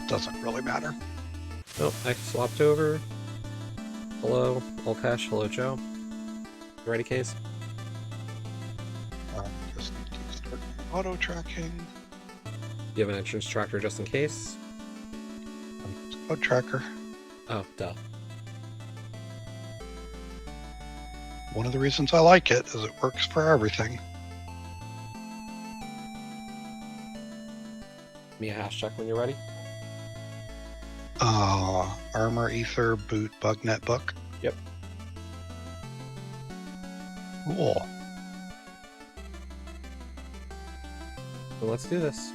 doesn't really matter. Oh, I swapped over. Hello, all cash. Hello, Joe. You ready, Case? Just need to start auto tracking. You have an entrance tracker just in case? Code tracker. Oh, duh. One of the reasons I like it is it works for everything. Give me a hash check when you're ready. Armor, Ether, Boot, Bugnet, Book. Yep. Cool. Well, let's do this.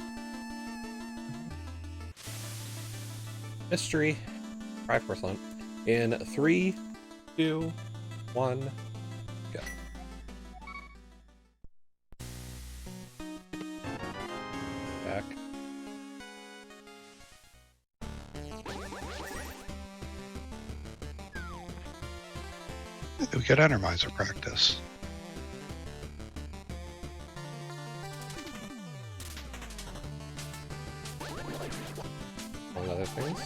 Mystery. 5%. In 3, 2, 1, go. Back. We could Entermiser practice. Among other things.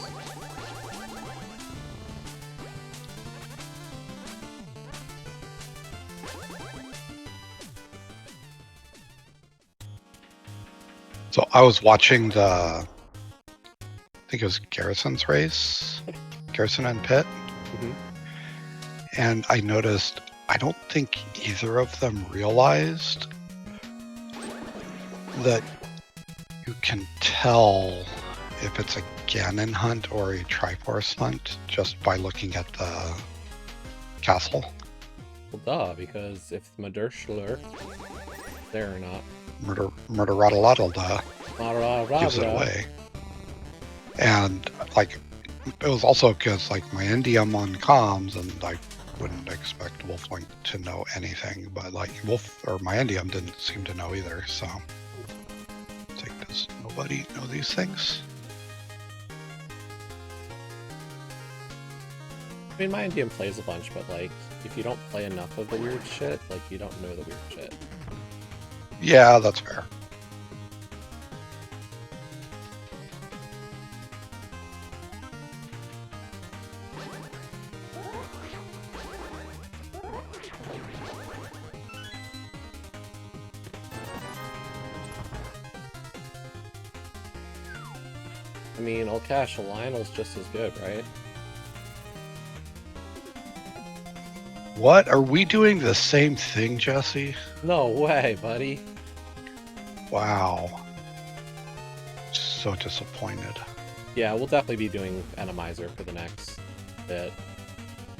So I was watching I think it was Garrison's race, Garrison and Pitt, and I noticed I don't think either of them realized that you can tell if it's a Ganon hunt or a Triforce hunt just by looking at the castle. Well, duh, because if Madershler there or not. Murder Rattle gives it away. And like it was also because like my Indium on comms, and I wouldn't expect Wolflink to know anything, but like my Indium didn't seem to know either, so it's like, does nobody know these things? I mean, my Indium plays a bunch, but like, if you don't play enough of the weird shit, like, you don't know the weird shit. Yeah, that's fair. I mean, I'll cash Lionel's just as good, right? What? Are we doing the same thing, Jesse? No way, buddy. Wow. So disappointed. Yeah, we'll definitely be doing Enemizer for the next bit.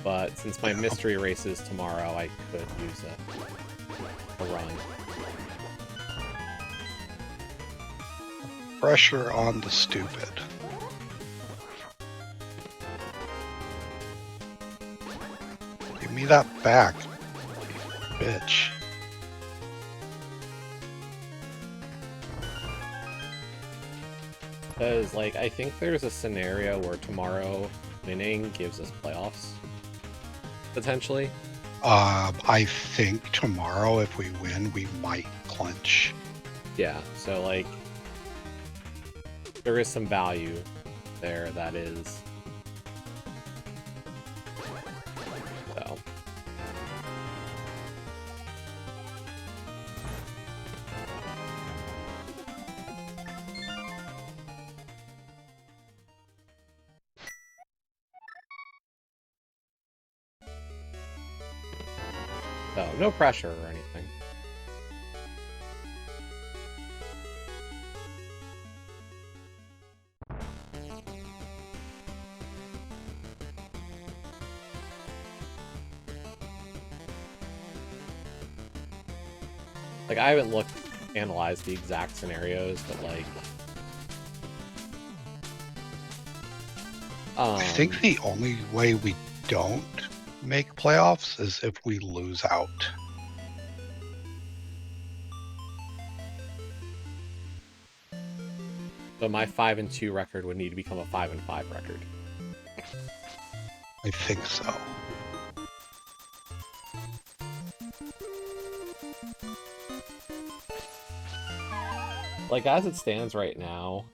But since my mystery race is tomorrow, I could use a run. Pressure on the stupid. Give me that back, bitch. Because, like, I think there's a scenario where tomorrow winning gives us playoffs. Potentially. I think tomorrow, if we win, we might clinch. Yeah, so, like, there is some value there that is. So. So, no pressure or anything. Like, I haven't analyzed the exact scenarios, but like... I think the only way we don't make playoffs is if we lose out. So my 5-2 record would need to become a 5-5 record. I think so. Like, as it stands right now,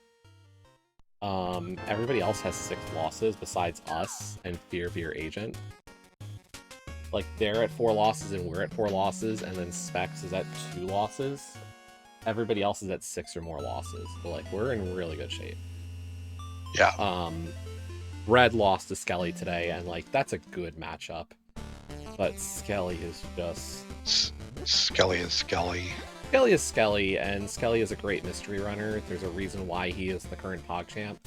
Everybody else has 6 losses besides us and Fear of Your Agent. Like, they're at 4 losses and we're at 4 losses, and then Specs is at 2 losses. Everybody else is at 6 or more losses. So, like, we're in really good shape. Yeah. Red lost to Skelly today, and, like, that's a good matchup. But Skelly is just... Skelly is Skelly. Skelly is Skelly, and Skelly is a great mystery runner. There's a reason why he is the current PogChamp.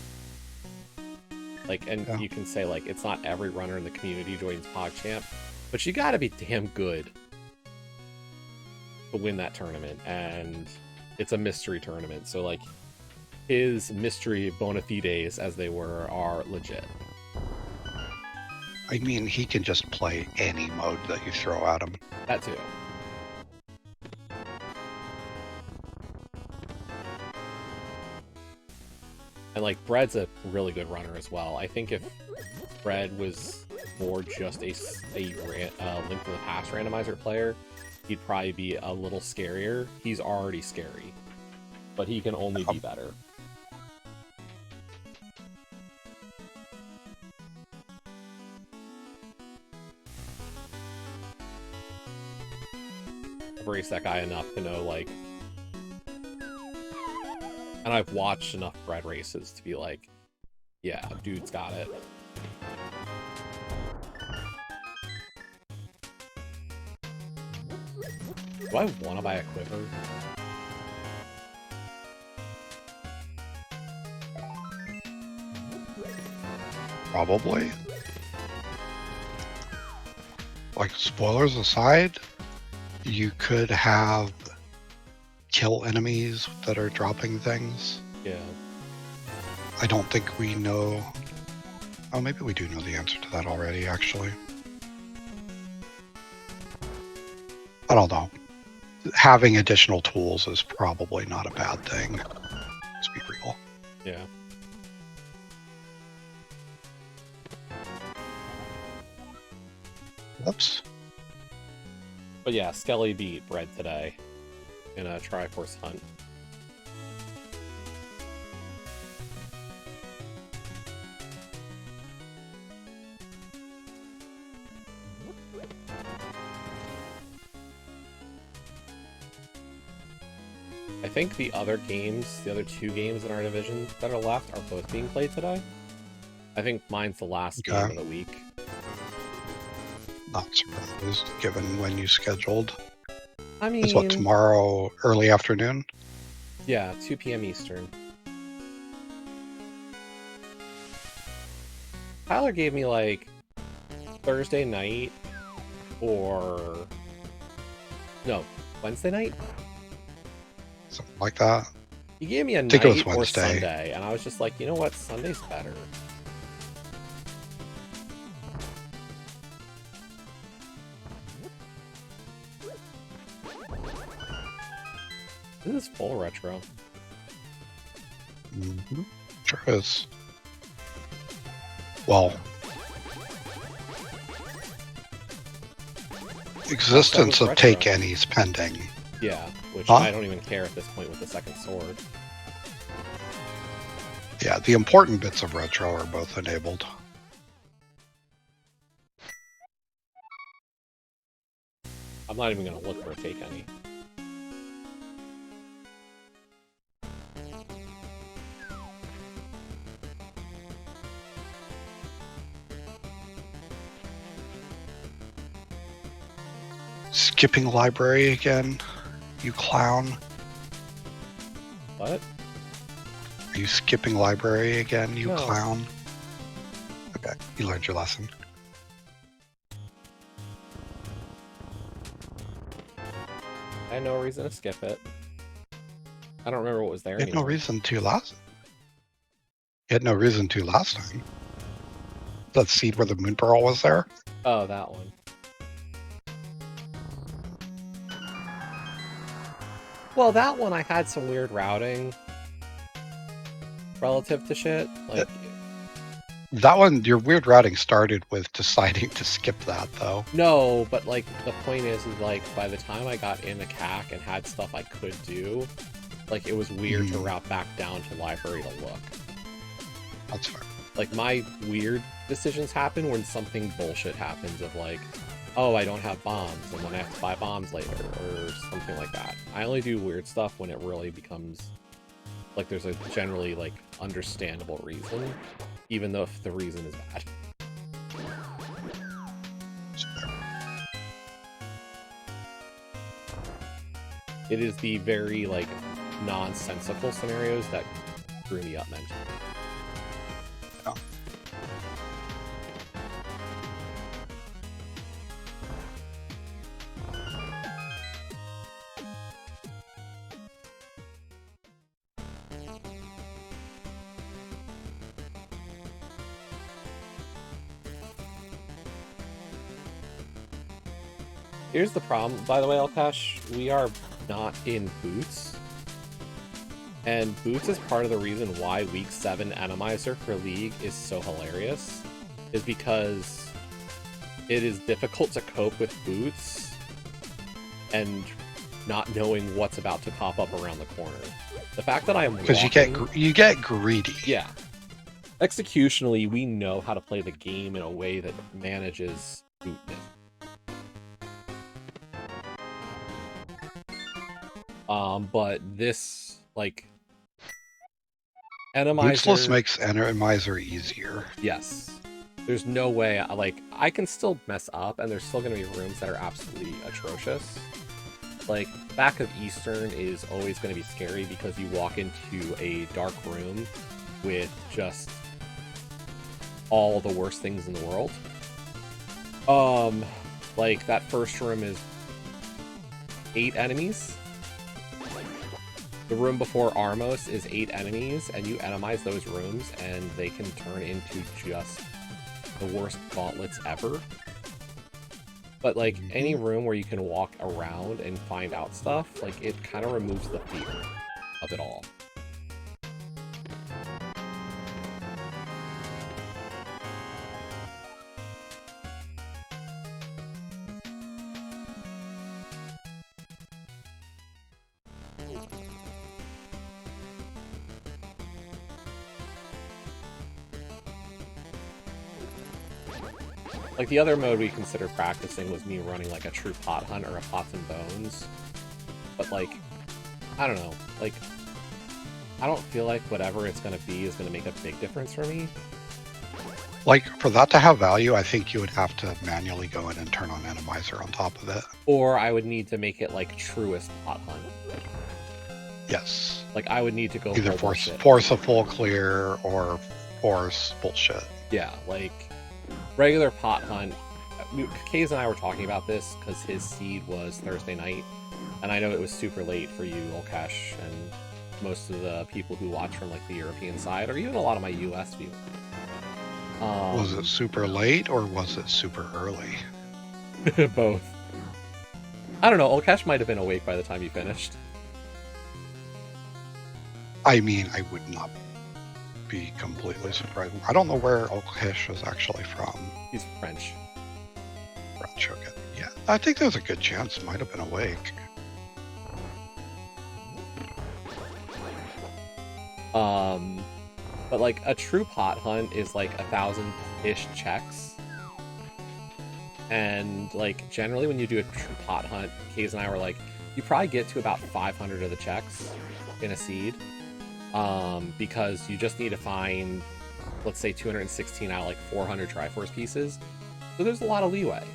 Like, and you can say, like, it's not every runner in the community joins PogChamp, but you gotta be damn good to win that tournament, and it's a mystery tournament, so, like, his mystery bona fides, as they were, are legit. I mean, he can just play any mode that you throw at him. That too. And, like, Bread's a really good runner as well. I think if Bread was more just a Link to the Past randomizer player, he'd probably be a little scarier. He's already scary, but he can only be better. I've raced that guy enough to know, like... And I've watched enough Bread races to be like, yeah, dude's got it. Do I want to buy a quiver? Probably. Like, spoilers aside, you could have kill enemies that are dropping things. Yeah. I don't think we know... Oh, maybe we do know the answer to that already, actually. I don't know. Having additional tools is probably not a bad thing. Let's be real. Yeah. Oops. But yeah, Skelly beat Bread today in a Triforce hunt. I think the other games, the other 2 games in our division that are left are both being played today. I think mine's the last game of the week. Not surprised, given when you scheduled. I mean... It's what, tomorrow, early afternoon? Yeah, 2 p.m. Eastern. Tyler gave me, like, Thursday night, or... No, Wednesday night? Something like that. He gave me a I think it was night or Wednesday. Sunday, and I was just like, you know what, Sunday's better. This is full retro. Mm-hmm. Sure is. Well, existence of Take Any's pending. Yeah, which I don't even care at this point with the second sword. Yeah, the important bits of retro are both enabled. I'm not even going to look for a Take Any. Skipping library again, you clown. What? Are you skipping library again, you No. clown? Okay, you learned your lesson. I had no reason to skip it. I don't remember what was there You had no anymore. reason to last. You had no reason to last time. That seed where the moon pearl was there? Oh, that one. Well, that one I had some weird routing relative to shit. Like, That one, your weird routing started with deciding to skip that, though. no, but like the point is like by the time I got into CAC and had stuff I could do, like it was weird to route back down to library to look. That's fair. Like, my weird decisions happen when something bullshit happens of like, oh, I don't have bombs, and then I have to buy bombs later, or something like that. I only do weird stuff when it really becomes, like, there's a generally, like, understandable reason, even though if the reason is bad. It is the very, like, nonsensical scenarios that screw me up mentally. Oh. Here's the problem, by the way, Alkash. We are not in Boots. And Boots is part of the reason why Week 7 Atomizer for League is so hilarious. Is because it is difficult to cope with Boots and not knowing what's about to pop up around the corner. The fact that I am because you get greedy. Yeah. Executionally, we know how to play the game in a way that manages bootness. But this, like, Atomizer... Bootsless makes Atomizer easier. Yes. There's no way, like, I can still mess up, and there's still going to be rooms that are absolutely atrocious. Like, back of Eastern is always going to be scary because you walk into a dark room with just all the worst things in the world. Like, that first room is 8 enemies. The room before Armos is 8 enemies, and you atomize those rooms, and they can turn into just the worst gauntlets ever. But, like, any room where you can walk around and find out stuff, like, it kind of removes the fear of it all. Like, the other mode we considered practicing was me running, like, a true pot hunt or a pots and bones. But, like, I don't know. Like, I don't feel like whatever it's going to be is going to make a big difference for me. Like, for that to have value, I think you would have to manually go in and turn on Atomizer on top of it. Or I would need to make it, like, truest pot hunt. Yes. Like, I would need to go either force a full clear or force bullshit. Yeah, like... regular pot hunt. Kaze and I were talking about this because his seed was Thursday night, and I know it was super late for you, Olkash, and most of the people who watch from, like, the European side, or even a lot of my US viewers. Was it super late or was it super early? Both. I don't know. Olkash might have been awake by the time you finished. I mean, I would not be completely surprised. I don't know where Olkash is actually from. He's French. French, okay. Yeah, I think there's a good chance might have been awake. But, like, a true pot hunt is, like, 1,000-ish checks. And, like, generally when you do a true pot hunt, Kaze and I were like, you probably get to about 500 of the checks in a seed. Because you just need to find, let's say, 216 out of, like, 400 Triforce pieces. So there's a lot of leeway.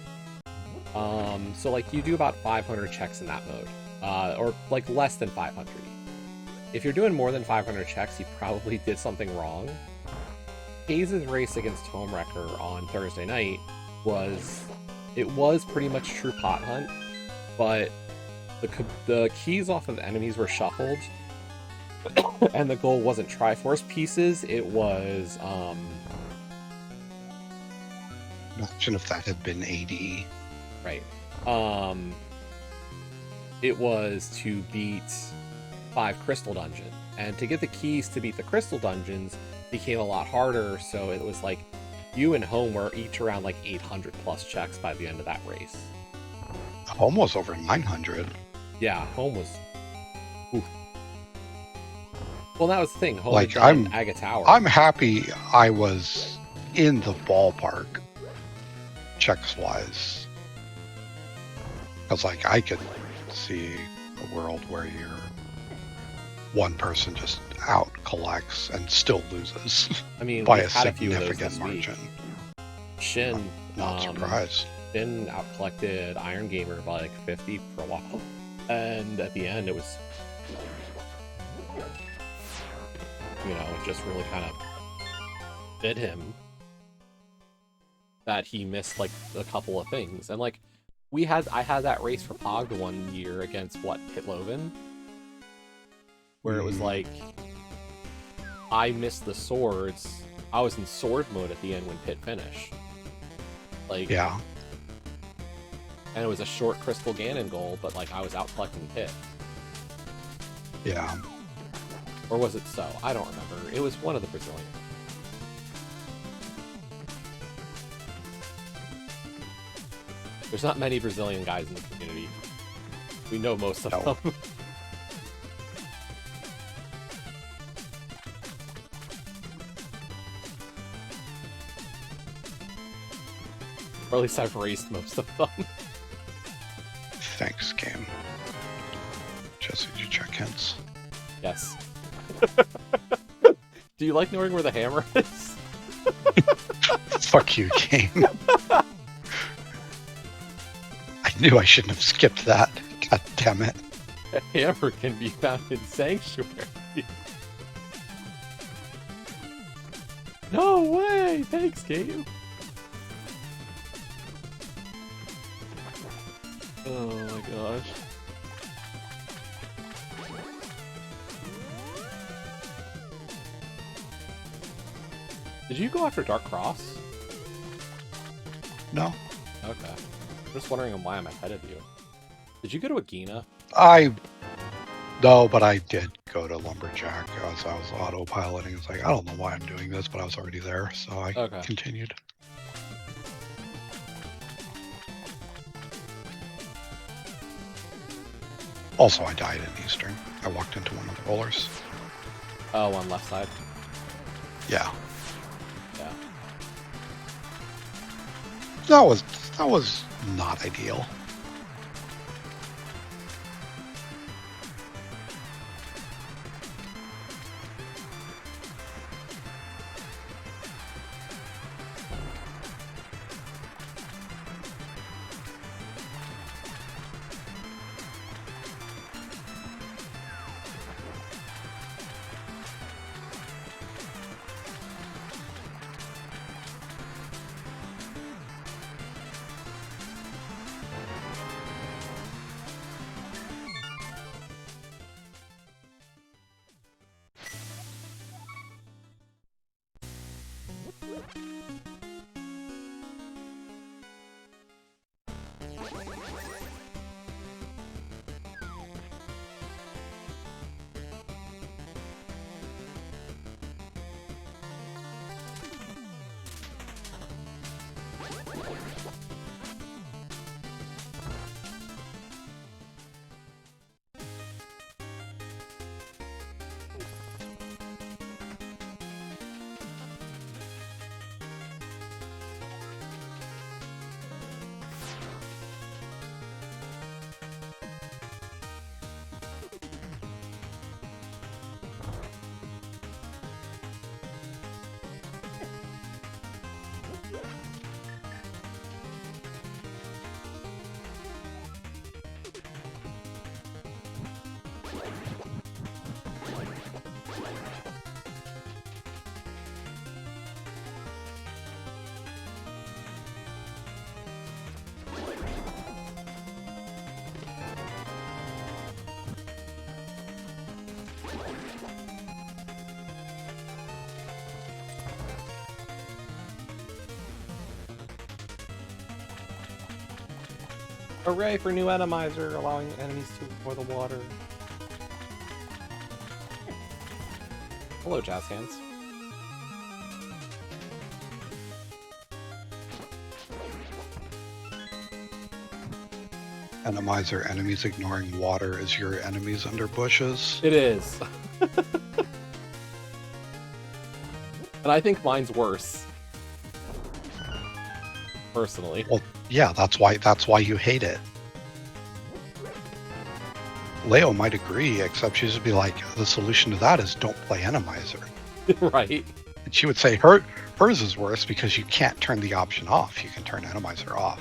So, like, you do about 500 checks in that mode. Or, like, less than 500. If you're doing more than 500 checks, you probably did something wrong. Kaze's race against Homewrecker on Thursday night was pretty much true pot hunt, but the keys off of enemies were shuffled, and the goal wasn't Triforce pieces, it was, Imagine if that had been AD. Right. It was to beat 5 crystal dungeons. And to get the keys to beat the crystal dungeons became a lot harder, so it was like you and Home were each around like 800 plus checks by the end of that race. Home was over 900. Yeah, Home was... Oof. Well, that was the thing. Home Like, and Agatower. I'm happy I was in the ballpark, checks-wise. Because, like, I could see a world where one person just out collects and still loses. I mean, by we've a had a few of those significant this margin. week. Shin, Not surprised. Shin out collected Iron Gamer by like 50 for a while, and at the end it was, you know, it just really kind of bit him that he missed like a couple of things. And like I had that race for Pog one year against Pitloven, where it was like I missed the swords. I was in sword mode at the end when Pit finished. Like, yeah. And it was a short Crystal Ganon goal, but like I was out collecting Pit. Yeah. Or was it so? I don't remember. It was one of the Brazilians. There's not many Brazilian guys in the community. We know most of them. Or at least I've raced most of them. Thanks, game. Jesse, did you check hints? Yes. Do you like knowing where the hammer is? Fuck you, game. I knew I shouldn't have skipped that. God damn it. A hammer can be found in Sanctuary. No way! Thanks, game. Oh my gosh. Did you go after Dark Cross? No. Okay. I'm just wondering why I'm ahead of you. Did you go to Agina? No, but I did go to Lumberjack as I was autopiloting. It's like, I don't know why I'm doing this, but I was already there, so I continued. Also, I died in Eastern. I walked into one of the rollers. Oh, on left side? Yeah. Yeah. That was not ideal. Hooray for new Atomizer, allowing enemies to explore the water. Hello, Jazz Hands. Atomizer, enemies ignoring water is your enemies under bushes. It is. And I think mine's worse. Personally. Well, yeah, that's why you hate it. Leo might agree, except she'd just be like, the solution to that is don't play Enemizer. Right. And she would say hers is worse because you can't turn the option off. You can turn Enemizer off.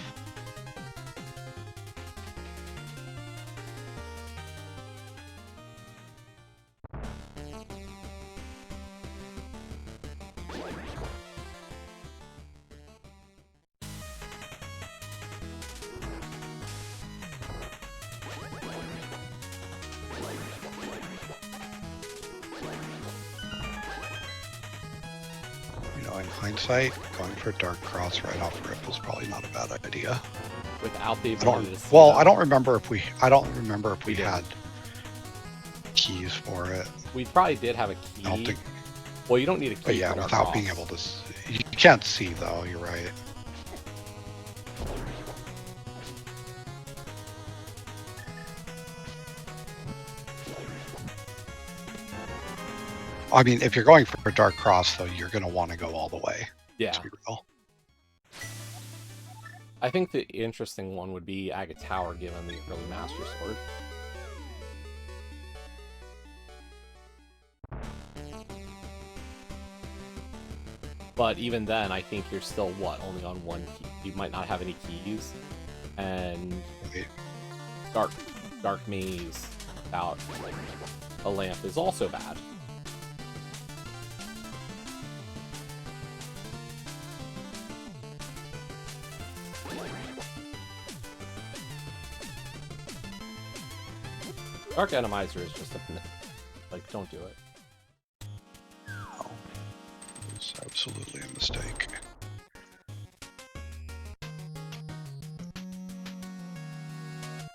In hindsight, going for Dark Cross right off rip is probably not a bad idea. Without the ability to I don't remember if we had keys for it. We probably did have a key. I don't think. Well, you don't need a key. But yeah, for without being able to, you can't see though. You're right. I mean, if you're going for a Dark Cross, though, you're going to want to go all the way. Yeah. To be real. I think the interesting one would be Agate Tower, given the early Master Sword. But even then, I think you're still, only on one key. You might not have any keys. And Dark Maze without a lamp is also bad. Dark Enemizer is just don't do it. No, it's absolutely a mistake.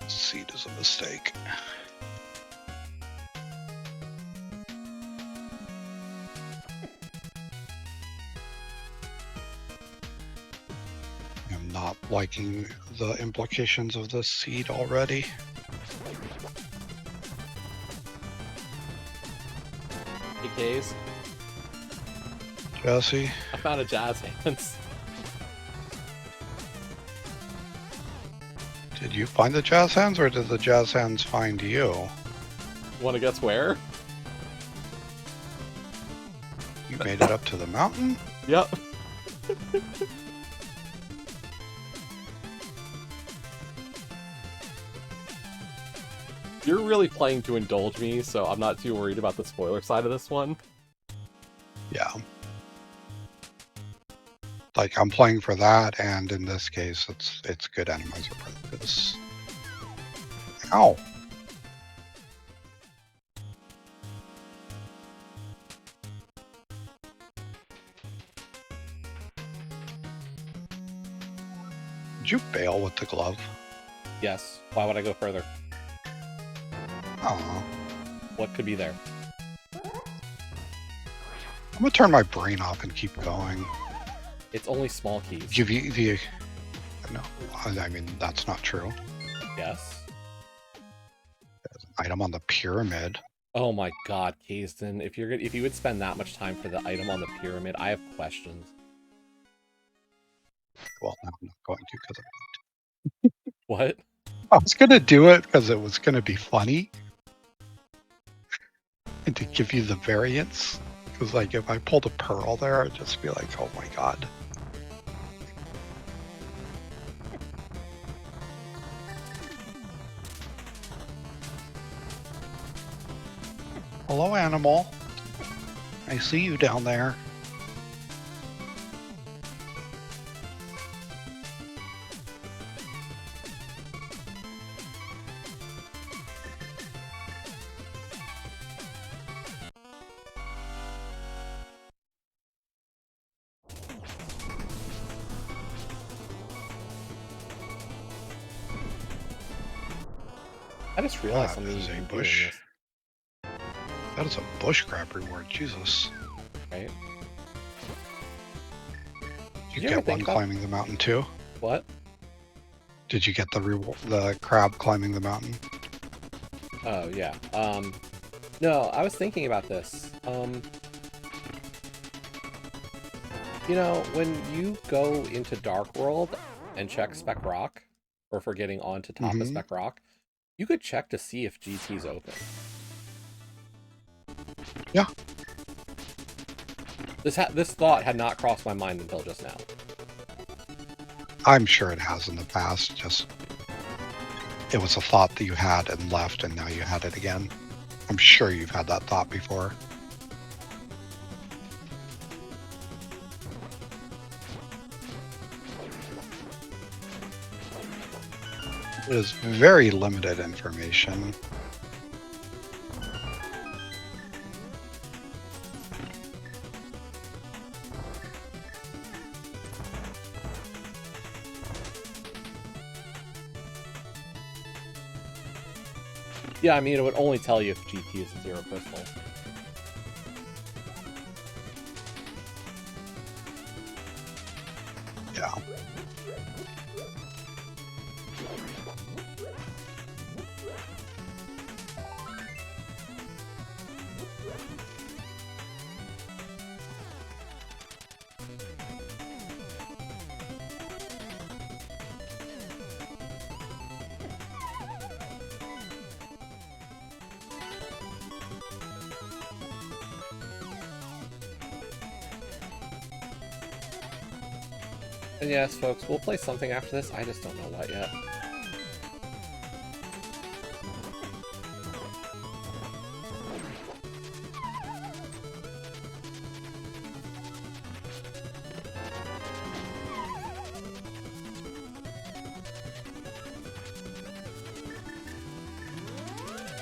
Seed is a mistake. I'm not liking the implications of this seed already. Case. Jesse? I found a Jazz Hands. Did you find the Jazz Hands, or did the Jazz Hands find you? Want to guess where? You made it up to the mountain? Yep. You're really playing to indulge me, so I'm not too worried about the spoiler side of this one. Yeah. Like, I'm playing for that, and in this case, it's good Enemizer purpose. Ow! Did you bail with the glove? Yes. Why would I go further? Oh. What could be there? I'm gonna turn my brain off and keep going. It's only small keys. Give you the... No, I mean, that's not true. Yes. There's an item on the pyramid. Oh my god, Kaysden. If you would spend that much time for the item on the pyramid, I have questions. Well, no, I'm not going to, because What? I was gonna do it because it was gonna be funny. And to give you the variance. Because, like, if I pulled a pearl there, I'd just be like, oh my god. Hello, animal. I see you down there. I just realized That something. is a bush. That is a bush crab reward, Jesus. Right? Did you get one climbing the mountain too? What? Did you get the crab climbing the mountain? Oh, yeah. No, I was thinking about this. You know, when you go into Dark World and check Spec Rock, or for getting onto top of Spec Rock, you could check to see if GT's open. Yeah. This thought had not crossed my mind until just now. I'm sure it has in the past, just it was a thought that you had and left, and now you had it again. I'm sure you've had that thought before. It is very limited information. Yeah, I mean, it would only tell you if GT is a 0 crystal. Yeah. And yes, folks, we'll play something after this. I just don't know what yet.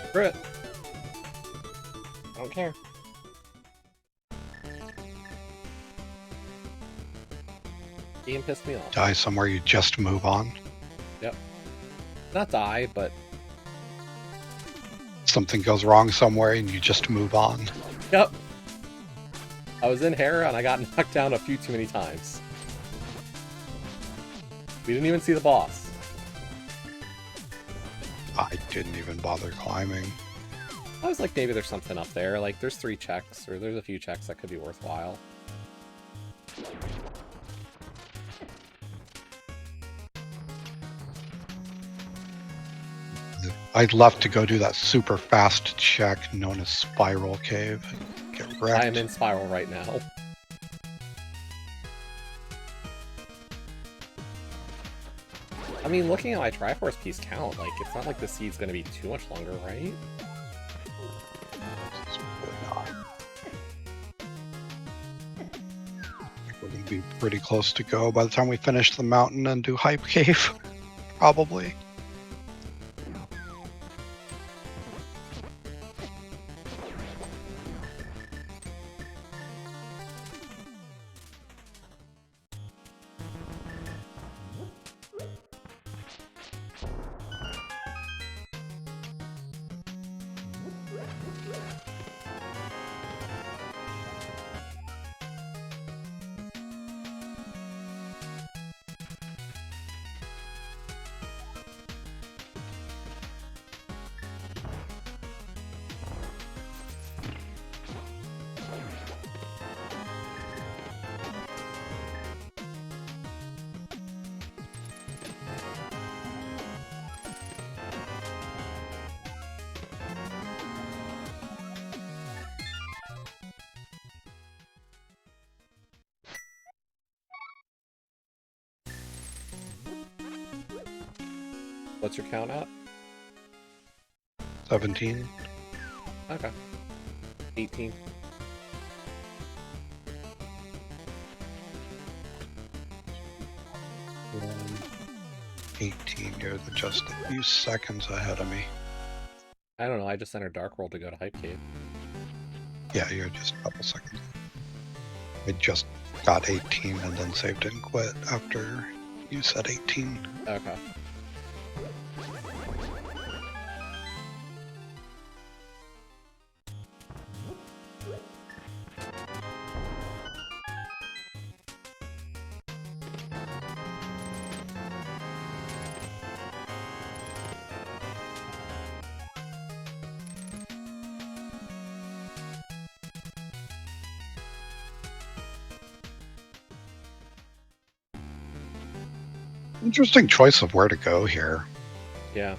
Screw it. I don't care. Game pissed me off. Die somewhere, you just move on. Yep. Not die, but... Something goes wrong somewhere and you just move on. Yep. I was in Hera and I got knocked down a few too many times. We didn't even see the boss. I didn't even bother climbing. I was like, maybe there's something up there. Like, there's 3 checks, or there's a few checks that could be worthwhile. I'd love to go do that super fast check known as Spiral Cave. Get wrecked. I am in Spiral right now. I mean, looking at my Triforce piece count, like, it's not like the seed's gonna be too much longer, right? We're going to be pretty close to go by the time we finish the mountain and do Hype Cave, probably. What's your count at? 17. Okay. 18. Um, 18, you're just a few seconds ahead of me. I don't know, I just entered Dark World to go to Hype Cave. Yeah, you're just a couple seconds. I just got 18 and then saved and quit after you said 18. Okay. Interesting choice of where to go here. Yeah.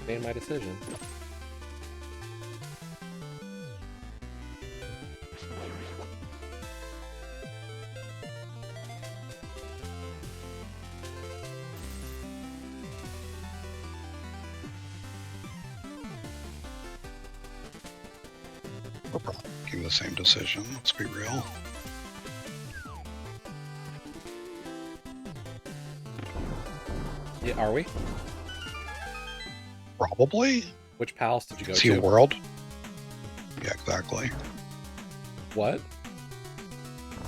Made my decision. We're probably making the same decision, let's be real. Yeah, are we? Probably. Which palace did you go See to? a world? Yeah, exactly. What?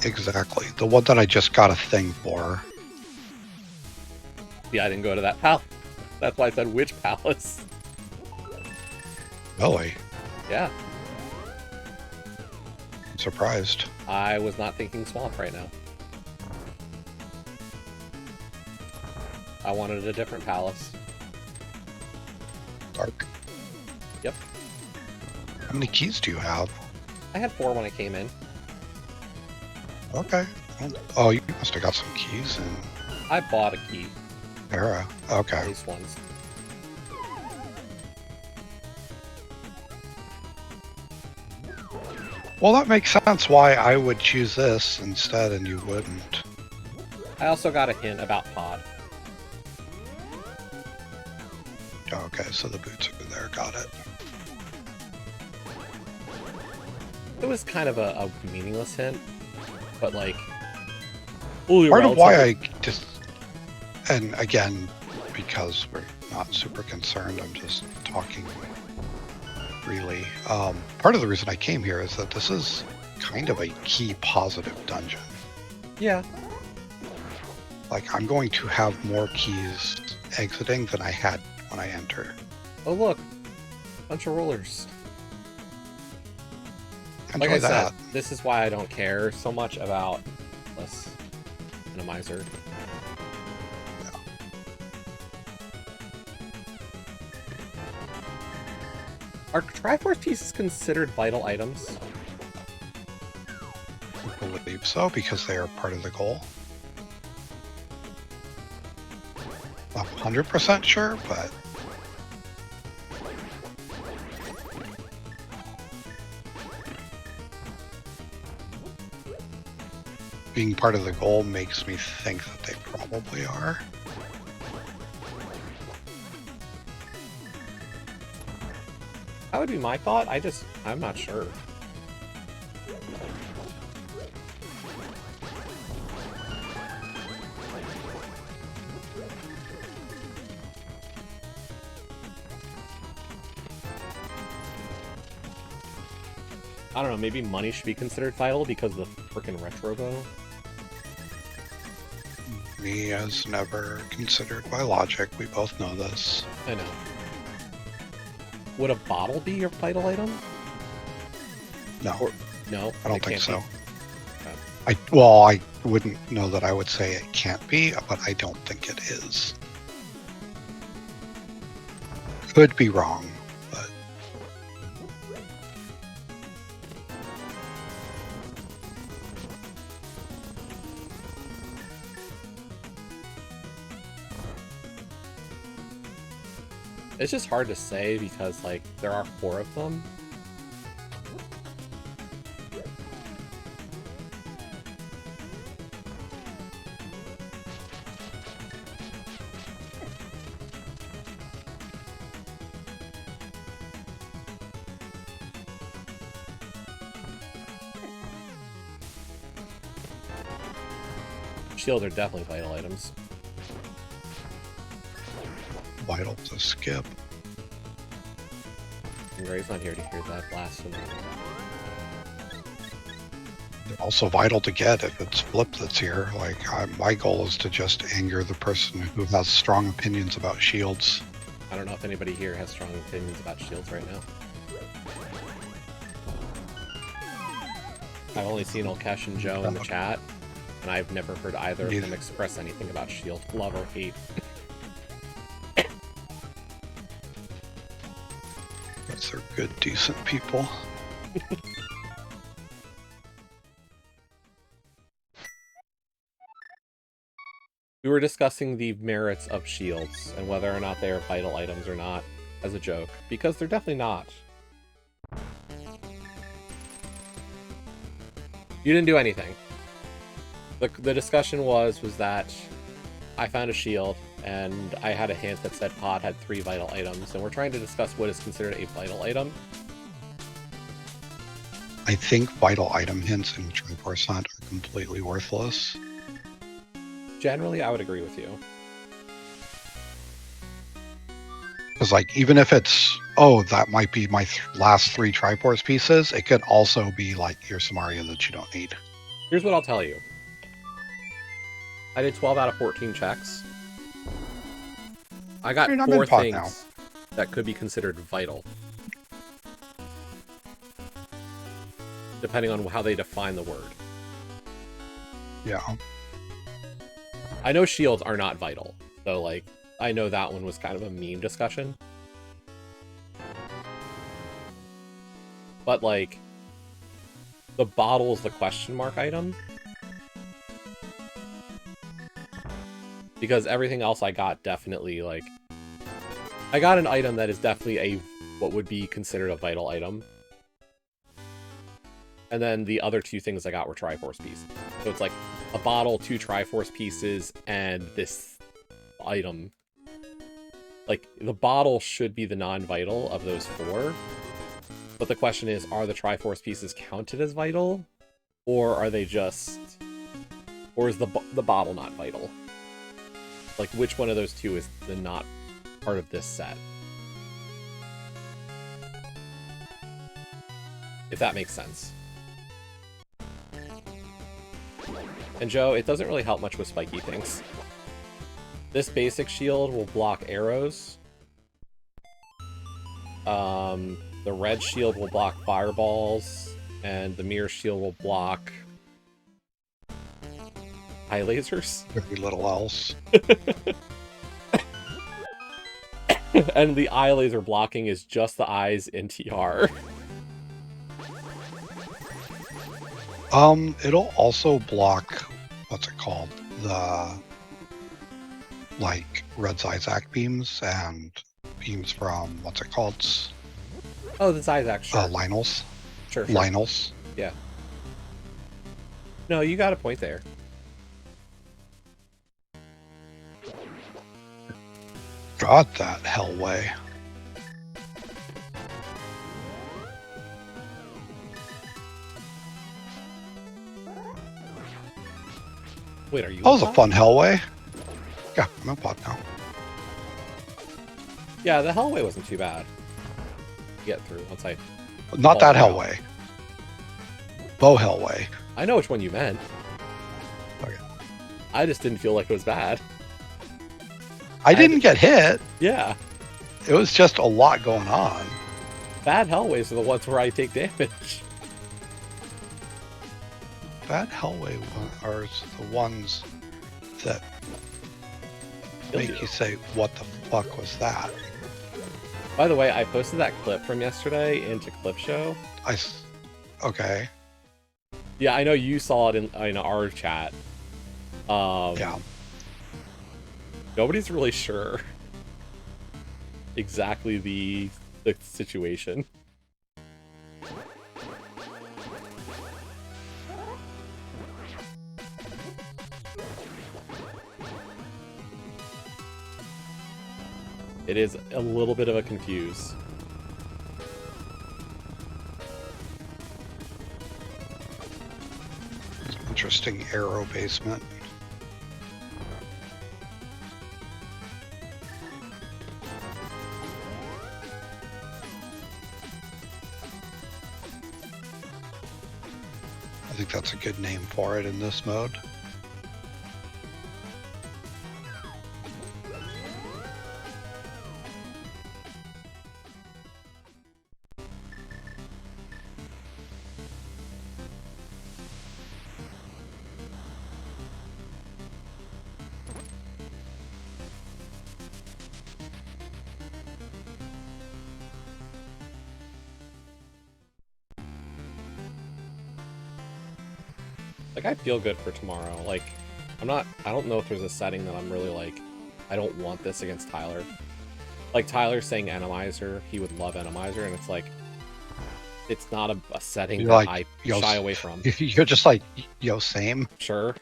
Exactly. The one that I just got a thing for. Yeah, I didn't go to that palace. That's why I said which palace. Really? Yeah. I'm surprised. I was not thinking swamp right now. I wanted a different palace. Dark. Yep. How many keys do you have? I had 4 when I came in. Okay. Oh, you must have got some keys in I bought a key. Era. Okay. At least once. Well, that makes sense why I would choose this instead and you wouldn't. I also got a hint about pod. Okay, so the boots are there. Got it. It was kind of a meaningless hint, but like... fully Part of why relative- I just... And again, because we're not super concerned, I'm just talking freely. Part of the reason I came here is that this is kind of a key positive dungeon. Yeah. Like, I'm going to have more keys exiting than I had when I enter. Oh look, bunch of rollers. Enjoy Like I that. said, this is why I don't care so much about this minimizer. Are Triforce pieces considered vital items? I believe so, because they are part of the goal. Not 100% sure, but being part of the goal makes me think that they probably are. That would be my thought. I'm not sure. I don't know, maybe money should be considered vital because of the frickin' retro bow. Me as never considered by logic. We both know this. I know. Would a bottle be your vital item? No, No, I don't it think can't so. be. I wouldn't know that I would say it can't be, but I don't think it is. Could be wrong, but It's just hard to say because, like, there are 4 of them. Shields are definitely vital items. vital to skip. And Ray's not here to hear that blasphemy. They're also vital to get if it's Flip that's here. Like, my goal is to just anger the person who has strong opinions about shields. I don't know if anybody here has strong opinions about shields right now. I've only seen Olkesh and Joe in the chat, and I've never heard either of them express anything about shield, love or hate. Yes, they're good, decent people. We were discussing the merits of shields and whether or not they are vital items or not as a joke, because they're definitely not. You didn't do anything. The discussion was that I found a shield and I had a hint that said pod had 3 vital items, and we're trying to discuss what is considered a vital item. I think vital item hints in Triforce Hunt are completely worthless. Generally, I would agree with you. Because, like, even if it's, oh, that might be my last 3 Triforce pieces, it could also be, like, here's some Aria that you don't need. Here's what I'll tell you. I did 12 out of 14 checks. I got 4 things that could be considered vital. Depending on how they define the word. Yeah. I know shields are not vital, so, like, I know that one was kind of a meme discussion. But, like, the bottle is the question mark item. Because everything else I got definitely, like... I got an item that is definitely what would be considered a vital item. And then the other 2 things I got were Triforce pieces. So it's like a bottle, 2 Triforce pieces, and this item. Like, the bottle should be the non-vital of those 4. But the question is, are the Triforce pieces counted as vital? Or are they just... Or is the bottle not vital? Like, which one of those 2 is the not part of this set? If that makes sense. And Joe, it doesn't really help much with spiky things. This basic shield will block arrows. The red shield will block fireballs, and the mirror shield will block eye lasers. Very little else. And the eye laser blocking is just the eyes in TR. It'll also block, what's it called? The, like, Red Zizak beams and beams from, what's it called? Oh, the Zizak, sure. Lynels. Sure. Lynels. Yeah. No, you got a point there. God, that Hellway. Wait, are you? That was a fun Hellway. Yeah, I'm in pot now. Yeah, the Hellway wasn't too bad. Get through once I. Not that Hellway. Bow Hellway. I know which one you meant. Okay. I just didn't feel like it was bad. I didn't get hit. Yeah. It was just a lot going on. Bad Hellways are the ones where I take damage. Bad Hellway are the ones that make you say, what the fuck was that? By the way, I posted that clip from yesterday into Clip Show. Okay. Yeah, I know you saw it in our chat. Yeah. Nobody's really sure exactly the situation. It is a little bit of a confuse. Interesting arrow basement. think that's a good name for it in this mode. Like, I feel good for tomorrow. Like, I don't know if there's a setting that I'm really like, I don't want this against Tyler. Like, Tyler's saying Enemizer, he would love Enemizer, and it's like, it's not a setting You're that like, I yo, shy away from. You're just like, yo, same. Sure.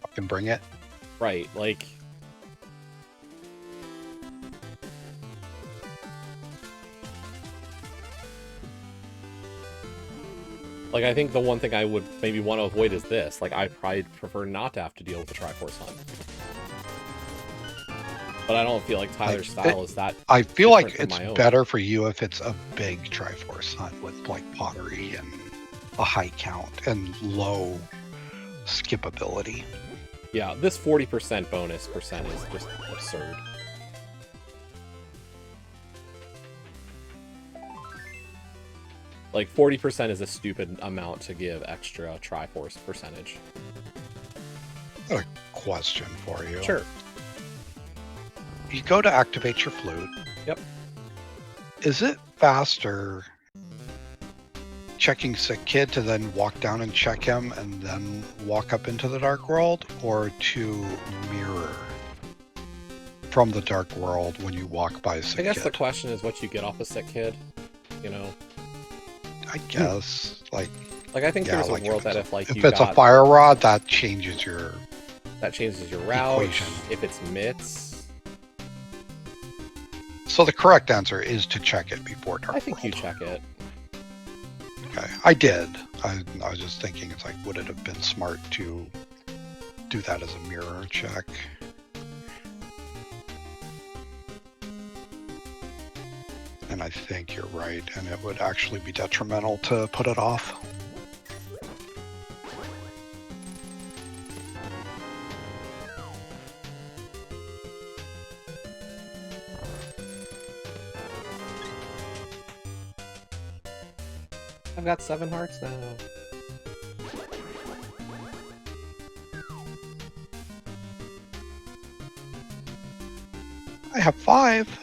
Fucking bring it. Right, like... Like, I think the one thing I would maybe want to avoid is this. Like, I probably prefer not to have to deal with the Triforce Hunt. But I don't feel like Tyler's style is that. I feel like different it's from my own. better for you if it's a big Triforce Hunt with like pottery and a high count and low skippability. Yeah, this 40% bonus percent is just absurd. Like, 40% is a stupid amount to give extra Triforce percentage. Got a question for you. Sure. You go to activate your flute. Yep. Is it faster checking Sick Kid to then walk down and check him and then walk up into the Dark World, or to mirror from the Dark World when you walk by Sick Kid? I guess the question is what you get off a Sick Kid, you know? I guess, like I think there's like a world that if it's a fire rod, that changes your route. equation. If it's mitts, so the correct answer is to check it before Dark I think you World. check it. Okay, I did. I was just thinking, it's like, would it have been smart to do that as a mirror check? And I think you're right, and it would actually be detrimental to put it off. I've got 7 hearts now. I have 5.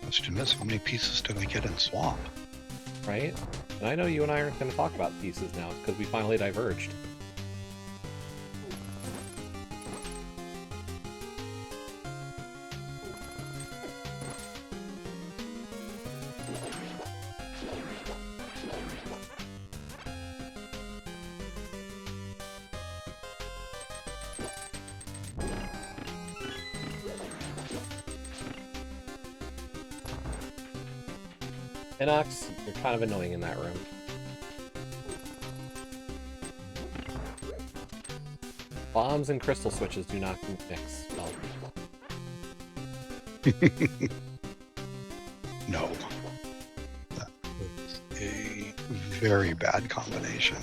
Question is, how many pieces did I get in Swamp? Right? And I know you and I aren't going to talk about pieces now, because we finally diverged. Inox, you're kind of annoying in that room. Bombs and crystal switches do not mix well. No. That is a very bad combination.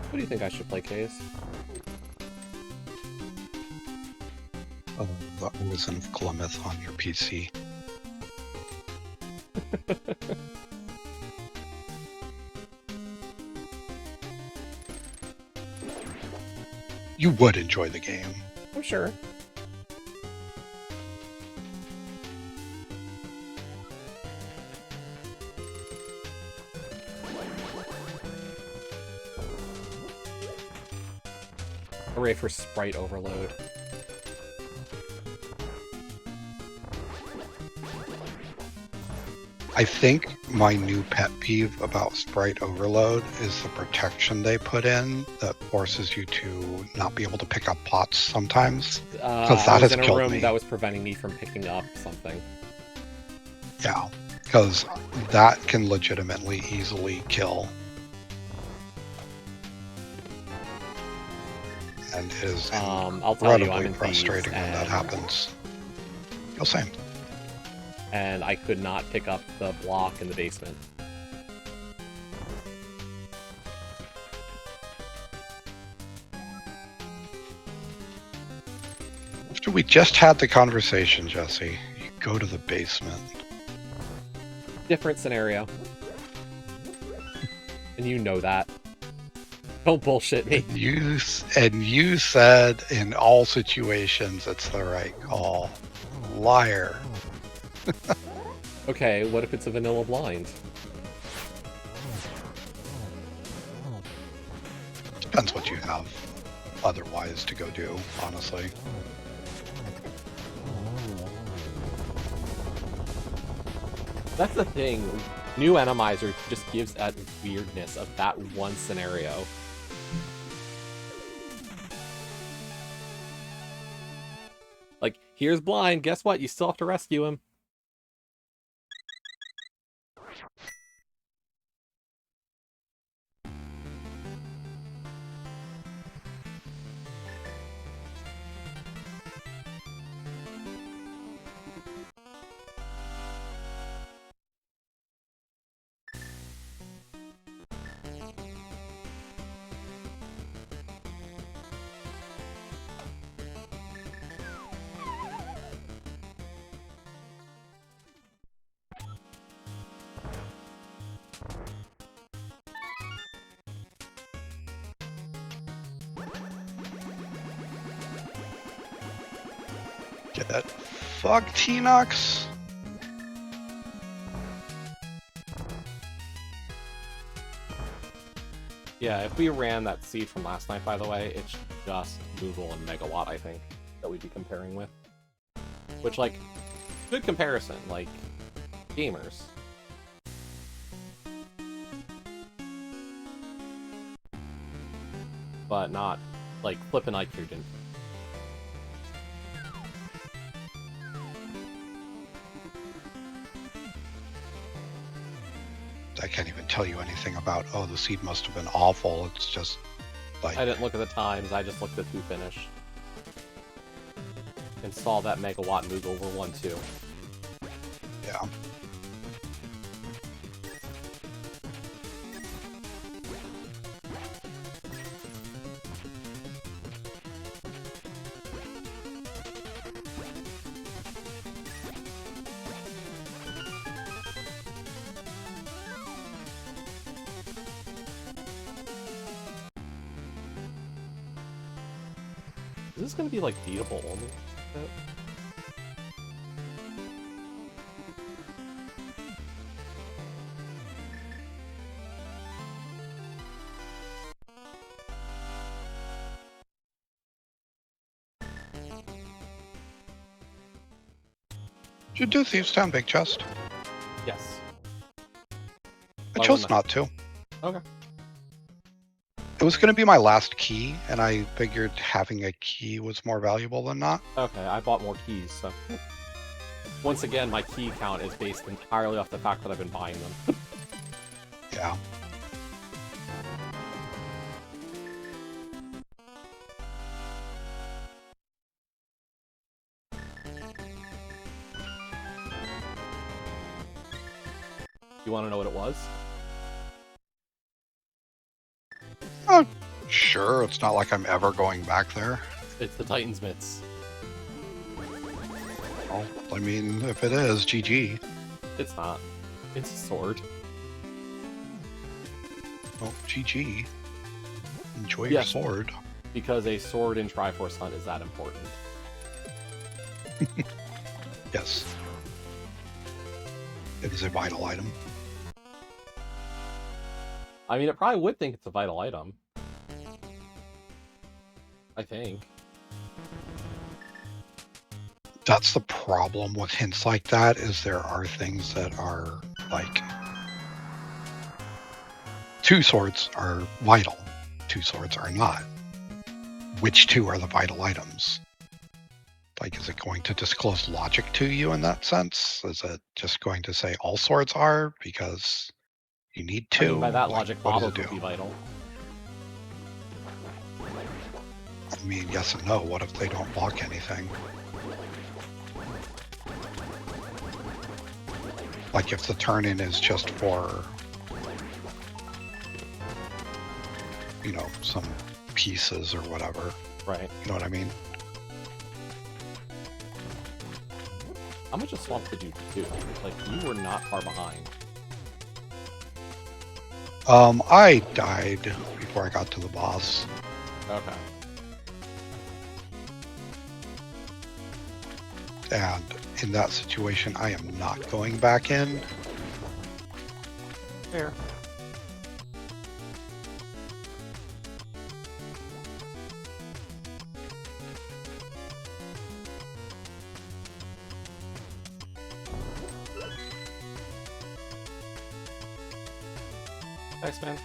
What do you think I should play, Case? The Artisan of Plymouth on your PC. You would enjoy the game. I'm sure. Hooray for sprite overload. I think my new pet peeve about sprite overload is the protection they put in that forces you to not be able to pick up pots sometimes. I that was has in a killed room me. that was preventing me from picking up something. Yeah, because that can legitimately easily kill. And it is I'll tell you, I'm incredibly in frustrating Thieves, when that happens. Oh, same. And I could not pick up the block in the basement. After we just had the conversation, Jesse, you go to the basement. Different scenario. And you know that. Don't bullshit me. And you said in all situations it's the right call. Liar. Okay, what if it's a vanilla blind? Depends what you have otherwise to go do, honestly. That's the thing. New Enemizer just gives that weirdness of that one scenario. Like, here's blind, guess what? You still have to rescue him. Get fucked, Tinox. Yeah, if we ran that seed from last night, by the way, it's just Google and Megawatt, I think, that we'd be comparing with. Which, like, good comparison, like, gamers. But not, like, flippin' IQ didn't. I can't even tell you anything about, oh, the seed must have been awful. It's just like... I didn't look at the times, I just looked at who finished. And saw that Megawatt move over 1-2. Yeah. Is this gonna be, like, beatable only? Did you do Thieves Town Big Chest? Yes. I Why chose wouldn't I? not to. Okay. It was going to be my last key, and I figured having a key was more valuable than not. Okay, I bought more keys, so... Once again, my key count is based entirely off the fact that I've been buying them. Yeah. You want to know what it was? Oh, sure. It's not like I'm ever going back there. It's the Titan's Mitts. Well, I mean, if it is, GG. It's not. It's a sword. Well, GG. Enjoy your Yes. sword. Because a sword in Triforce Hunt is that important. Yes. It is a vital item. I mean, it probably would think it's a vital item. I think. That's the problem with hints like that, is there are things that are like 2 swords are vital, 2 swords are not. Which 2 are the vital items? Like, is it going to disclose logic to you in that sense? Is it just going to say all swords are because you need to? I mean, by that like, logic, what does bottles it would do? be vital. I mean, yes and no. What if they don't block anything? Like, if the turn-in is just for, you know, some pieces or whatever. Right. You know what I mean? How much of Swamp did you do? Like, you were not far behind. I died before I got to the boss. Okay. And in that situation, I am not going back in. Fair. Thanks, man.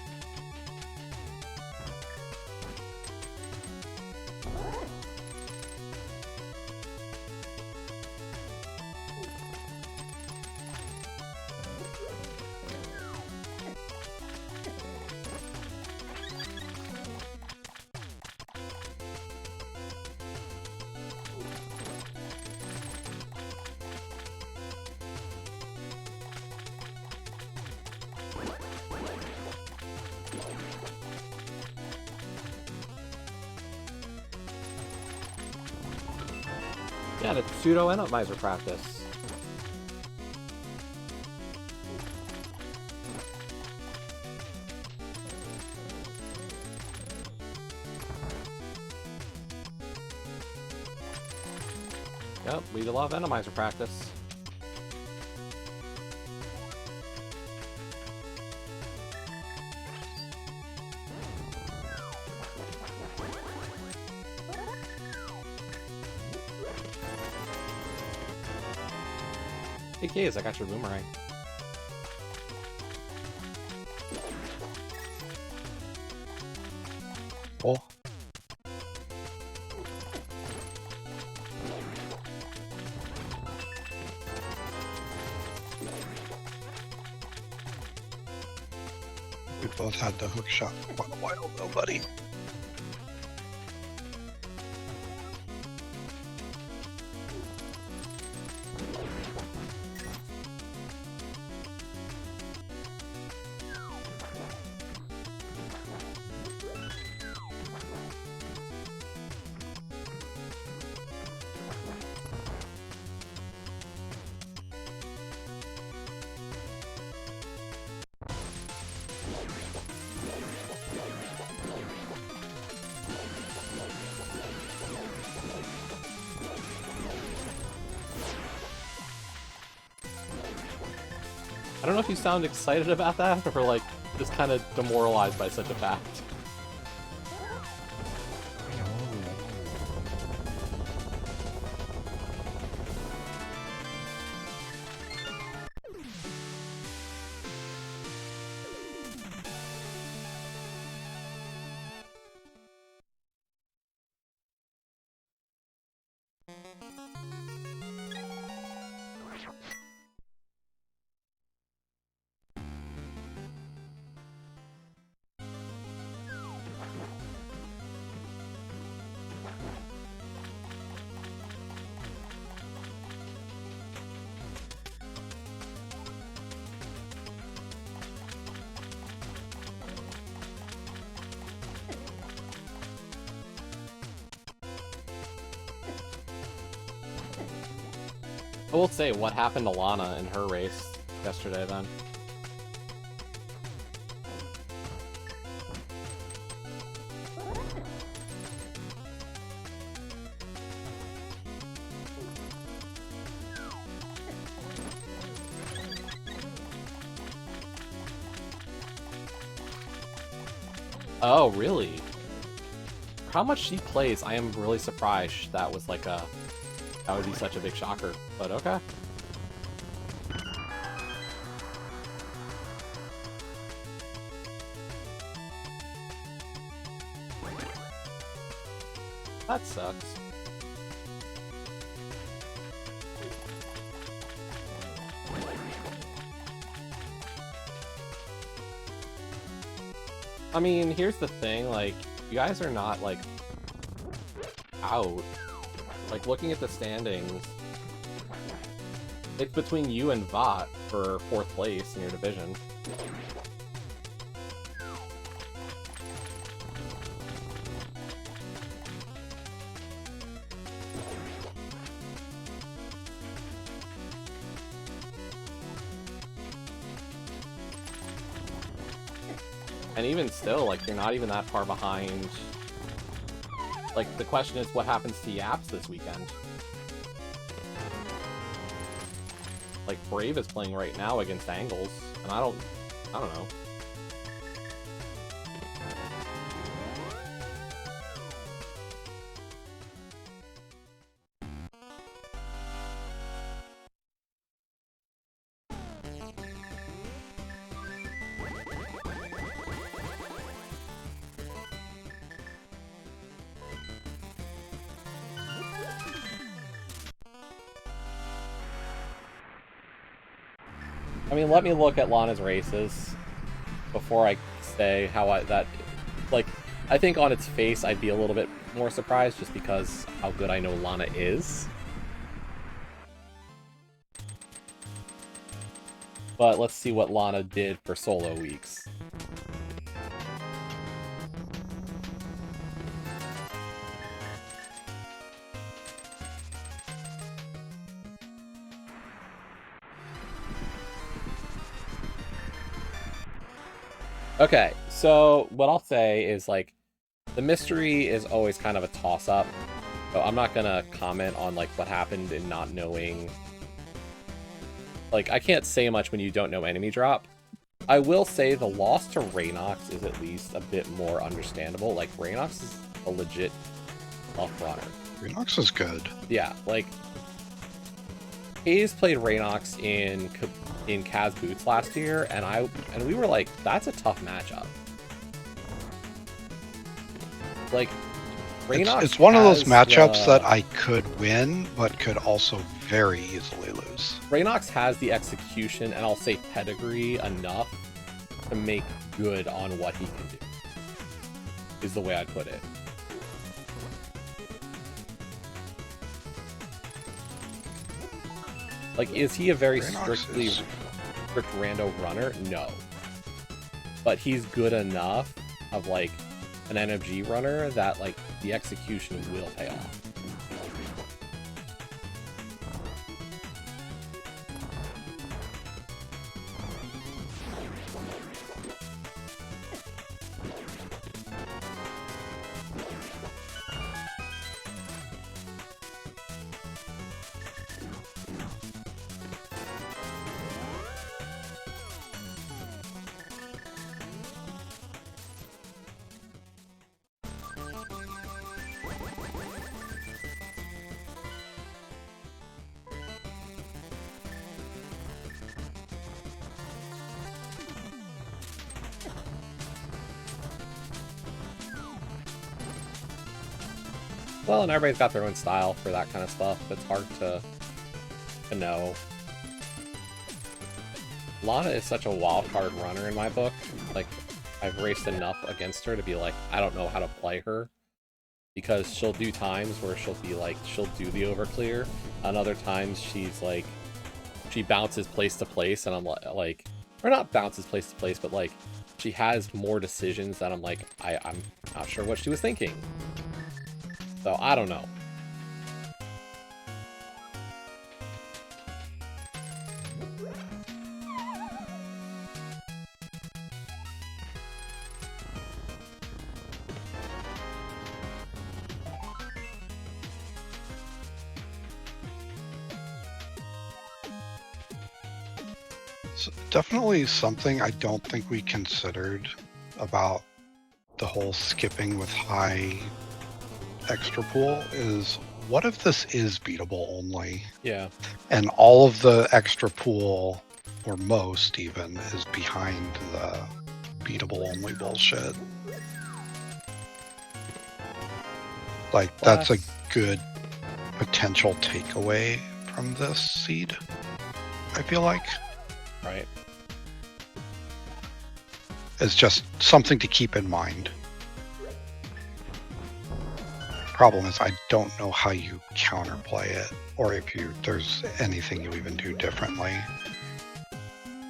Yeah, the pseudo enemizer practice. Yep, we love enemizer practice. Hey Gaze, I got your boomerang. Oh. We both had the hook shot for quite a while though, buddy. I don't know if you sound excited about that, or like, just kind of demoralized by such a fact. I will say, what happened to Lana in her race yesterday then? Oh, really? For how much she plays, I am really surprised that was like a... That would be such a big shocker, but okay. That sucks. I mean, here's the thing, like, you guys are not, like, out. Like, looking at the standings, it's between you and Vought for 4th place in your division. And even still, like, you're not even that far behind. Like, the question is, what happens to Yaps this weekend? Like, Brave is playing right now against Angles, and I don't know. I mean, let me look at Lana's races before I say how like, I think on its face I'd be a little bit more surprised just because how good I know Lana is. But let's see what Lana did for solo weeks. Okay, so what I'll say is, like, the mystery is always kind of a toss-up. So I'm not gonna comment on, like, what happened in not knowing. Like, I can't say much when you don't know enemy drop. I will say the loss to Raynox is at least a bit more understandable. Like, Raynox is a legit tough runner. Raynox is good. Yeah, like, Hayes played Raynox in Kaz Boots last year, and we were like, that's a tough matchup. Like, Raynox it's one of those matchups that I could win, but could also very easily lose. Raynox has the execution, and I'll say pedigree enough to make good on what he can do, is the way I'd put it. Like, is he a very strict rando runner? No. But he's good enough of, like, an NFG runner that, like, the execution will pay off. Well, and everybody's got their own style for that kind of stuff. It's hard to know. Lana is such a wild card runner in my book. Like, I've raced enough against her to be like, I don't know how to play her. Because she'll do times where she'll be like, she'll do the overclear. And other times she's like, she bounces place to place, and I'm like, or not bounces place to place, but like, she has more decisions that I'm like, I'm not sure what she was thinking. So, I don't know. So definitely something I don't think we considered about the whole skipping with high extra pool is, what if this is beatable only? Yeah. And all of the extra pool, or most even, is behind the beatable only bullshit. Like, that's a good potential takeaway from this seed, I feel like. Right. It's just something to keep in mind. Problem is, I don't know how you counterplay it, or if there's anything you even do differently.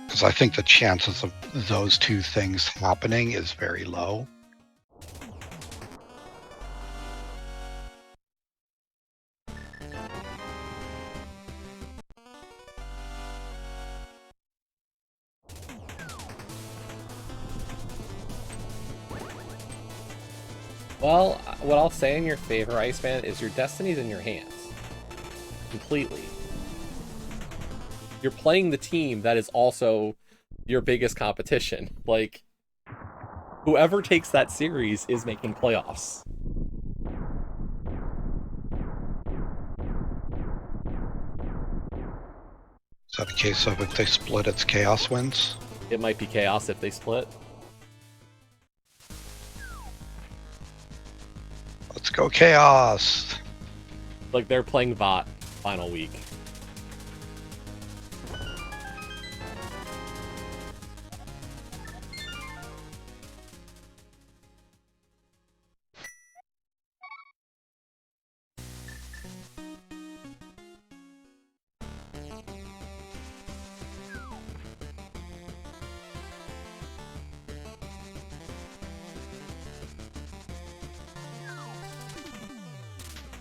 Because I think the chances of those two things happening is very low. Well, what I'll say in your favor, Iceman, is your destiny's in your hands. Completely. You're playing the team that is also your biggest competition. Like, whoever takes that series is making playoffs. Is that a case of if they split, it's Chaos wins? It might be Chaos if they split. Let's go Chaos! Like, they're playing VOT final week.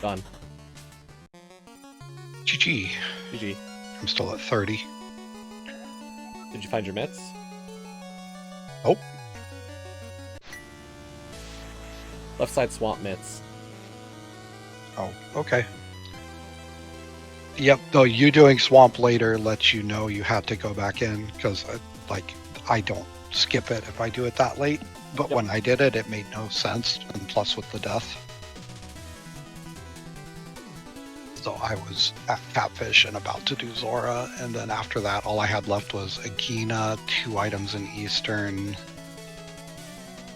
Done. GG. GG. I'm still at 30. Did you find your mitts? Oh. Left side swamp mitts. Oh, okay. Yep, though you doing swamp later lets you know you had to go back in, because, like, I don't skip it if I do it that late. But Yep. when I did it, it made no sense, and plus with the death. So I was at Catfish and about to do Zora, and then after that, all I had left was Agina, 2 items in Eastern,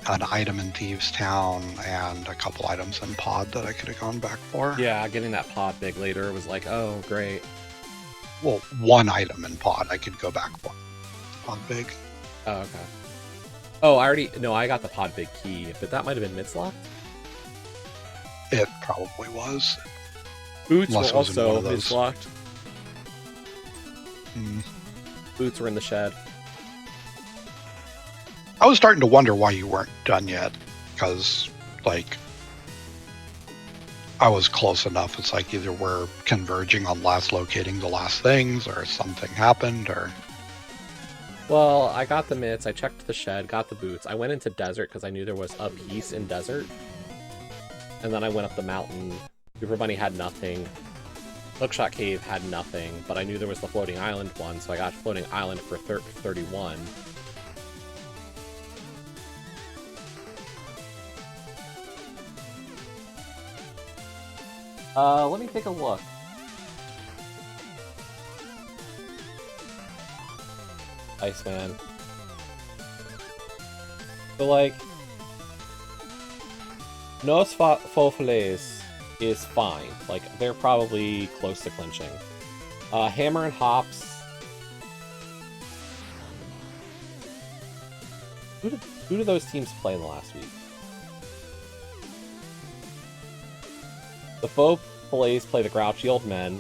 an item in Thieves Town, and a couple items in Pod that I could have gone back for. Yeah, getting that pod big later was like, oh, great. Well, 1 item in Pod I could go back for. Pod big. Oh, okay. Oh, I got the pod big key, but that might have been mitts locked. It probably was. Boots Unless were it was in one also of those. mitts locked. Mm. Boots were in the shed. I was starting to wonder why you weren't done yet, because, like, I was close enough. It's like either we're converging on last locating the last things, or something happened, or... Well, I got the mitts, I checked the shed, got the boots. I went into desert because I knew there was a piece in desert. And then I went up the mountain. River Bunny had nothing. Hookshot Cave had nothing, but I knew there was the floating island one, so I got floating island for 31. Let me take a look. Iceman. So, like, Nos Fofiles is fine. Like, they're probably close to clinching. Hammer and Hops. Who did those teams play in the last week? The Faux Fillets play the Grouchy Old Men.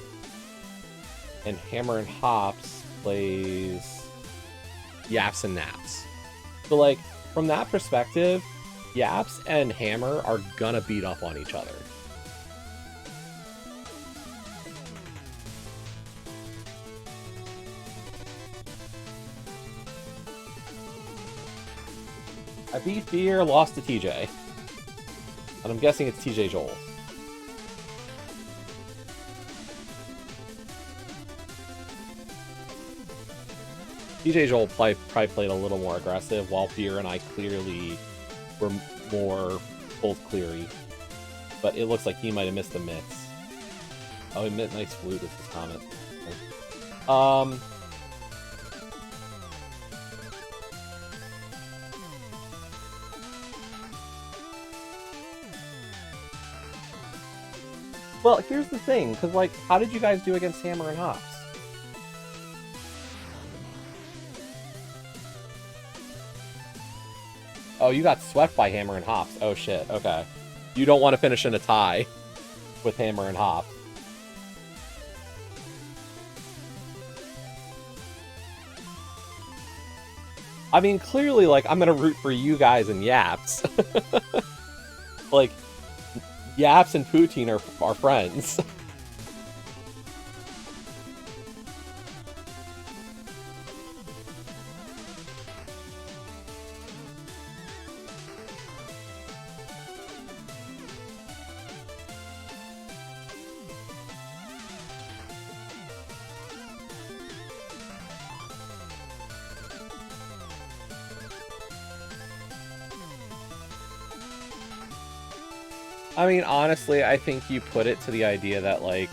And Hammer and Hops plays Yaps and Naps. So, like, from that perspective, Yaps and Hammer are gonna beat up on each other. I beat Beer, lost to TJ. And I'm guessing it's TJ Joel. TJ Joel probably played a little more aggressive, while Beer and I clearly were more both cleary. But it looks like he might have missed the mitts. Oh, he missed nice flute is his comment. Well, here's the thing, because, like, how did you guys do against Hammer and Hops? Oh, you got swept by Hammer and Hops. Oh, shit. Okay. You don't want to finish in a tie with Hammer and Hops. I mean, clearly, like, I'm gonna root for you guys and Yaps. Like, Yaps and Poutine are friends. I mean, honestly, I think you put it to the idea that, like,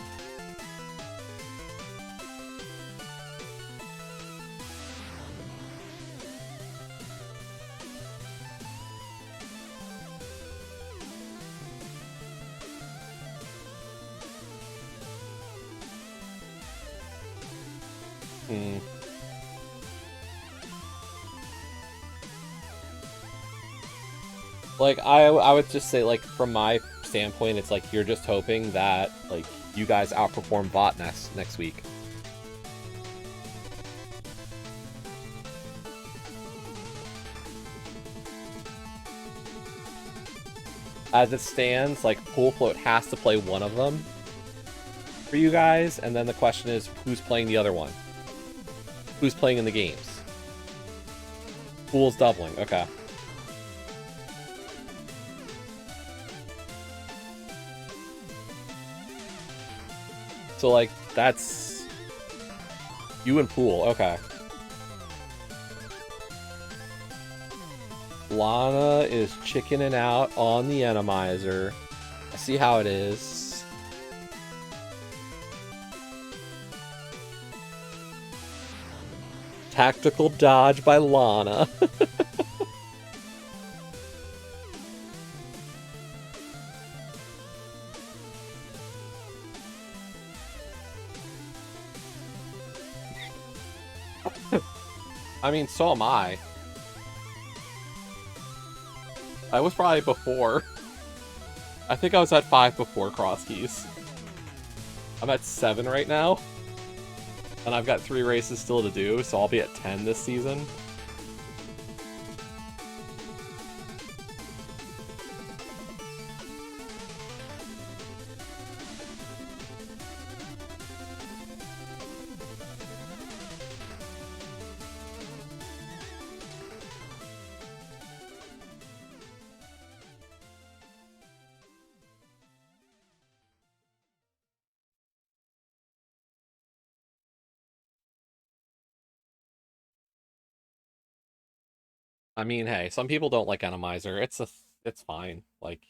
like, I would just say, like, from my standpoint, it's like you're just hoping that, like, you guys outperform Bot next week. As it stands, like, Pool Float has to play one of them for you guys, and then the question is, who's playing the other one? Who's playing in the games? Pool's doubling, okay. So, like, that's you and Pool, okay. Lana is chickening out on the Enemizer. I see how it is. Tactical dodge by Lana. I mean, so am I. I was probably before. I think I was at 5 before Cross Keys. I'm at 7 right now. And I've got 3 races still to do, so I'll be at 10 this season. I mean, hey, some people don't like Enemizer. It's fine. Like,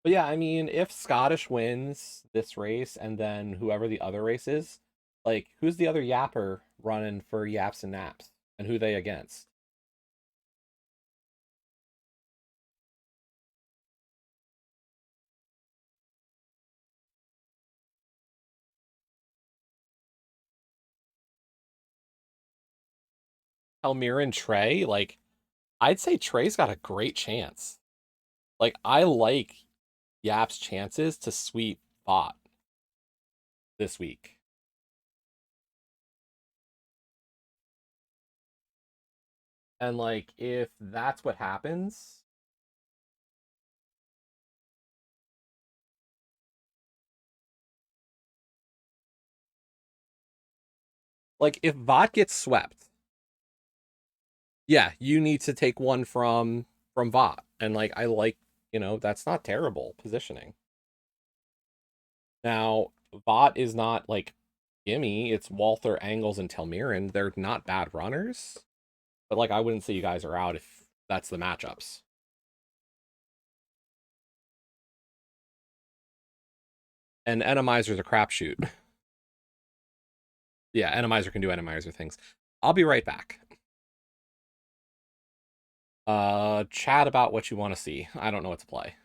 but yeah, I mean, if Scottish wins this race and then whoever the other race is, like, who's the other Yapper running for Yaps and Naps? And who they against? Elmira and Trey? Like, I'd say Trey's got a great chance. Like, I like Yap's chances to sweep Bot this week. And, like, if that's what happens, like, if Bot gets swept, yeah, you need to take one from Vought. And, like, I like, that's not terrible positioning. Now, Vought is not like Gimme, it's Walther, Angles, and Telmiran. They're not bad runners. But, like, I wouldn't say you guys are out if that's the matchups. And Enemizer's a crapshoot. Yeah, Enemizer can do Enemizer things. I'll be right back. Chat about what you want to see. I don't know what to play.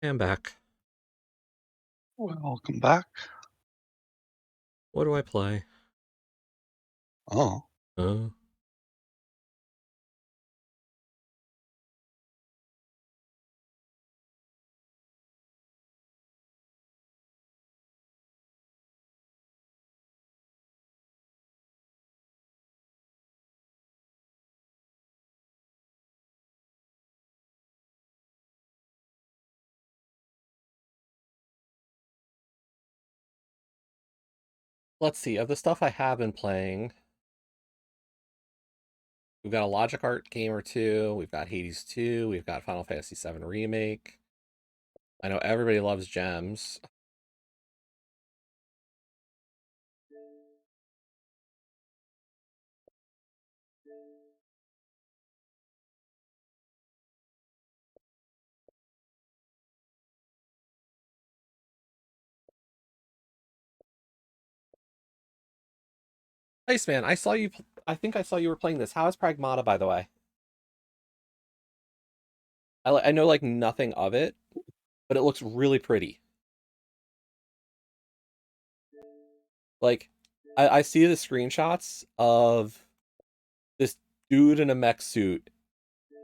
I'm back. Welcome back. What do I play? Oh. Uh, let's see, of the stuff I have been playing, we've got a Logic Art game or two, we've got Hades 2, we've got Final Fantasy 7 Remake. I know everybody loves Gems. Nice, man. I think I saw you were playing this. How is Pragmata, by the way? I know like nothing of it, but it looks really pretty. Like, I see the screenshots of this dude in a mech suit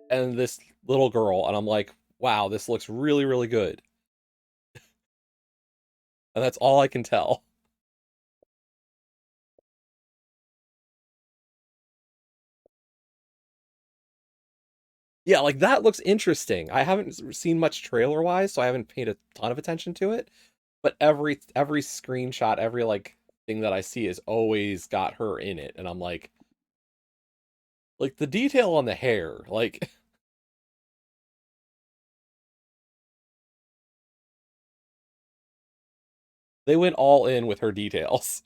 and this little girl, and I'm like, wow, this looks really, really good. And that's all I can tell. Yeah, like that looks interesting. I haven't seen much trailer wise, so I haven't paid a ton of attention to it. But every screenshot, every like thing that I see has always got her in it, and I'm like the detail on the hair, like they went all in with her details.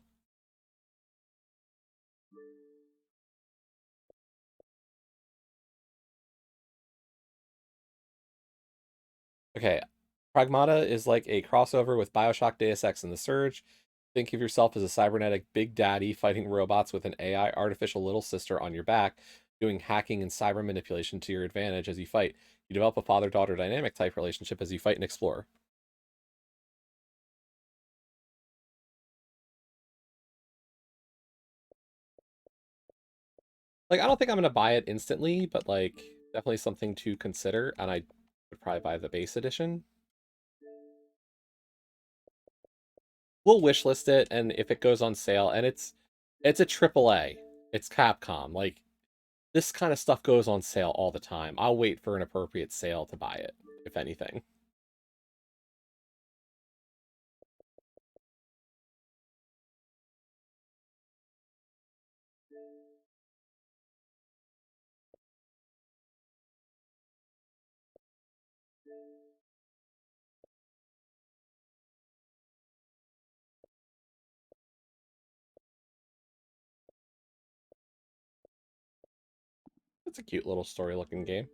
Okay, Pragmata is like a crossover with BioShock Deus Ex and The Surge. Think of yourself as a cybernetic big daddy fighting robots with an AI artificial little sister on your back, doing hacking and cyber manipulation to your advantage as you fight. You develop a father-daughter dynamic type relationship as you fight and explore. Like, I don't think I'm gonna buy it instantly, but like definitely something to consider, and I would probably buy the base edition. We'll wishlist it, and if it goes on sale, and it's a triple A, it's Capcom. Like this kind of stuff goes on sale all the time. I'll wait for an appropriate sale to buy it, if anything. It's a cute little story looking game.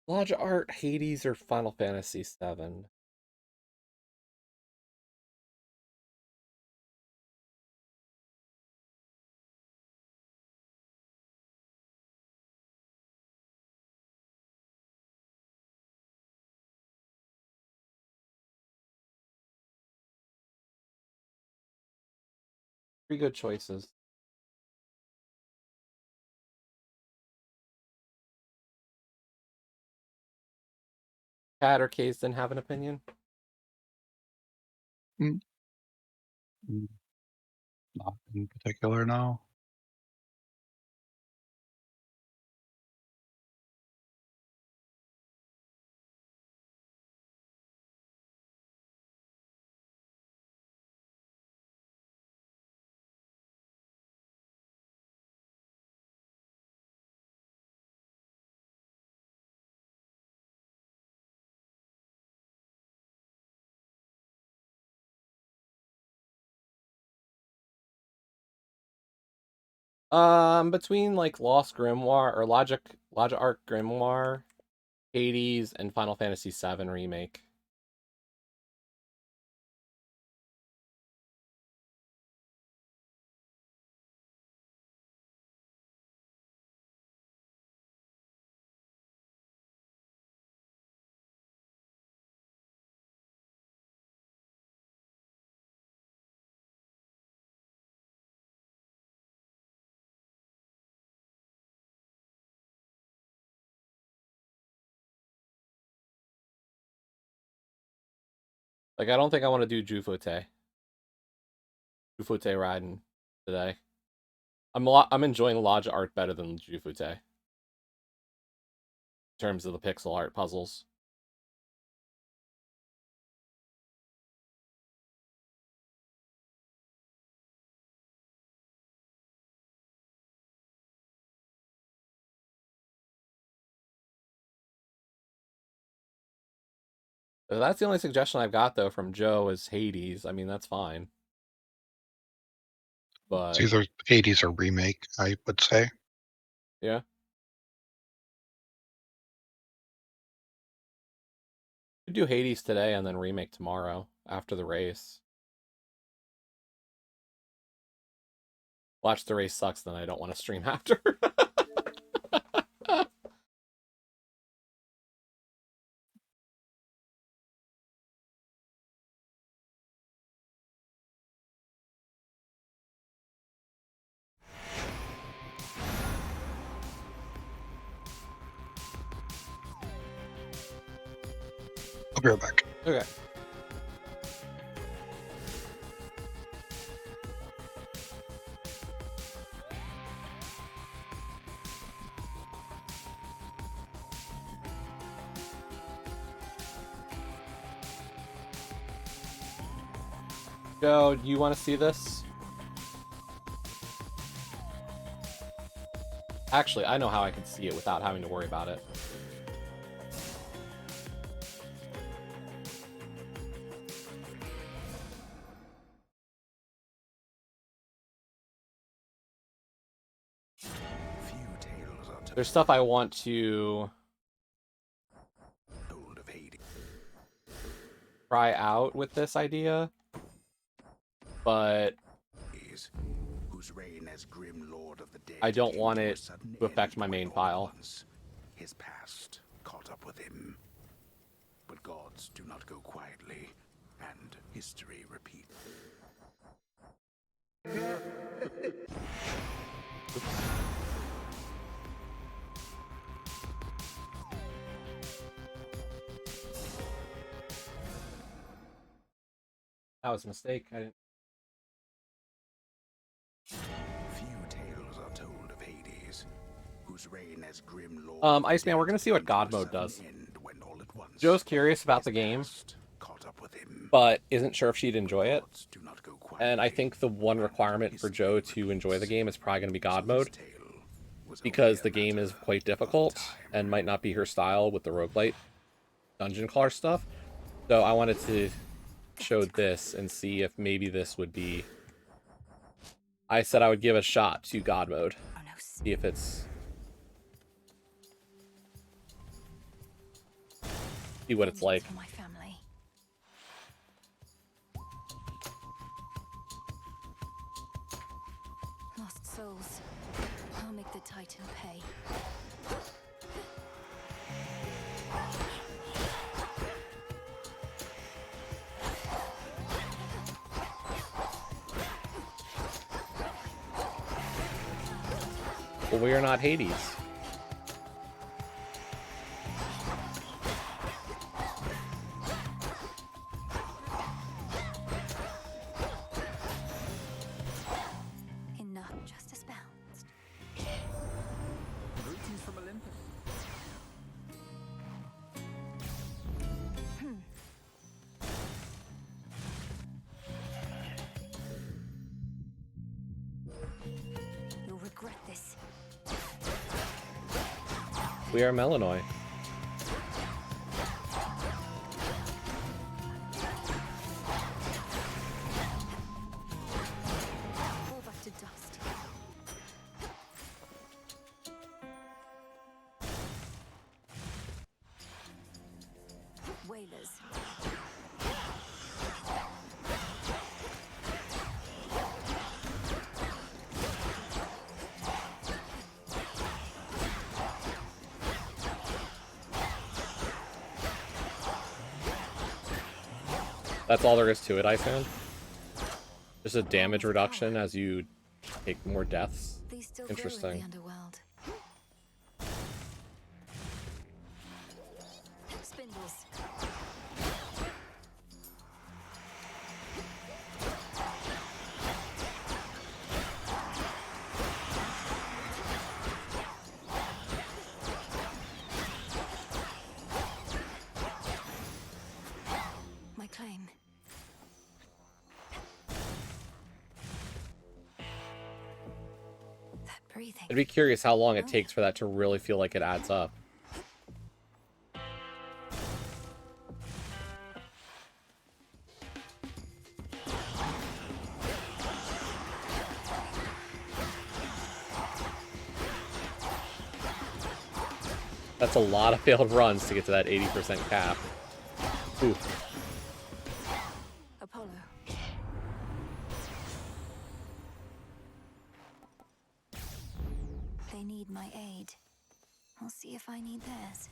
Lodge Art, Hades, or Final Fantasy 7. Pretty good choices. Cat or Case didn't have an opinion. Mm, mm, not in particular, no. Between like Lost Grimoire or Logic Art Grimoire, Hades, and Final Fantasy 7 remake. Like, I don't think I want to do Jufute riding today. I'm enjoying Lodge art better than Jufute in terms of the pixel art puzzles. But that's the only suggestion I've got though from Joe is Hades. I mean, that's fine. But it's either 80s or remake, I would say. Yeah. Could do Hades today and then remake tomorrow after the race. Watch the race sucks, then I don't want to stream after. I'll be right back. Okay. Joe, do you want to see this? Actually, I know how I can see it without having to worry about it. There's stuff I want to try out with this idea, but I don't want it to affect my main file. His past caught up with him. But gods do not go quietly, and history repeats. That was a mistake. I didn't... Few tales are told of Hades, whose reign as grim lord. Iceman, we're gonna see what God mode does. Joe's curious about the game, but isn't sure if she'd enjoy it. And I think the one requirement for Joe to enjoy the game is probably going to be God mode, because the game is quite difficult and might not be her style with the roguelite dungeon crawler stuff. So I wanted to show this and see if maybe this would be... I said I would give a shot to God mode. See if it's... See what it's like. Lost souls. I'll make the Titan pay. Well, we are not Hades. Enough justice bounced. Greetings from Olympus. You'll regret this. We are Melanoy. Fall back to dust. Whalers. That's all there is to it, I found. Just a damage reduction as you take more deaths. These still Interesting. Go in the underworld. Spindles. everything. I'd be curious how long it takes for that to really feel like it adds up. That's a lot of failed runs to get to that 80% cap. Ooh. Apollo. They need my aid. I'll see if I need theirs.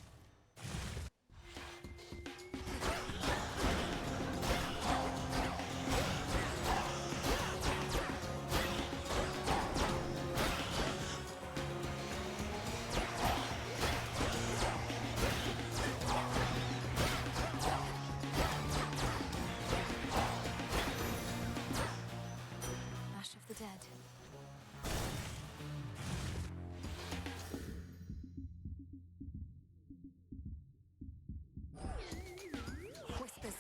Ash of the dead. Whispers.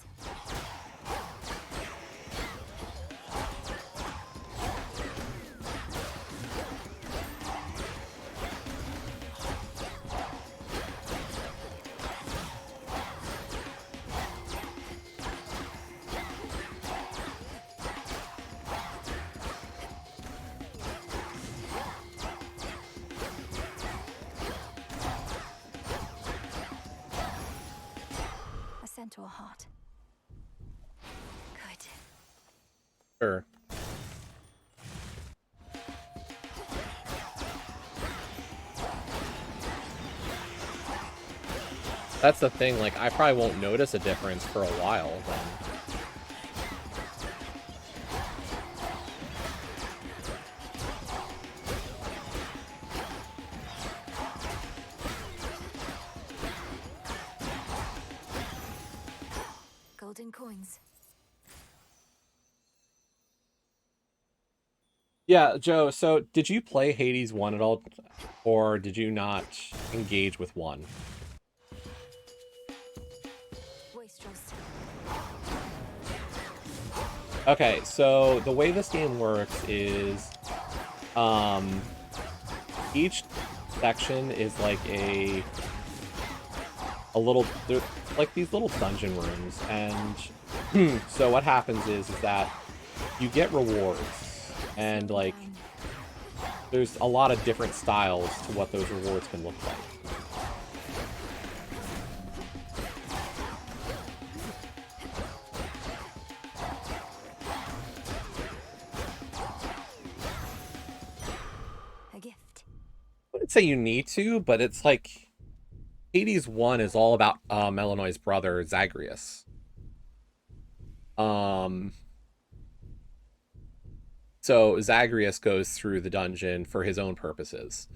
A centaur heart. Good. Sure. That's the thing, like, I probably won't notice a difference for a while, then. Golden coins. Yeah, Joe, so did you play Hades 1 at all, or did you not engage with 1? Wastrels. Okay, so the way this game works is, each section is like a little, they're like these little dungeon rooms, and so what happens is that you get rewards, and like there's a lot of different styles to what those rewards can look like. A gift. I wouldn't say you need to, but it's like Hades 1 is all about Melanoi's brother, Zagreus. So Zagreus goes through the dungeon for his own purposes.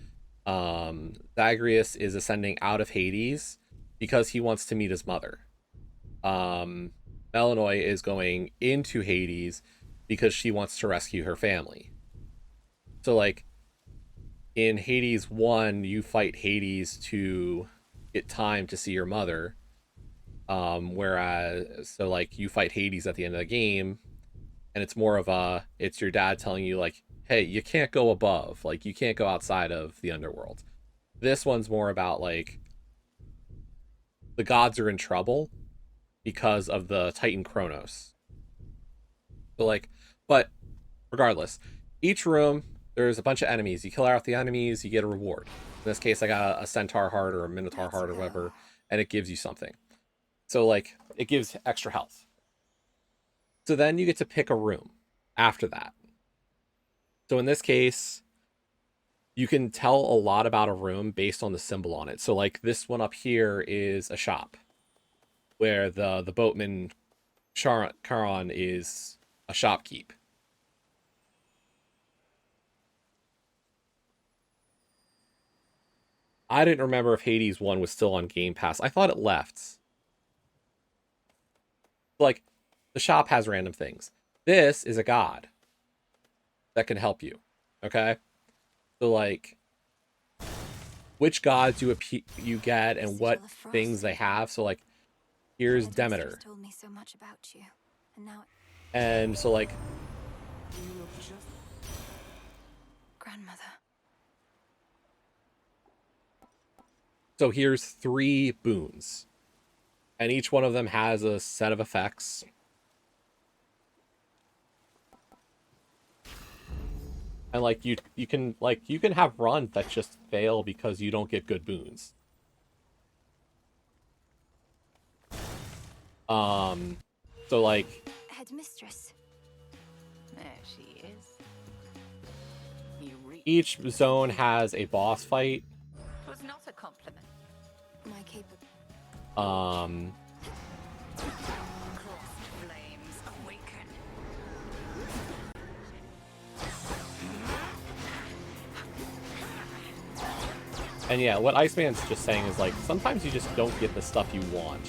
Zagreus is ascending out of Hades because he wants to meet his mother. Melanoi is going into Hades because she wants to rescue her family. So, like, in Hades 1, you fight Hades to get time to see your mother. Whereas, so, like, you fight Hades at the end of the game, and it's more of a, it's your dad telling you, like, hey, you can't go above. Like, you can't go outside of the underworld. This one's more about, like, the gods are in trouble because of the Titan Chronos. So, like, but regardless, each room, there's a bunch of enemies. You kill out the enemies, you get a reward. In this case, I got a centaur heart or a minotaur heart or whatever, and it gives you something. So, like, it gives extra health. So then you get to pick a room after that. So in this case, you can tell a lot about a room based on the symbol on it. So, like, this one up here is a shop where the boatman Charon is a shopkeep. I didn't remember if Hades 1 was still on Game Pass. I thought it left. Like, the shop has random things. This is a god that can help you. Okay? So, like, which gods you get and what things they have. So, like, here's Demeter. Told me so much about you, and now And so, like, grandmother. So here's 3 boons. And each one of them has a set of effects. And like you can have runs that just fail because you don't get good boons. So like Headmistress. There she is. each zone has a boss fight. Was not a compliment. My capable. Crossed flames awaken. And yeah, what Iceman's just saying is like sometimes you just don't get the stuff you want.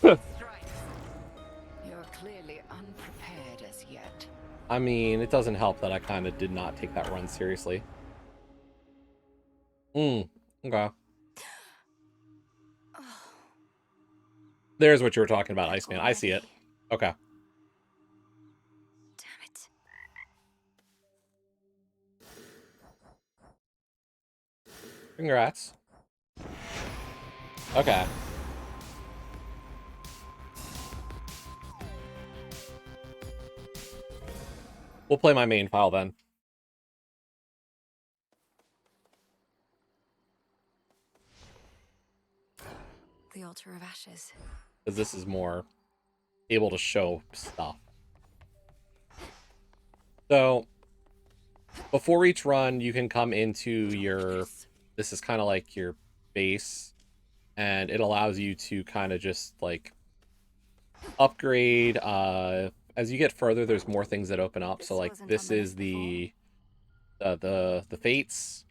You're clearly unprepared as yet. I mean, it doesn't help that I kind of did not take that run seriously. Okay. There's what you were talking about, Iceman. I see it. Okay. Damn it. Congrats. Okay. We'll play my main file then. The altar of ashes. Because this is more able to show stuff. So, before each run, you can come into your... This is kind of like your base. And it allows you to kind of just, like, upgrade. As you get further, there's more things that open up. So, like, this is the fates.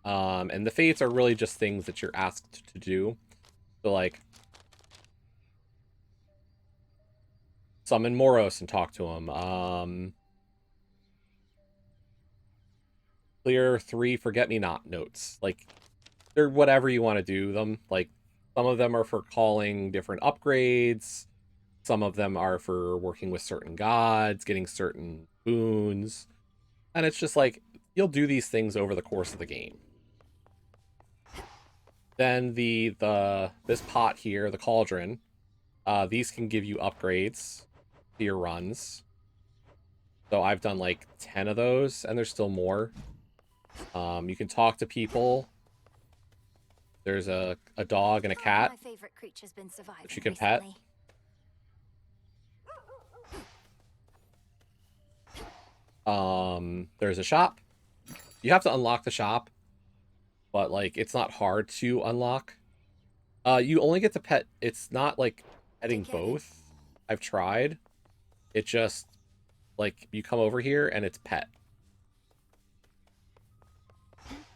And the fates are really just things that you're asked to do. So, like, summon Moros and talk to him. Clear 3 forget-me-not notes. Like, they're whatever you want to do them. Like, some of them are for calling different upgrades. Some of them are for working with certain gods, getting certain boons. And it's just like, you'll do these things over the course of the game. Then this pot here, the cauldron, these can give you upgrades to your runs. So I've done like 10 of those, and there's still more. You can talk to people. There's a dog and a cat, My favorite creature's been surviving which you can pet. There's a shop. You have to unlock the shop, but like it's not hard to unlock. You only get to pet. It's not like petting both. I've tried. It just like you come over here and it's pet.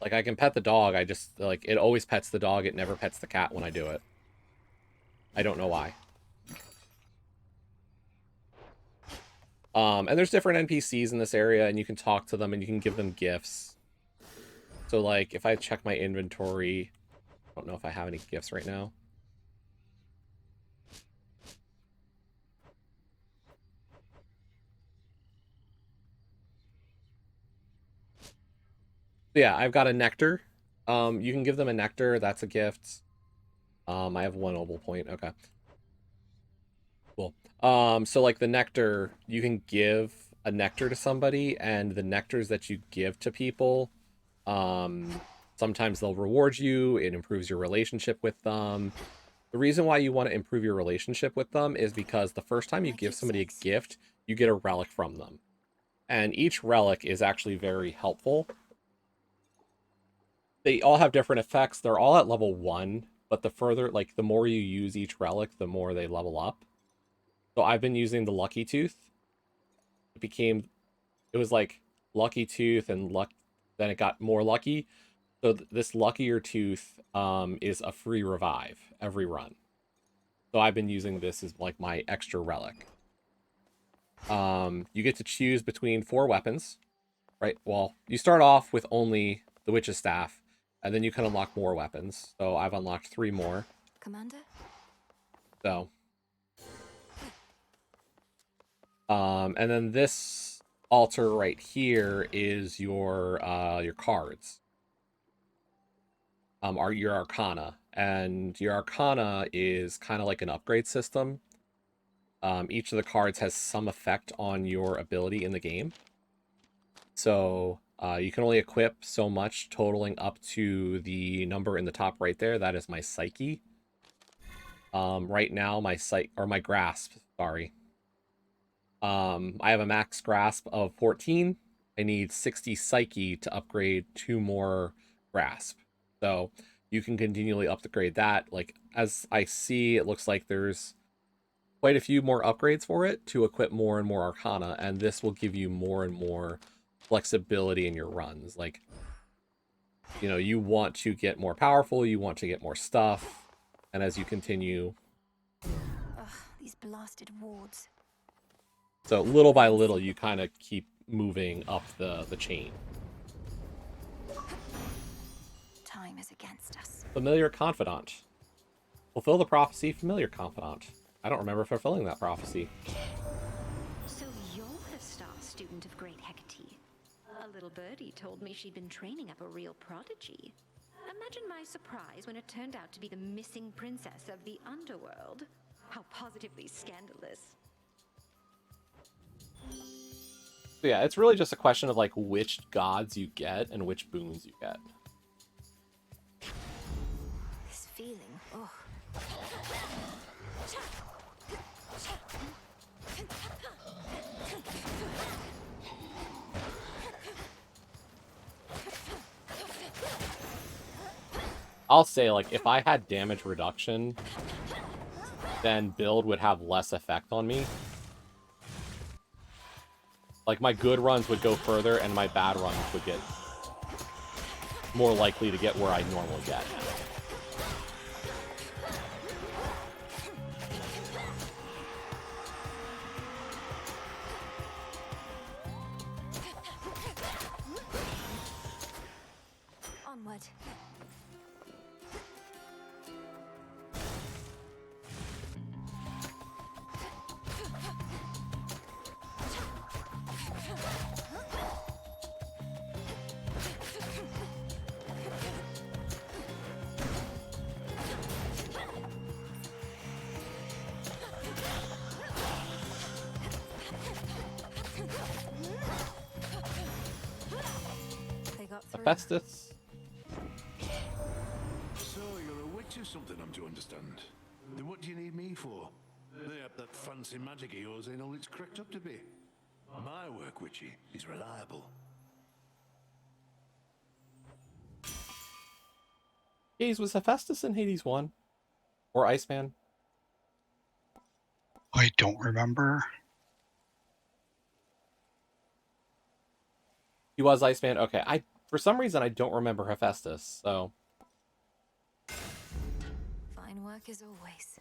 Like I can pet the dog. I just like it always pets the dog. It never pets the cat when I do it. I don't know why. And there's different NPCs in this area, and you can talk to them, and you can give them gifts. So, like, if I check my inventory, I don't know if I have any gifts right now. Yeah, I've got a nectar. You can give them a nectar. That's a gift. I have 1 noble point. Okay. Cool. So like the nectar, you can give a nectar to somebody, and the nectars that you give to people, sometimes they'll reward you. It improves your relationship with them. The reason why you want to improve your relationship with them is because the first time you give somebody a gift, you get a relic from them. And each relic is actually very helpful. They all have different effects. They're all at level 1, but the further, like, the more you use each relic, the more they level up. So I've been using the Lucky Tooth. It was like Lucky Tooth and then it got more lucky. So this Luckier Tooth is a free revive every run. So I've been using this as like my extra relic. You get to choose between 4 weapons, right? Well, you start off with only the Witch's Staff, and then you can unlock more weapons. So I've unlocked 3 more. Commander? So, and then this altar right here is your cards. Are your Arcana, and your Arcana is kind of like an upgrade system. Each of the cards has some effect on your ability in the game. So you can only equip so much, totaling up to the number in the top right there. That is my Psyche. Right now, my Grasp, sorry. I have a max Grasp of 14. I need 60 Psyche to upgrade 2 more Grasp. So you can continually upgrade that. Like, as I see, it looks like there's quite a few more upgrades for it to equip more and more Arcana, and this will give you more and more flexibility in your runs. Like, you know, you want to get more powerful, you want to get more stuff, and as you continue... Ugh, these blasted wards. So little by little, you kind of keep moving up the chain. Time is against us. Familiar Confidant. Fulfill the prophecy, Familiar Confidant. I don't remember fulfilling that prophecy. So you're the star student of Great Hecate. A little birdie told me she'd been training up a real prodigy. Imagine my surprise when it turned out to be the missing princess of the underworld. How positively scandalous. So yeah, it's really just a question of like which gods you get and which boons you get. This feeling, oh. I'll say, like, if I had damage reduction, then build would have less effect on me. Like, my good runs would go further, and my bad runs would get more likely to get where I normally get. Onward. They got through. Hephaestus. So you're a witch or something, I'm to understand. Then what do you need me for? That fancy magic of yours ain't all it's cracked up to be. My work, witchy, is reliable. Hades, was Hephaestus in Hades 1? Or Iceman? I don't remember. He was Iceman? Okay, for some reason I don't remember Hephaestus, so... Fine work as always.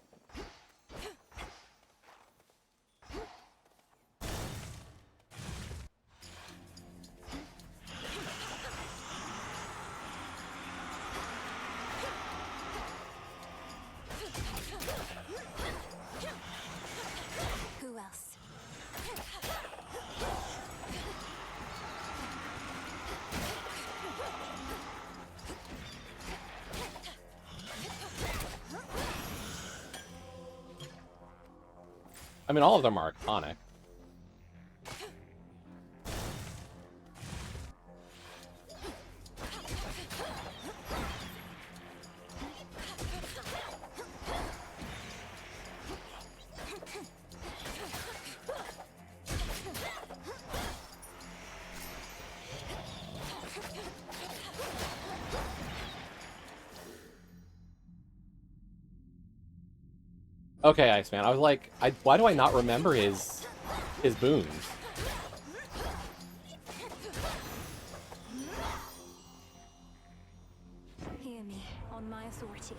I mean, all of them are iconic. Okay, Iceman. I was like, why do I not remember his boons? Hear me, on my authority.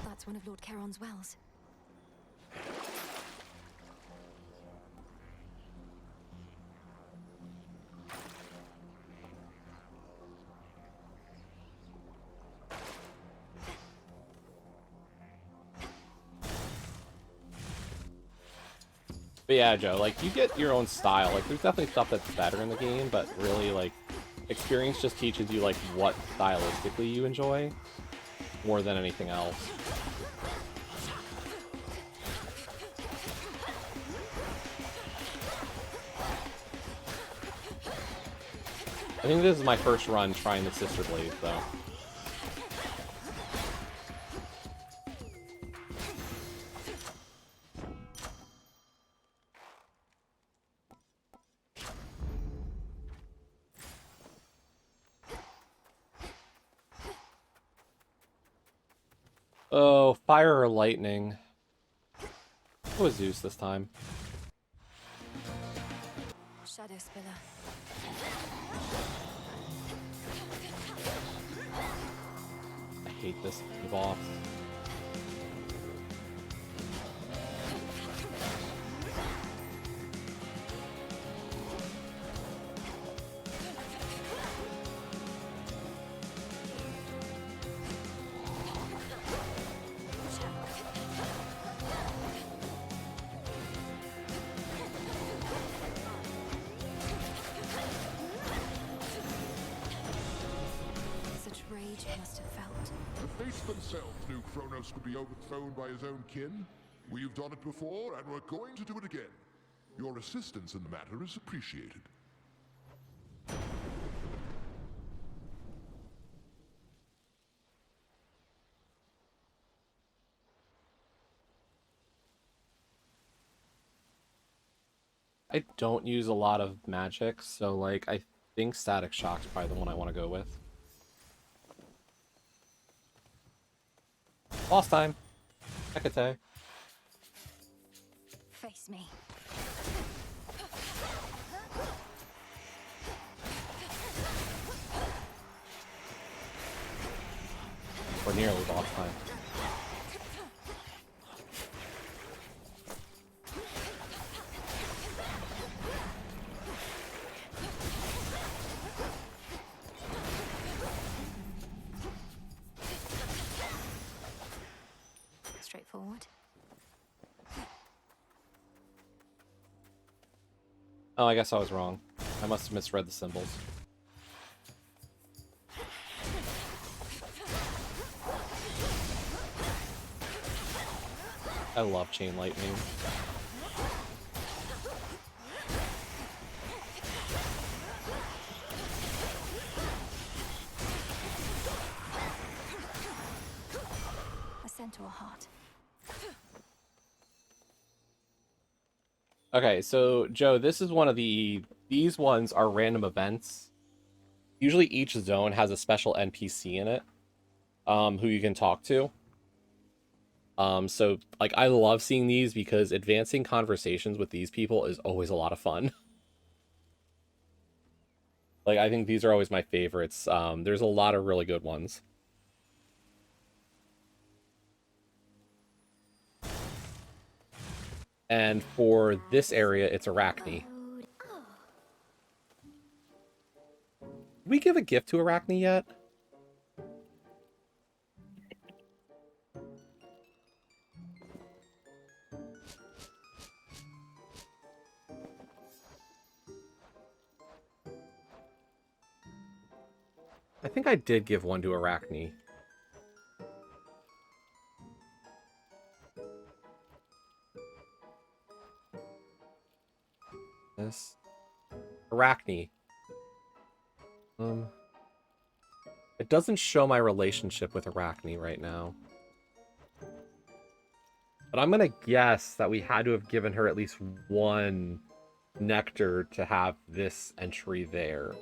That's one of Lord Charon's wells. But yeah, Joe, like, you get your own style. Like, there's definitely stuff that's better in the game, but really, like, experience just teaches you, like, what stylistically you enjoy more than anything else. I think this is my first run trying the Sister Blade, though. Oh, fire or lightning? It was Zeus this time. Shadow Spiller. I hate this boss. Such rage must have felt. The fates themselves knew Chronos could be overthrown by his own kin. We've done it before, and we're going to do it again. Your assistance in the matter is appreciated. I don't use a lot of magic, so, like, I think Static Shock's probably the one I want to go with. Boss time! Hecate. Face me. Or nearly boss time. Straightforward. Oh, I guess I was wrong. I must have misread the symbols. I love Chain Lightning. A centaur heart. Okay, so Joe, this is one of these ones are random events. Usually each zone has a special NPC in it, who you can talk to. So, like, I love seeing these because advancing conversations with these people is always a lot of fun. Like, I think these are always my favorites. There's a lot of really good ones. And for this area, it's Arachne. Did we give a gift to Arachne yet? I think I did give one to Arachne. This Arachne. It doesn't show my relationship with Arachne right now. But I'm gonna guess that we had to have given her at least one nectar to have this entry there.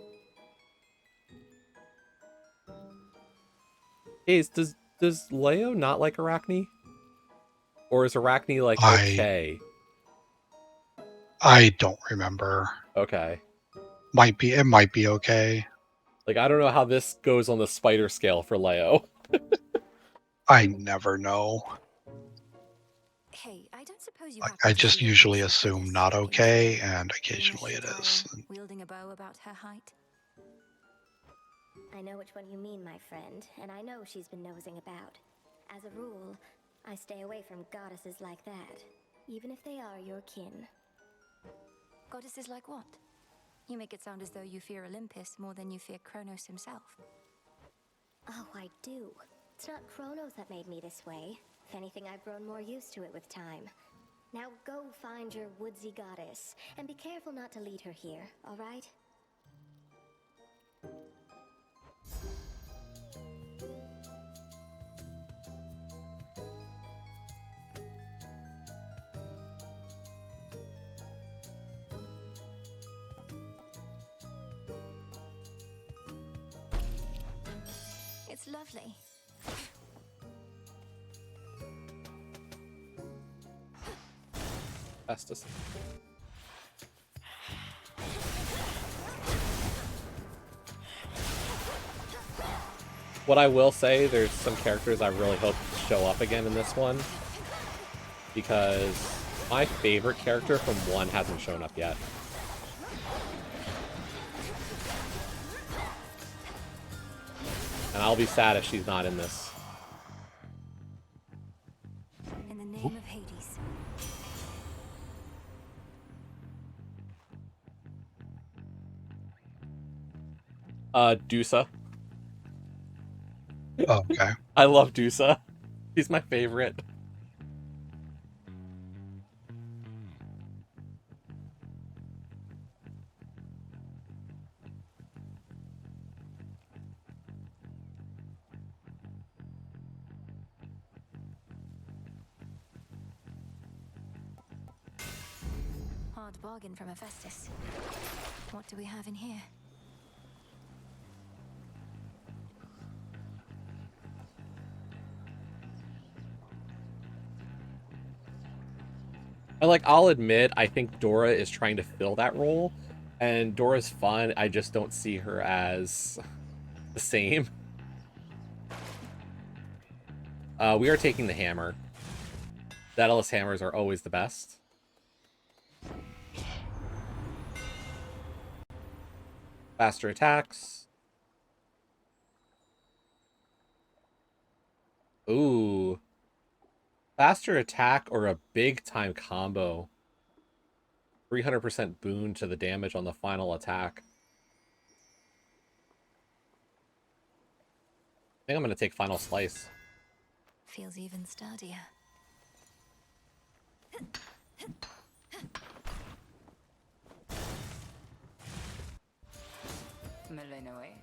Hey, does Leo not like Arachne? Or is Arachne like okay? I don't remember. Okay. It might be okay. Like, I don't know how this goes on the spider scale for Leo. I never know. Hey, I don't suppose you Like, happen I to just see usually Elise assume this not in okay, Spain? and occasionally it is. Wielding a bow about her height. I know which one you mean, my friend, and I know she's been nosing about. As a rule, I stay away from goddesses like that, even if they are your kin. Goddesses like what? You make it sound as though you fear Olympus more than you fear Chronos himself. Oh, I do. It's not Chronos that made me this way. If anything, I've grown more used to it with time. Now go find your woodsy goddess, and be careful not to lead her here, all right? It's lovely. Festus. What I will say, there's some characters I really hope show up again in this one. Because my favorite character from 1 hasn't shown up yet. And I'll be sad if she's not in this. In the name of Hades. Dusa. Oh, okay. I love Dusa. He's my favorite. Hard bargain from Hephaestus. What do we have in here? I'll admit, I think Dora is trying to fill that role, and Dora's fun. I just don't see her as the same. We are taking the hammer. Daedalus hammers are always the best. Faster attacks. Ooh. Faster attack or a big time combo. 300% boon to the damage on the final attack. I think I'm going to take Final Slice. Feels even sturdier. Malinois.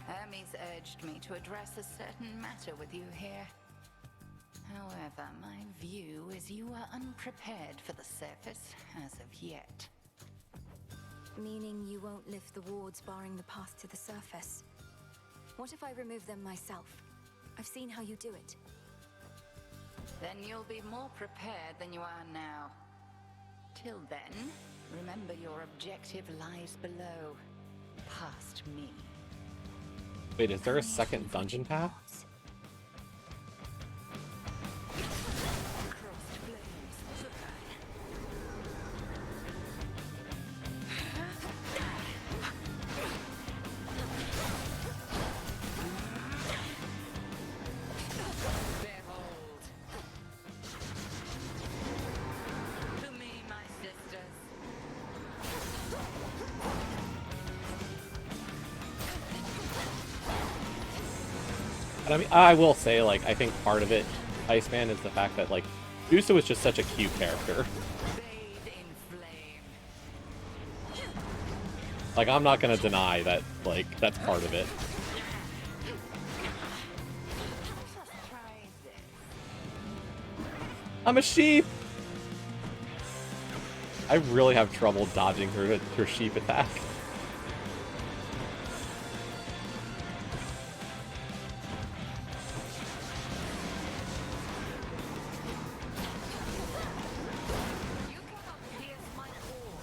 Hermes urged me to address a certain matter with you here. However, my view is you are unprepared for the surface as of yet. Meaning you won't lift the wards barring the path to the surface. What if I remove them myself? I've seen how you do it. Then you'll be more prepared than you are now. Till then, remember your objective lies below, past me. Wait, is there a second dungeon path? Crossed flames. Bear hold. To me, my sisters. And I mean, I will say, like, I think part of it, Iceman, is the fact that, like, Juso is just such a cute character. Bathe in flame. Like, I'm not gonna deny that, like, that's part of it. Just try this. I'm a sheep! I really have trouble dodging her sheep attack. You cannot pierce my core.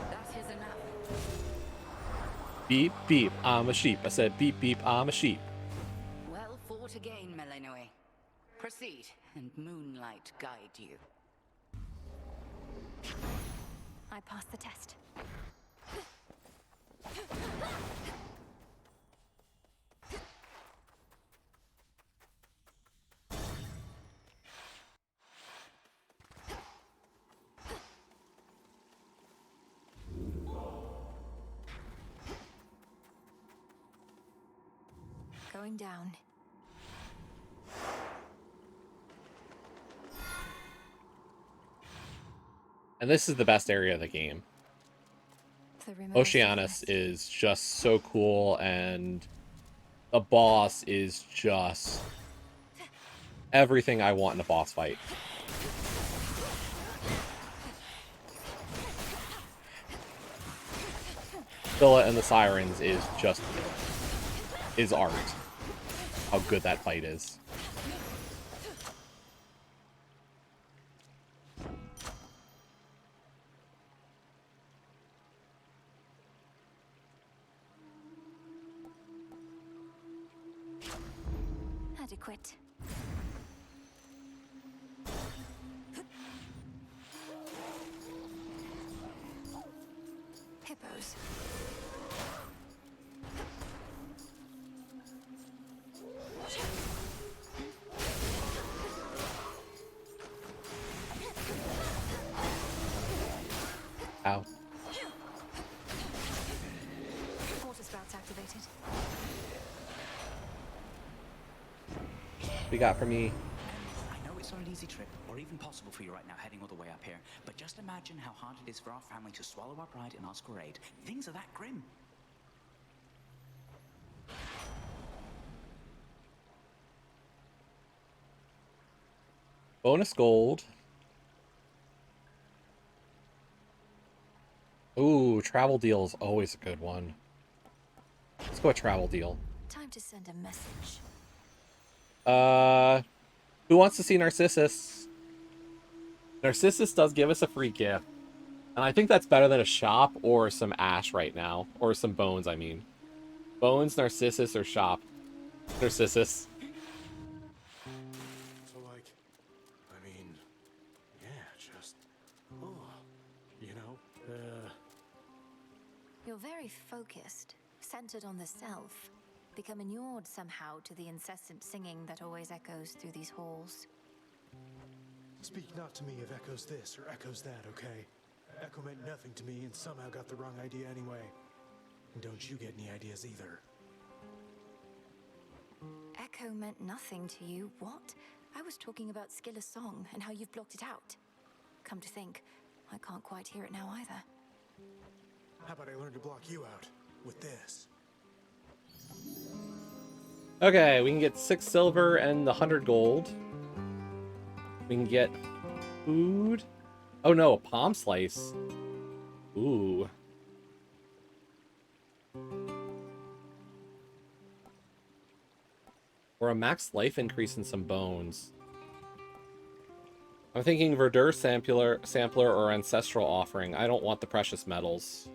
That is enough. Beep, beep, I'm a sheep. I said beep, beep, I'm a sheep. Well fought again, Melanoi. Proceed, and moonlight guide you. I passed the test. Going down. And this is the best area of the game. The remote Oceanus forest. is just so cool, and the boss is just everything I want in a boss fight. Scylla and the Sirens is art. How good that fight is. Adequate. Hippos. Ow. Water sprouts activated. What you got for me? I know it's not an easy trip, or even possible for you right now heading all the way up here, but just imagine how hard it is for our family to swallow our pride and ask for aid. Things are that grim. Bonus gold. Ooh, travel deal is always a good one. Let's go with travel deal. Time to send a message. Who wants to see Narcissus? Narcissus does give us a free gift. And I think that's better than a shop or some ash right now. Or some bones, I mean. Bones, Narcissus, or shop. Narcissus. So, like, I mean, yeah, just, you know, You're very focused, centered on the self, become inured somehow to the incessant singing that always echoes through these halls. Speak not to me of echoes this or echoes that, okay? Echo meant nothing to me and somehow got the wrong idea anyway. And don't you get any ideas either. Echo meant nothing to you? What? I was talking about Skiller's song and how you've blocked it out. Come to think, I can't quite hear it now either. How about I learn to block you out with this? Okay, we can get 6 silver and the 100 gold. We can get food. Oh no, a palm slice. Ooh. Or a max life increase in some bones. I'm thinking Verdure sampler or Ancestral Offering. I don't want the precious metals.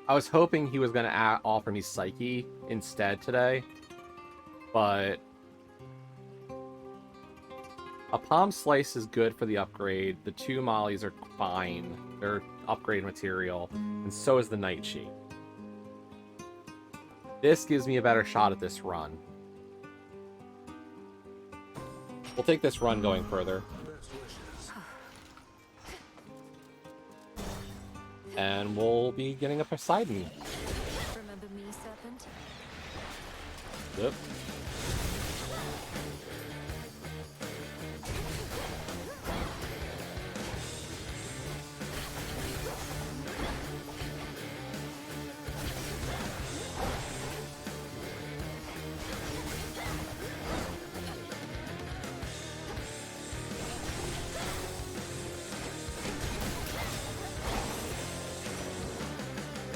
I was hoping he was going to offer me Psyche instead today, but A palm slice is good for the upgrade. The 2 mollies are fine. They're upgrade material. And so is the nightshade. This gives me a better shot at this run. We'll take this run going further. And we'll be getting a Poseidon. Remember me, Serpent? Yep.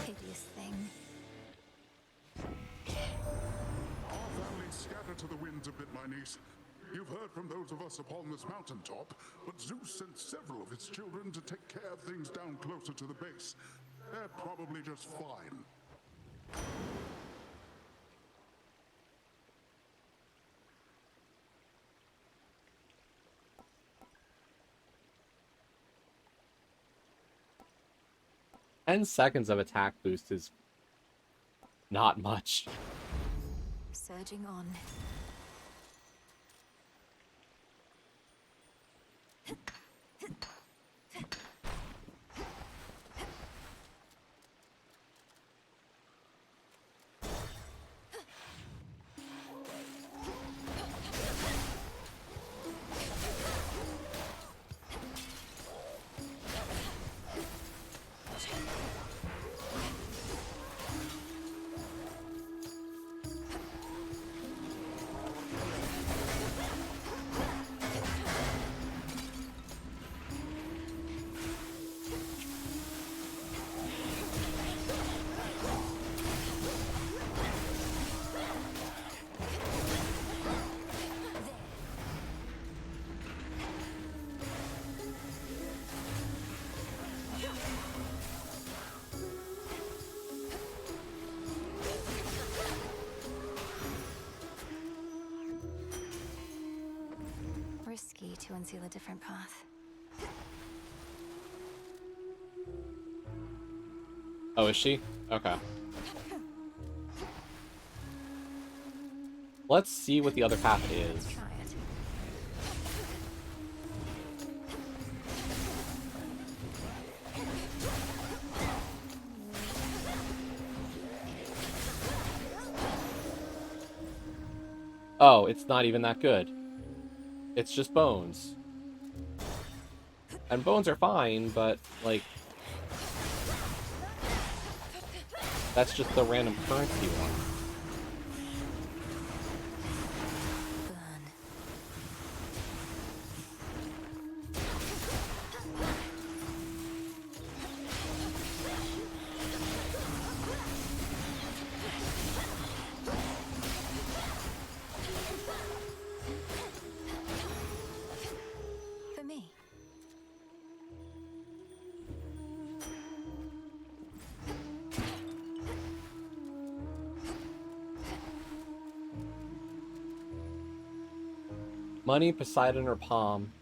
Hideous thing. Our family scattered to the winds a bit, my niece. You've heard from those of us upon this mountaintop, but Zeus sent several of his children to take care of things down closer to the base. They're probably just fine. Ten seconds of attack boost is not much. Surging on. Risky to unseal a different path. Oh, is she? Okay. Let's see what the other path is. Try it. Oh, it's not even that good. It's just bones. And bones are fine, but, like... that's just the random currency one. Burn. For me. Money, Poseidon, or Palm?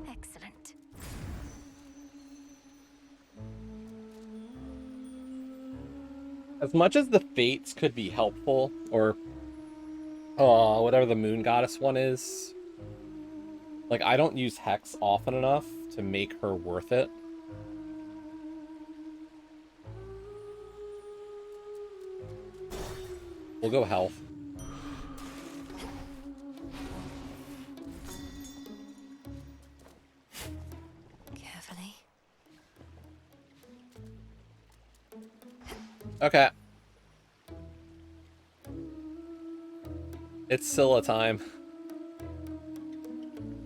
Excellent. As much as the Fates could be helpful, or... whatever the Moon Goddess one is... like, I don't use Hex often enough to make her worth it. We'll go Health. Carefully. Okay. It's Scylla time.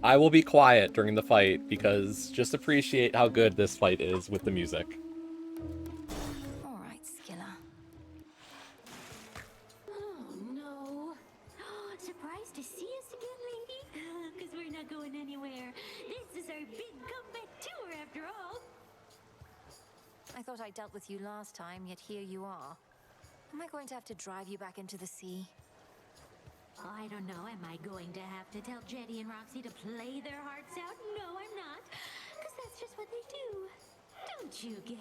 I will be quiet during the fight because just appreciate how good this fight is with the music. All right, Skilla. Oh, no. Surprised to see us again, lady? Because we're not going anywhere. This is our big comeback tour, after all. I thought I dealt with you last time, yet here you are. Am I going to have to drive you back into the sea? I don't know. Am I going to have to tell Jetty and Roxy to play their hearts out? No, I'm not. Because that's just what they do. Don't you, gals?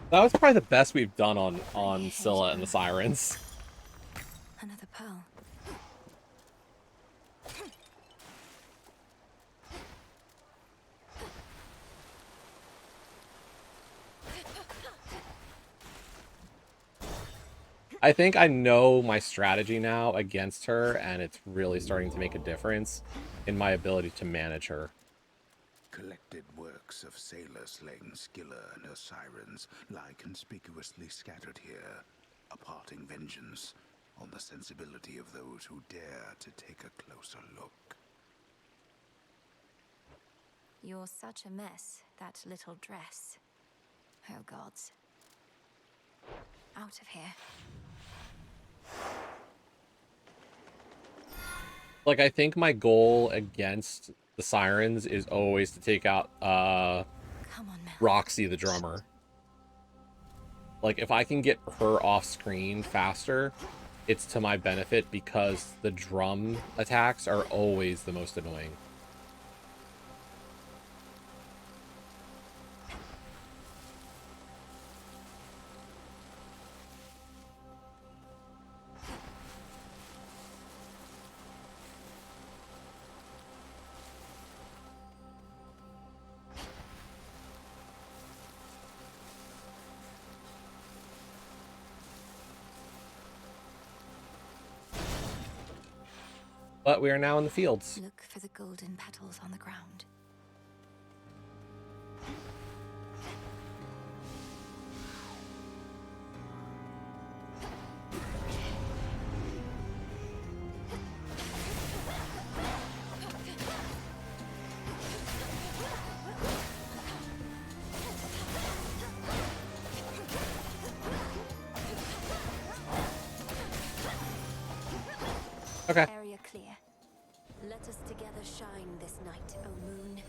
That was probably the best we've done on Scylla and the Sirens. Another pearl. I think I know my strategy now against her, and it's really starting to make a difference in my ability to manage her. Collected works of sailor-slaying Skilla and her sirens lie conspicuously scattered here, imparting vengeance on the sensibility of those who dare to take a closer look. You're such a mess, that little dress. Oh gods. Out of here. Like, I think my goal against the Sirens is always to take out Come on, Mel. Roxy the drummer. Like, if I can get her off screen faster, it's to my benefit because the drum attacks are always the most annoying. But we are now in the fields. Look for the golden petals on the ground. Okay. Area clear. Let us together shine this night, O moon.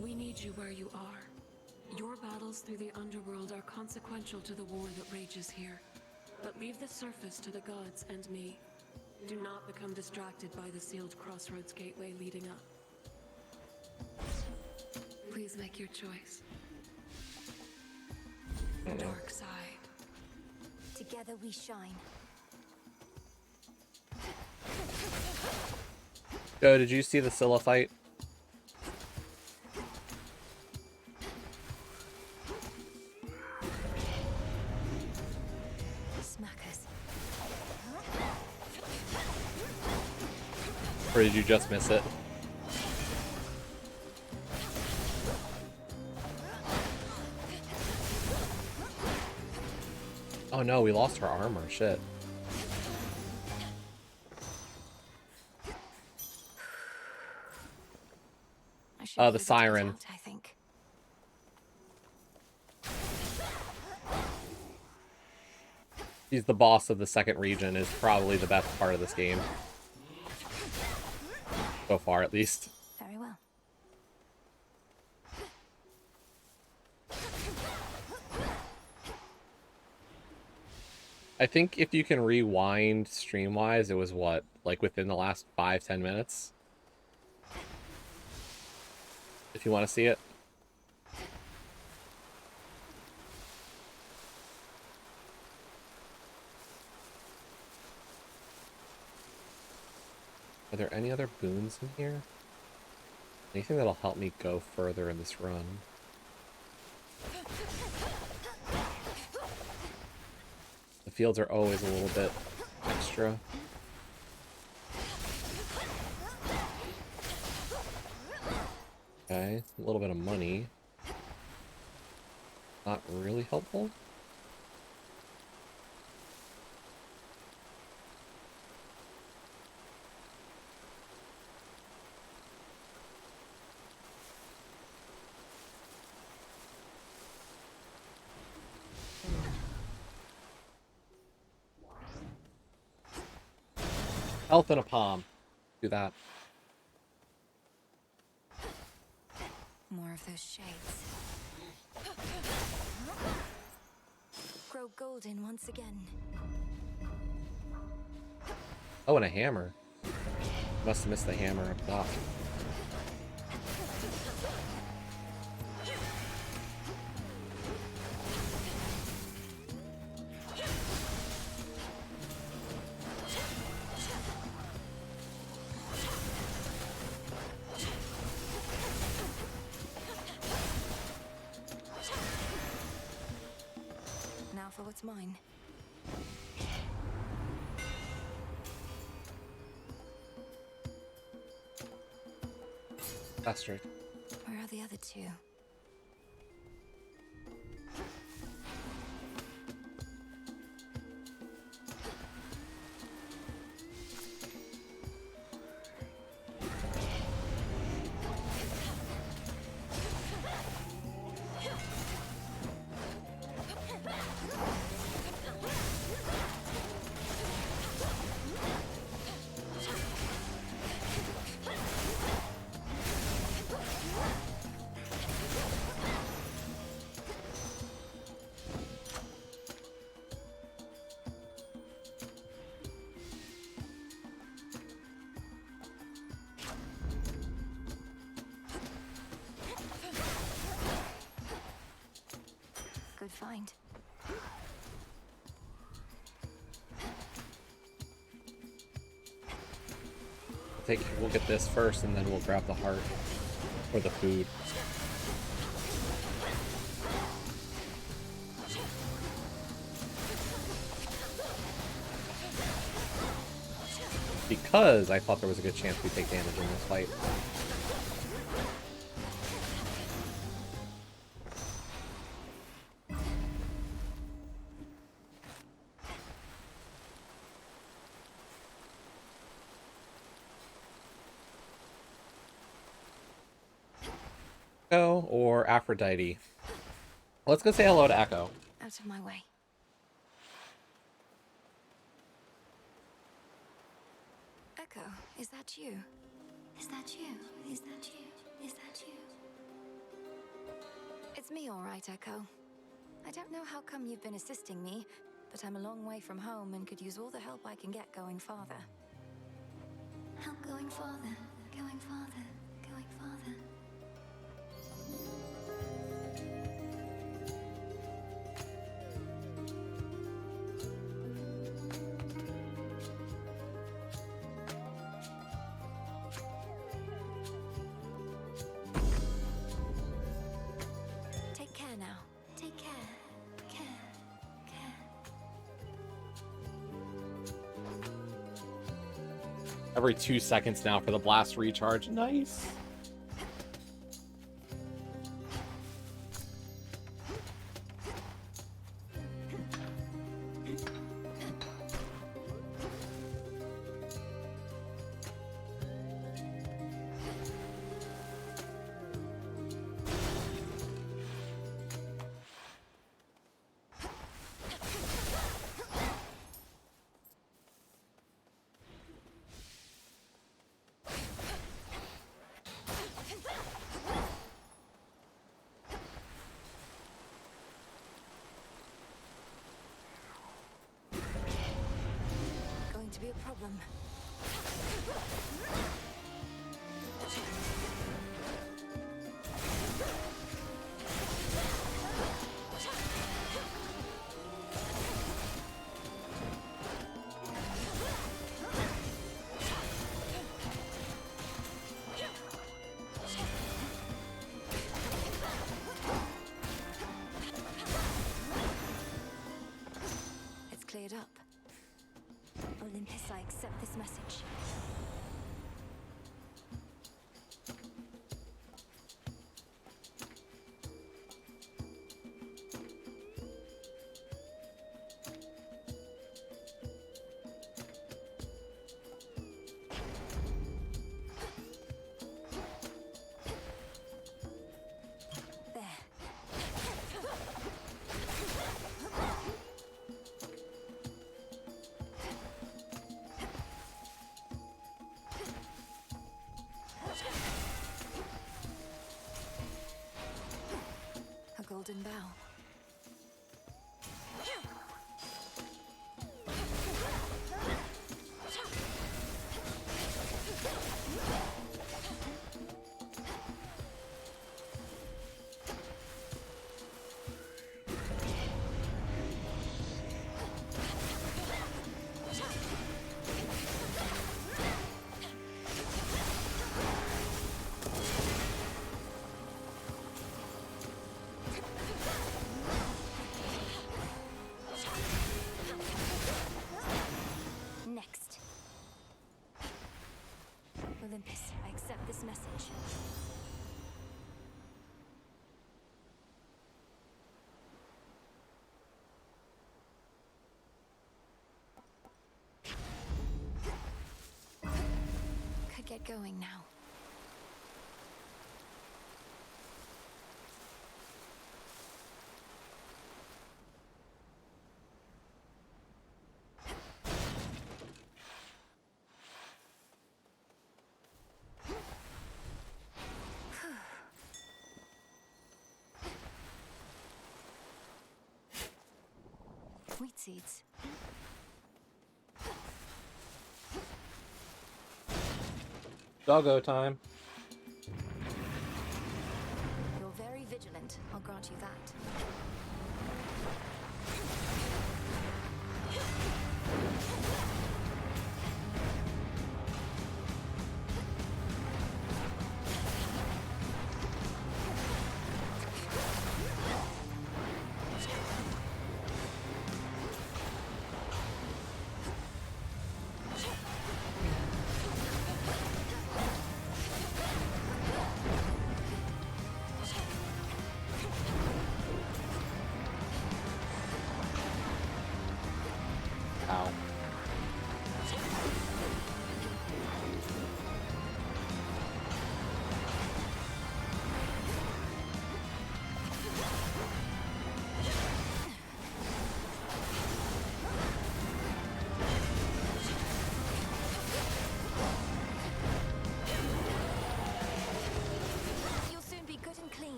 We need you where you are. Your battles through the underworld are consequential to the war that rages here. But leave the surface to the gods and me. Do not become distracted by the sealed crossroads gateway leading up. Please make your choice. Dark side. Together we shine. Joe, did you see the Scylla fight? Smackers. Or did you just miss it? Oh no, we lost her armor. Shit. The siren. out, I think. He's the boss of the second region, is probably the best part of this game. So far, at least. Very well. I think if you can rewind stream-wise, it was what? Like within the last 5-10 minutes? If you want to see it. Are there any other boons in here? Anything that'll help me go further in this run? The fields are always a little bit extra. Okay, a little bit of money. Not really helpful. Health in a palm. Do that. More of those shades. Grow golden once again. Oh, and a hammer. Must have missed the hammer up top. Now for what's mine. Faster. Where are the other two? Good find. We'll get this first, and then we'll grab the heart or the food. Because I thought there was a good chance we take damage in this fight. Echo or Aphrodite? Let's go say hello to Echo. Out of my way. Echo, is that you? Is that you? Is that you? Is that you? It's me, all right, Echo. I don't know how come you've been assisting me, but I'm a long way from home and could use all the help I can get going farther. Help going farther, going farther, going farther. Take care now. Take care. Care. Every 2 seconds now for the blast recharge. Nice. Going to be a problem. It's cleared up. Olympus, I accept this message. A golden bow. Next. Olympus, I accept this message. Could get going now. Wheat seeds. Doggo time. You're very vigilant, I'll grant you that.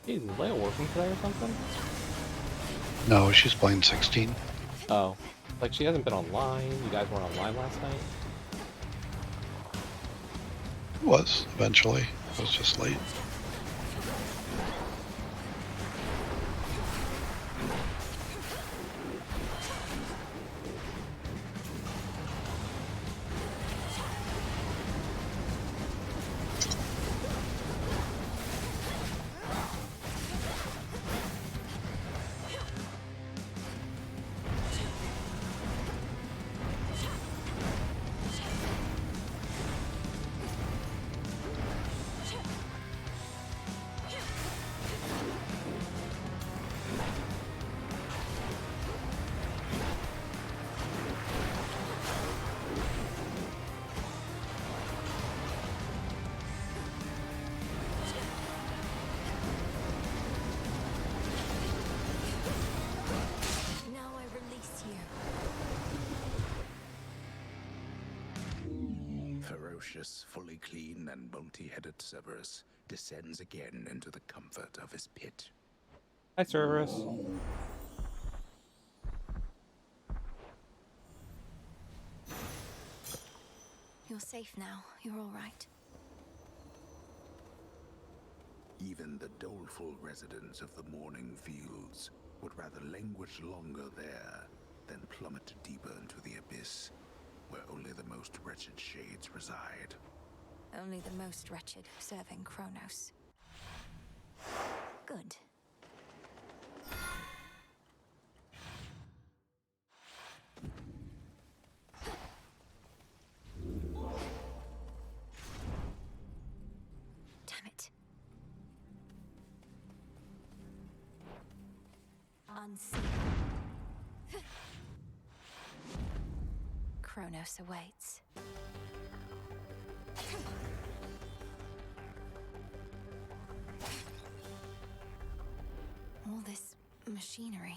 Hey, is Leia working today or something? No, she's playing 16. Oh. Like, she hasn't been online. You guys weren't online last night? It was, eventually. It was just late. Now I release you. Ferocious, fully clean, and multi-headed Cerberus descends again into the comfort of his pit. Hi, Cerberus. You're safe now. You're all right. Even the doleful residents of the Morning Fields would rather languish longer there than plummet deeper into the abyss, where only the most wretched shades reside. Only the most wretched serving Chronos. Good. Damn it. Unseen. Chronos awaits. All this machinery.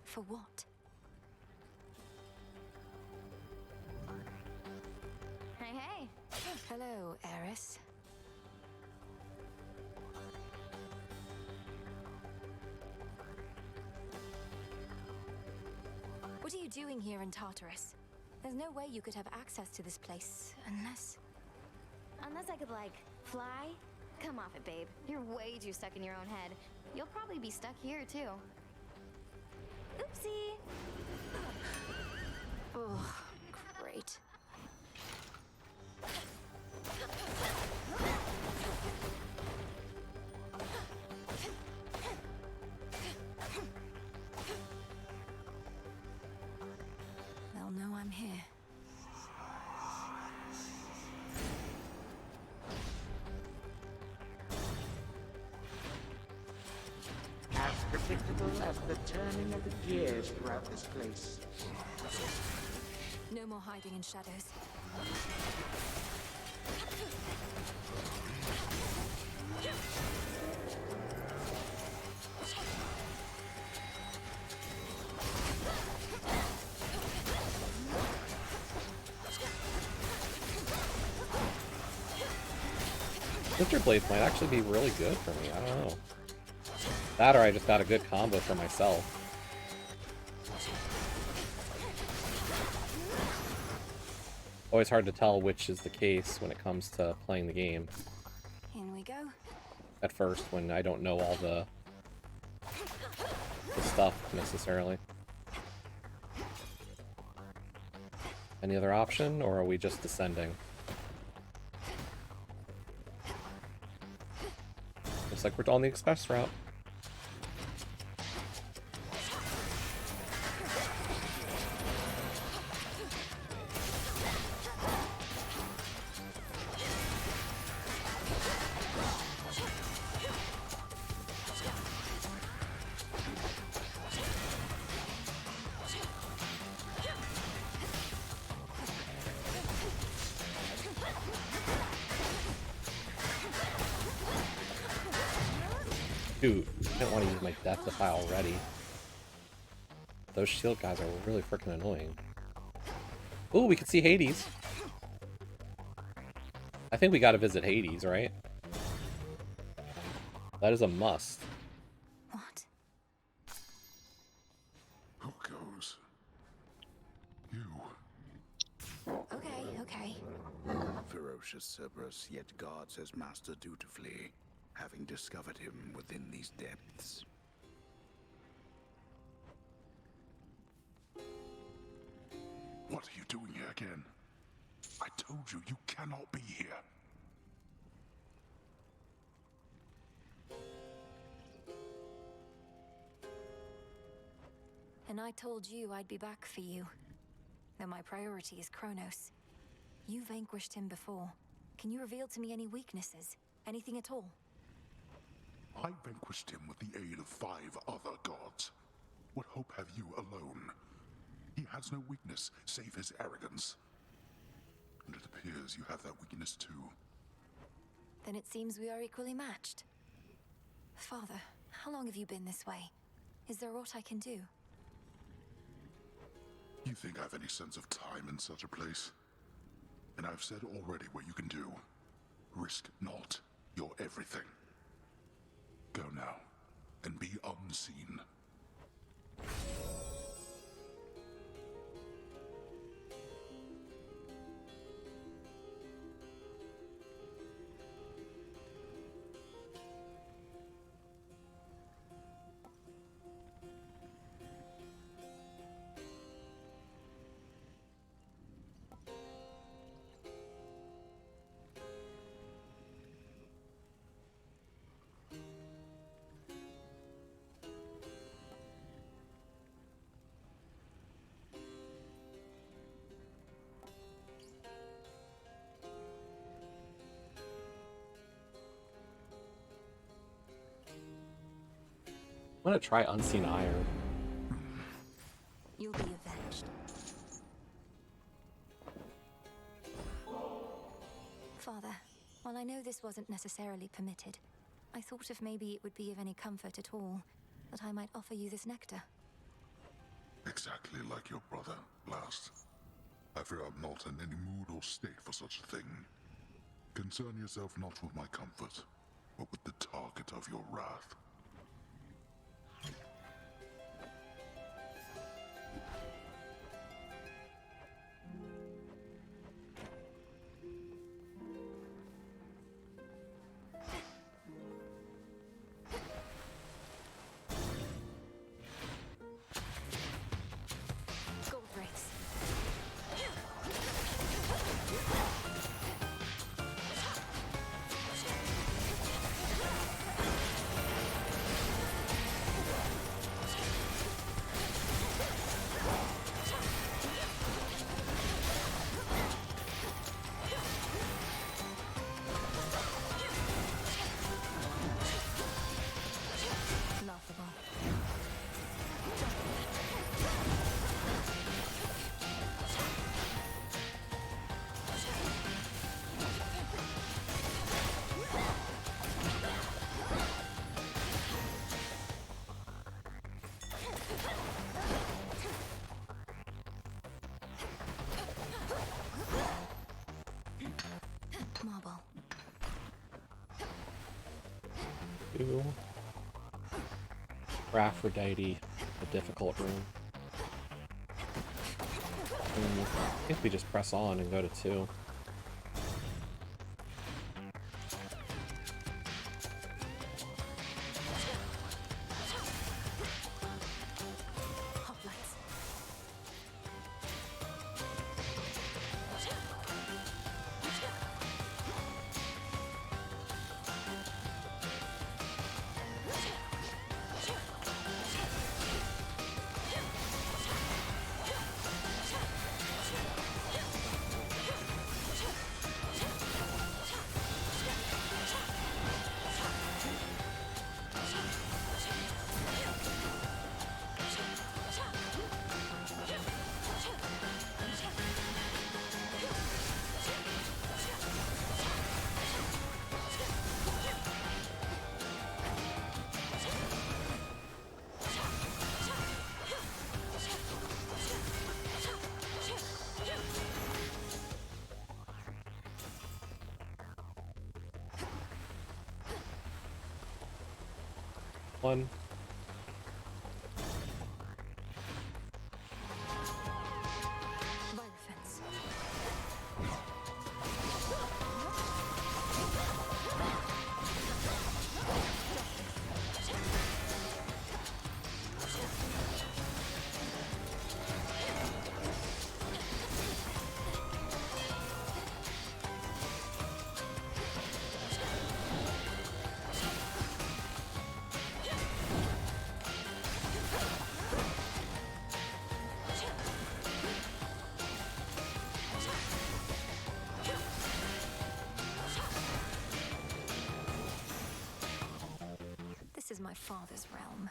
For what? Hey, hey. Hello, Eris. What are you doing here in Tartarus? There's no way you could have access to this place unless... Unless I could, like, fly? Come off it, babe. You're way too stuck in your own head. You'll probably be stuck here, too. Oopsie! Oh, great. They'll know I'm here. As predictable as the turning of the gears throughout this place. No more hiding in shadows. Splinter Blades might actually be really good for me. I don't know. That or I just got a good combo for myself. Always hard to tell which is the case when it comes to playing the game. In we go. At first, when I don't know all the stuff necessarily. Any other option, or are we just descending? Looks like we're on the express route. Dude, I don't want to use my death defy already. Those shield guys are really freaking annoying. Ooh, we can see Hades. I think we gotta visit Hades, right? That is a must. What? Who goes? You. Okay. Ferocious Cerberus, yet guards his master dutifully, having discovered him within these depths. What are you doing here again? I told you, you cannot be here. And I told you I'd be back for you. Though my priority is Chronos. You vanquished him before. Can you reveal to me any weaknesses? Anything at all? I vanquished him with the aid of 5 other gods. What hope have you alone? He has no weakness, save his arrogance. And it appears you have that weakness too. Then it seems we are equally matched. Father, how long have you been this way? Is there aught I can do? You think I have any sense of time in such a place? And I've said already what you can do. Risk not your everything. Go now, and be unseen. I'm gonna try Unseen Iron. You'll be avenged. Father, while I know this wasn't necessarily permitted, I thought if maybe it would be of any comfort at all, that I might offer you this nectar. Exactly like your brother, last. I fear I'm not in any mood or state for such a thing. Concern yourself not with my comfort, but with the target of your wrath. Gold race. Laughable. Marble. Ooh. For Aphrodite, a difficult room. I think we just press on and go to 2. Hoplites. One. This is my father's realm.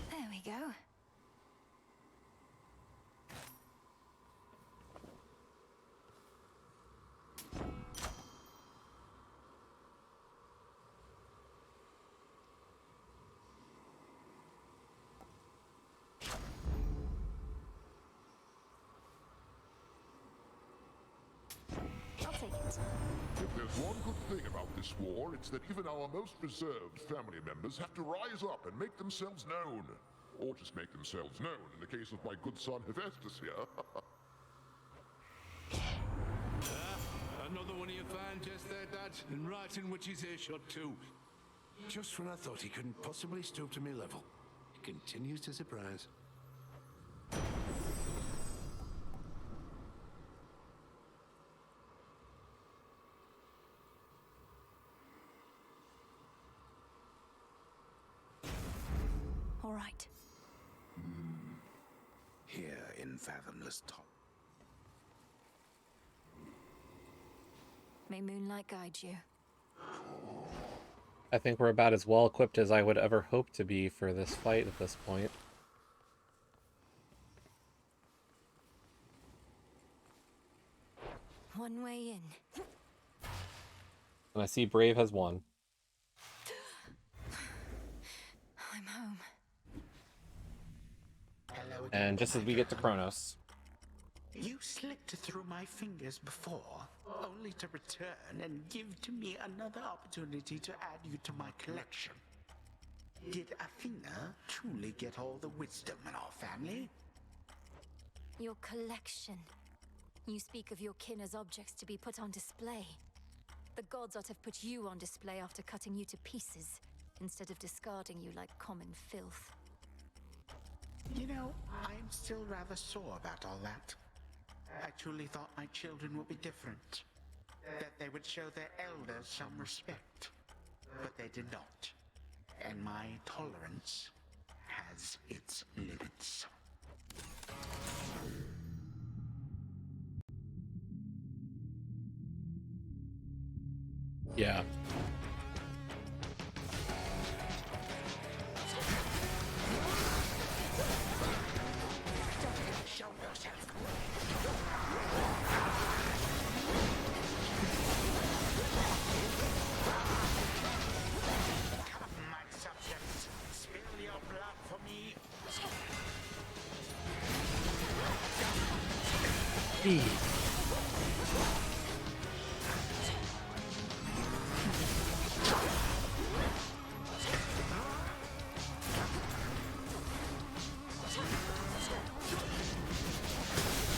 There we go. I'll take it. If there's one good thing about this war, it's that even our most reserved family members have to rise up and make themselves known. Or just make themselves known, in the case of my good son Hephaestus here. Another one of your fine just there, Dad, and right in Witch's earshot too. Just when I thought he couldn't possibly stoop to me level, he continues to surprise. All right. Here in fathomless top. May moonlight guide you. I think we're about as well equipped as I would ever hope to be for this fight at this point. One way in. And I see Brave has won. I'm home. Hello again, And just as we get to Chronos. You slipped through my fingers before, only to return and give to me another opportunity to add you to my collection. Did Athena truly get all the wisdom in our family? Your collection. You speak of your kin as objects to be put on display. The gods ought to have put you on display after cutting you to pieces, instead of discarding you like common filth. You know, I'm still rather sore about all that. I truly thought my children would be different. That they would show their elders some respect. But they did not. And my tolerance has its limits. Yeah. Show yourself. Come, my subjects. Spill your blood for me.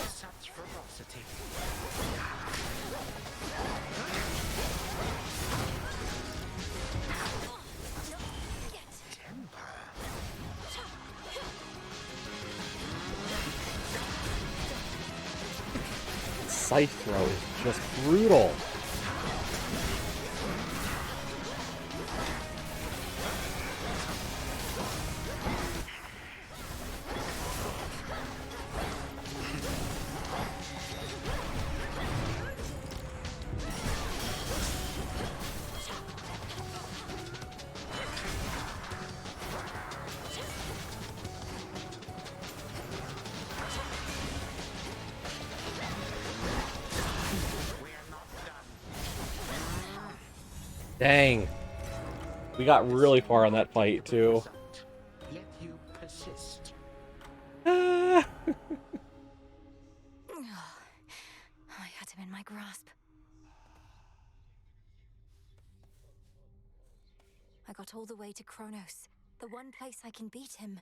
Such ferocity. Scythe throw is just brutal. Dang. We got really far on that fight, too. Yet you persist. I had him in my grasp. I got all the way to Chronos, the one place I can beat him.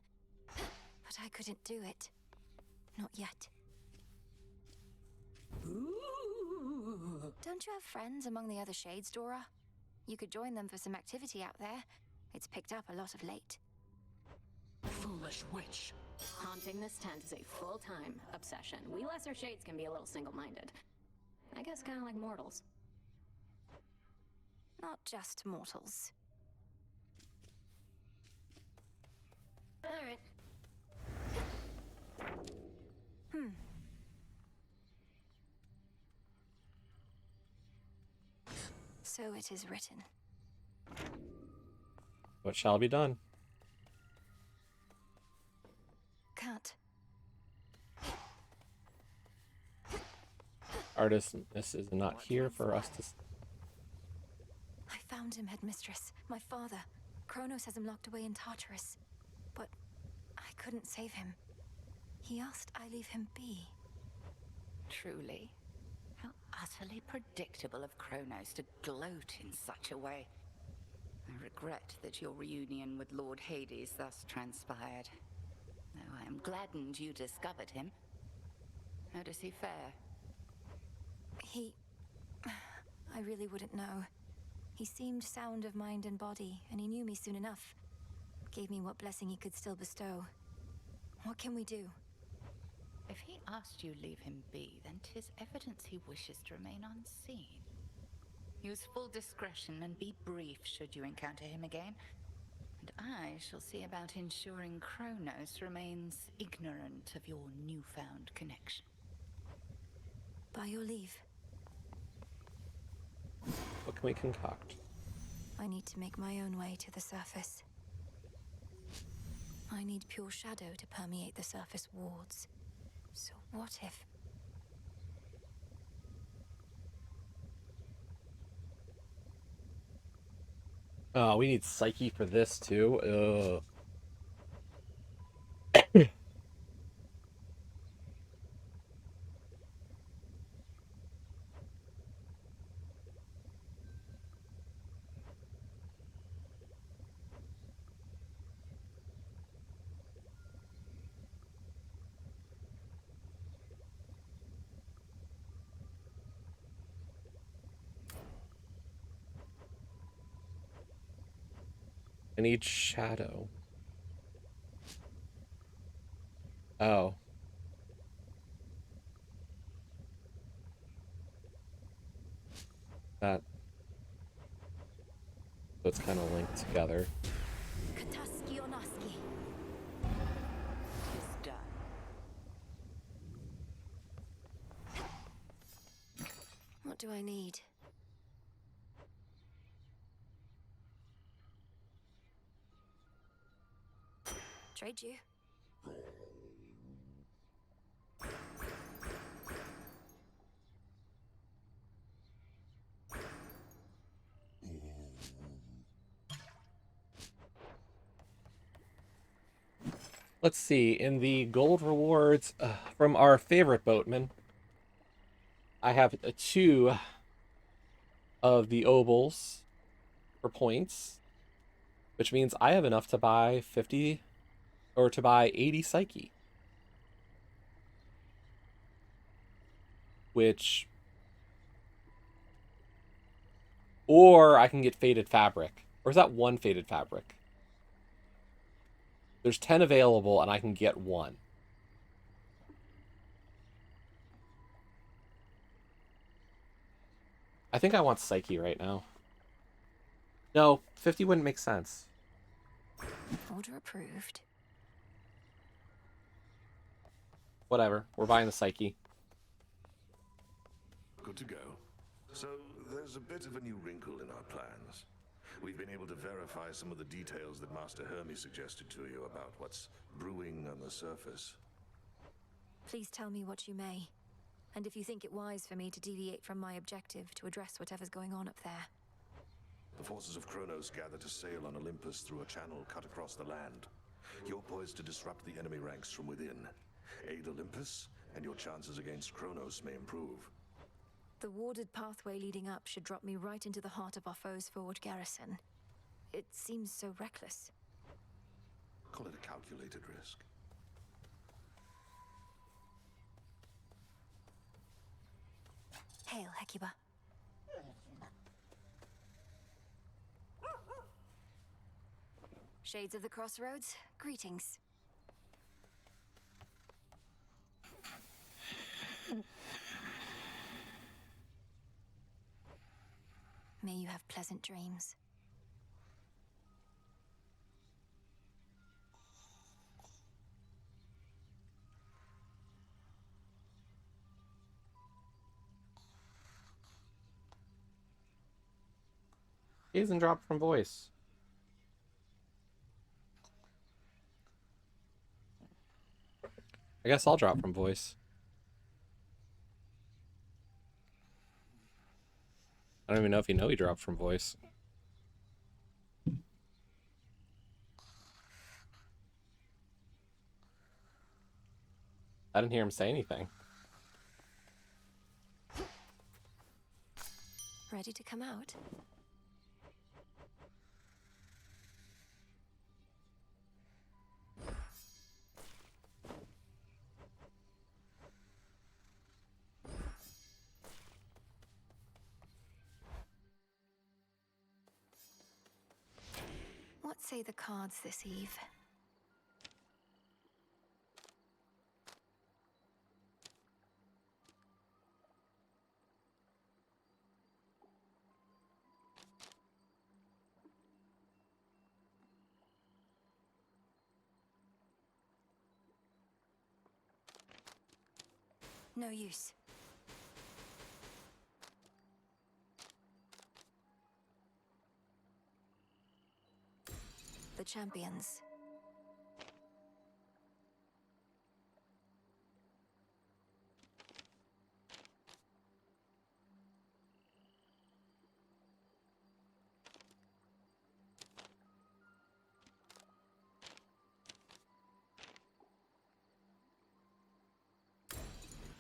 But I couldn't do it. Not yet. Don't you have friends among the other shades, Dora? You could join them for some activity out there. It's picked up a lot of late. Foolish witch. Haunting this tent is a full-time obsession. We lesser shades can be a little single-minded. I guess kind of like mortals. Not just mortals. All right. So it is written. What shall be done? Can't. Artist, this is not here for us to... I found him, Headmistress. My father. Chronos has him locked away in Tartarus. But I couldn't save him. He asked I leave him be. Truly. How utterly predictable of Chronos to gloat in such a way. I regret that your reunion with Lord Hades thus transpired. Though I am gladdened you discovered him. How does he fare? I really wouldn't know. He seemed sound of mind and body, and he knew me soon enough. Gave me what blessing he could still bestow. What can we do? If he asked you leave him be, then 'tis evidence he wishes to remain unseen. Use full discretion and be brief should you encounter him again. And I shall see about ensuring Chronos remains ignorant of your newfound connection. By your leave. What can we concoct? I need to make my own way to the surface. I need pure shadow to permeate the surface wards. So what if... Oh, we need Psyche for this, too. Ugh. I need shadow. Oh. That. So it's kind of linked together. Kataskionaski. Tis done. What do I need? Trade you? Let's see, in the gold rewards from our favorite boatman, I have 2 of the obols for points, which means I have enough to buy 50 or to buy 80 Psyche. Which... Or I can get Faded Fabric. Or is that 1 Faded Fabric? There's 10 available, and I can get 1. I think I want Psyche right now. No, 50 wouldn't make sense. Order approved. Whatever, we're buying the Psyche. Good to go. So, there's a bit of a new wrinkle in our plans. We've been able to verify some of the details that Master Hermes suggested to you about what's brewing on the surface. Please tell me what you may. And if you think it wise for me to deviate from my objective to address whatever's going on up there. The forces of Chronos gather to sail on Olympus through a channel cut across the land. You're poised to disrupt the enemy ranks from within. Aid Olympus, and your chances against Chronos may improve. The warded pathway leading up should drop me right into the heart of our foe's forward garrison. It seems so reckless. Call it a calculated risk. Hail, Hecuba. Shades of the Crossroads, greetings. May you have pleasant dreams. He hasn't dropped from voice. I guess I'll drop from voice. I don't even know if you know he dropped from voice. I didn't hear him say anything. Ready to come out? What say the cards this eve? No use. The champions.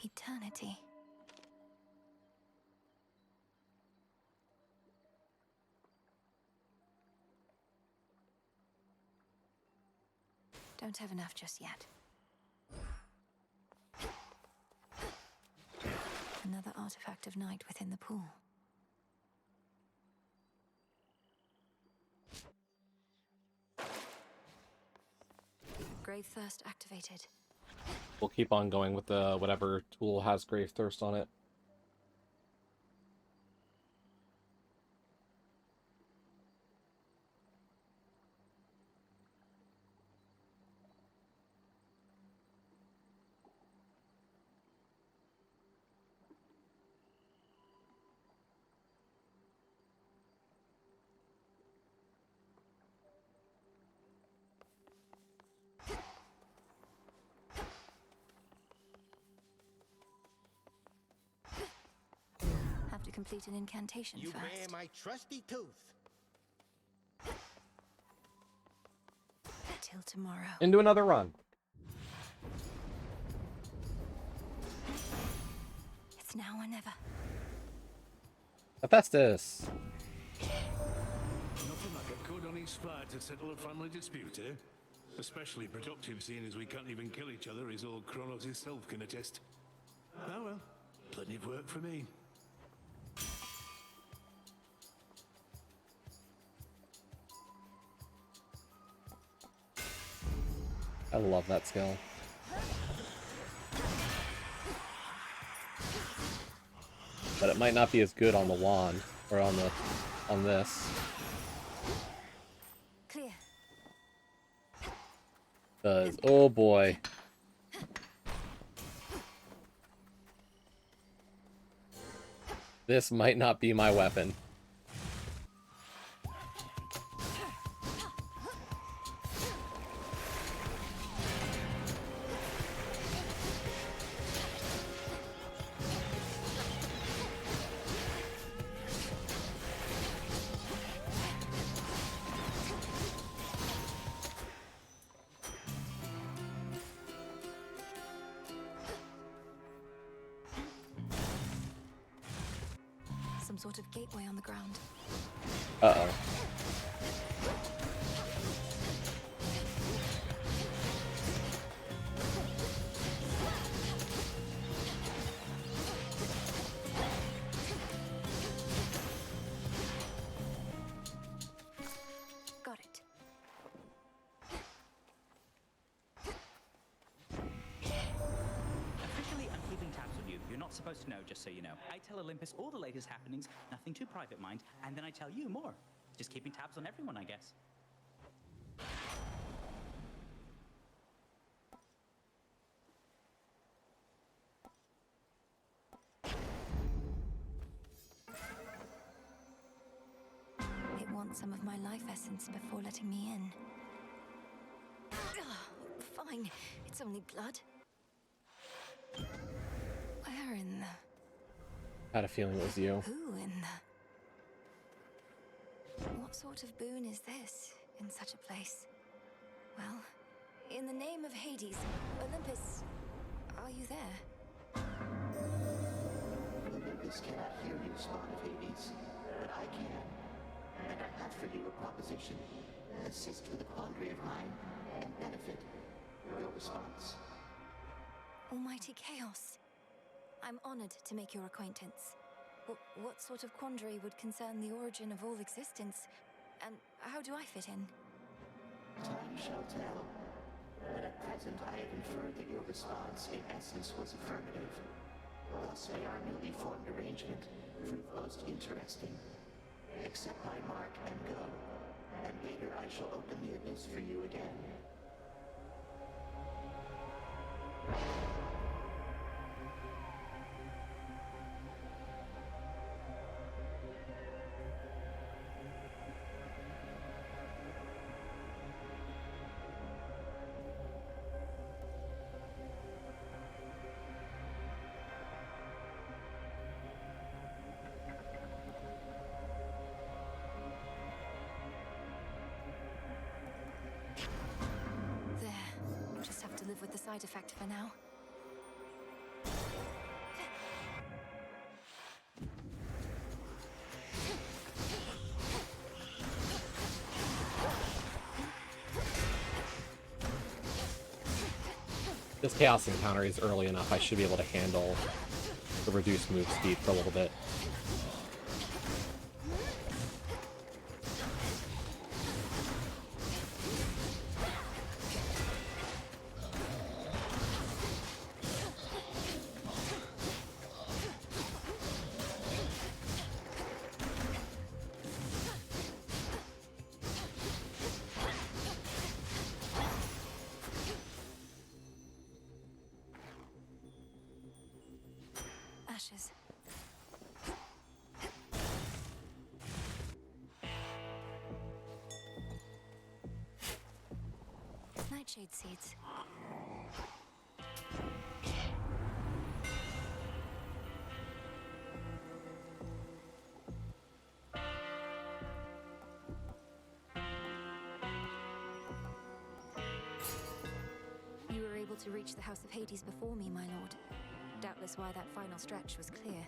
Eternity. Don't have enough just yet. Another artifact of night within the pool. Grave Thirst activated. We'll keep on going with the whatever tool has Grave Thirst on it. Have to complete an incantation You first. bear my trusty tooth. Till tomorrow. Into another run. It's now or never. Hephaestus. Nothing like a good honest fight to settle a family dispute, eh? Especially productive, seeing as we can't even kill each other, as old Chronos himself can attest. Oh well, plenty of work for me. I love that skill. But it might not be as good on the wand or on this. Clear. Because oh boy. This might not be my weapon. some sort of gateway on the ground. Uh-oh. Got it. Officially, I'm keeping tabs on you. You're not supposed to know, just so you know. I tell Olympus all the latest happenings, nothing too private, mind, and then I tell you more. Just keeping tabs on everyone, I guess. It wants some of my life essence before letting me in. Ugh, fine, it's only blood. Where in the... Had a feeling it was you. Who in the... What sort of boon is this in such a place? Well, in the name of Hades, Olympus, are you there? Olympus cannot hear you, Spawn of Hades, but I can. And I have for you a proposition. Assist with a quandary of mine and benefit your response. Almighty Chaos. I'm honored to make your acquaintance. What sort of quandary would concern the origin of all existence? And how do I fit in? Time shall tell. But at present I have inferred that your response in essence was affirmative. Thus may our newly formed arrangement prove most interesting. Accept my mark and go. And later I shall open the abyss for you again. To live with the side effect for now. This chaos encounter is early enough. I should be able to handle the reduced move speed for a little bit. Ashes. Nightshade seeds. You were able to reach the House of Hades before me, my lord. Doubtless why that final stretch was clear.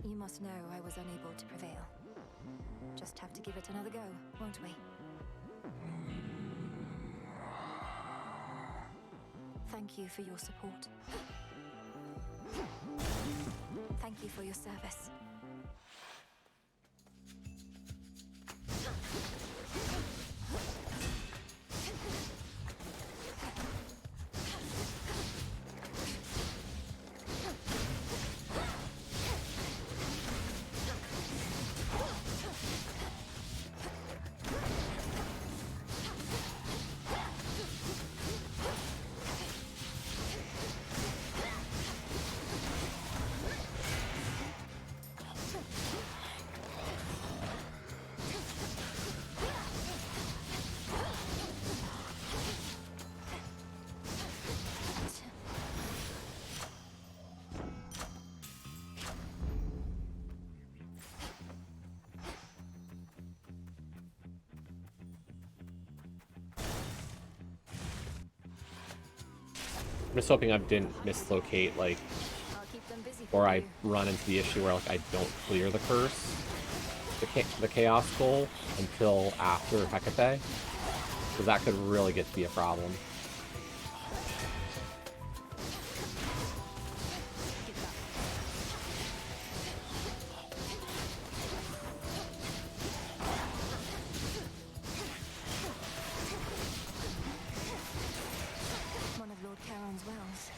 You must know I was unable to prevail. Just have to give it another go, won't we? Thank you for your support. Thank you for your service. I'm just hoping I didn't mislocate, like, I'll keep them busy or I run into the issue where like I don't clear the curse, the chaos goal until after Hecate, because that could really get to be a problem. One of Lord Charon's wells.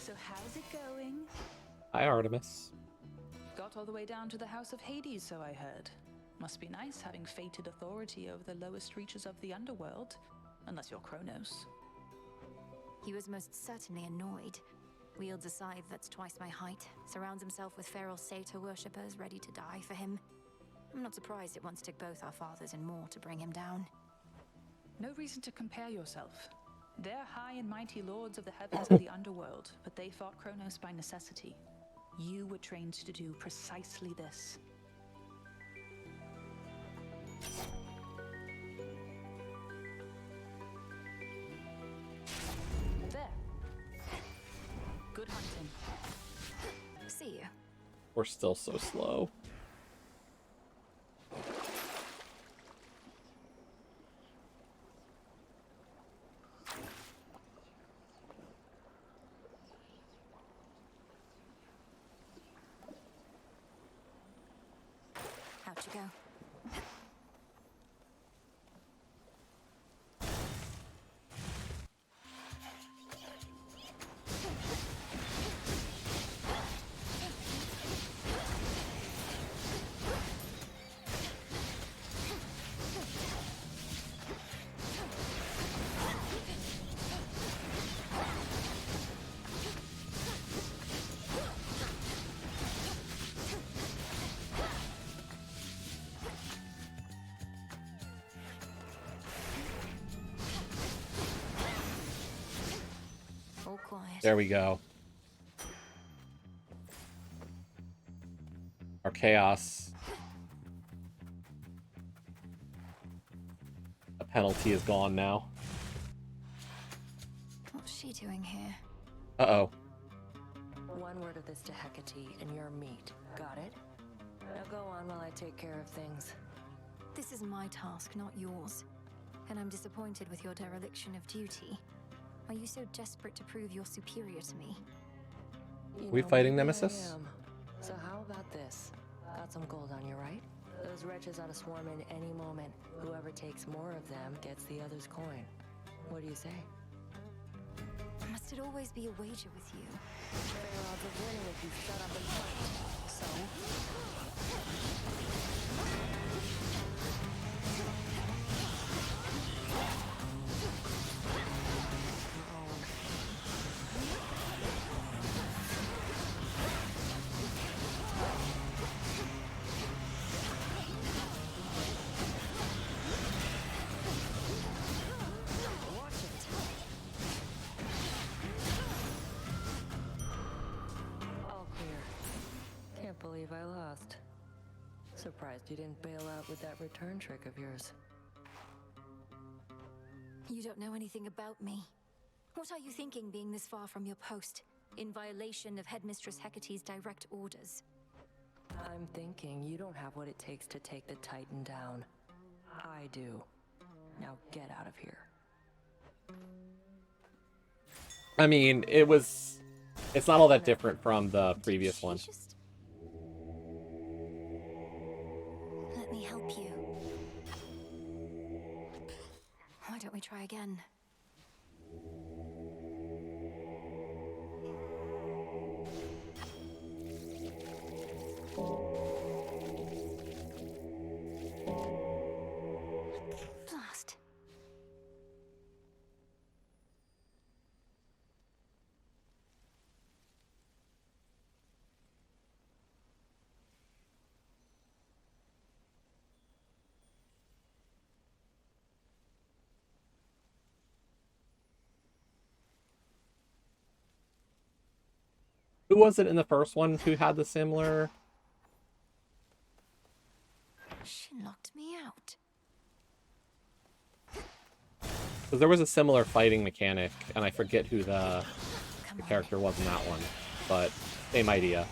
So how's it going? Hi, Artemis. Got all the way down to the House of Hades, so I heard. Must be nice having fated authority over the lowest reaches of the underworld. Unless you're Chronos. He was most certainly annoyed. Wields a scythe that's twice my height, surrounds himself with feral satyr worshippers ready to die for him. I'm not surprised it once took both our fathers and more to bring him down. No reason to compare yourself. They're high and mighty lords of the heavens and the underworld, but they fought Chronos by necessity. You were trained to do precisely this. There. Good hunting. See you. We're still so slow. How'd you go? All quiet. There we go. Our chaos. A penalty is gone now. What's she doing here? Uh-oh. One word of this to Hecate, and you're meat. Got it? Now go on while I take care of things. This is my task, not yours. And I'm disappointed with your dereliction of duty. Are you so desperate to prove you're superior to me? We fighting maybe I Nemesis? am. So how about this? Got some gold on you, right? Those wretches ought to swarm in any moment. Whoever takes more of them gets the other's coin. What do you say? Must it always be a wager with you? Fair odds of winning if you shut up and fight. So? Believe I lost. Surprised you didn't bail out with that return trick of yours. You don't know anything about me. What are you thinking being this far from your post, in violation of Headmistress Hecate's direct orders? I'm thinking you don't have what it takes to take the Titan down. I do. Now get out of here. I mean, it's not all that different from the previous one. Let me help you. Why don't we try again? Blast. Who was it in the first one who had the similar locked me out. Because there was a similar fighting mechanic, and I forget who the character was in that one, but same idea.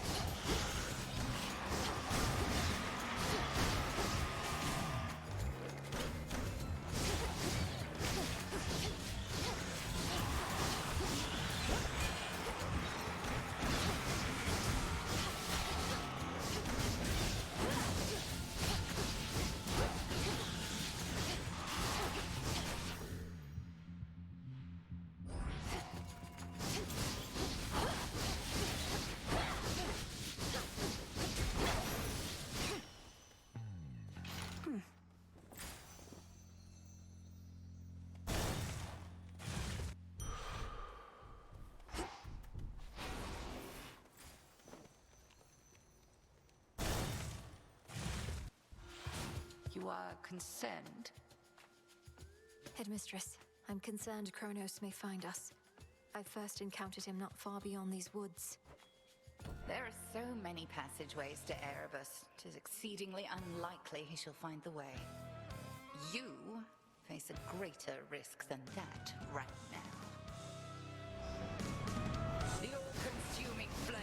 You are concerned? Headmistress, I'm concerned Chronos may find us. I first encountered him not far beyond these woods. There are so many passageways to Erebus. 'Tis exceedingly unlikely he shall find the way. You face a greater risk than that right now. The all-consuming flame.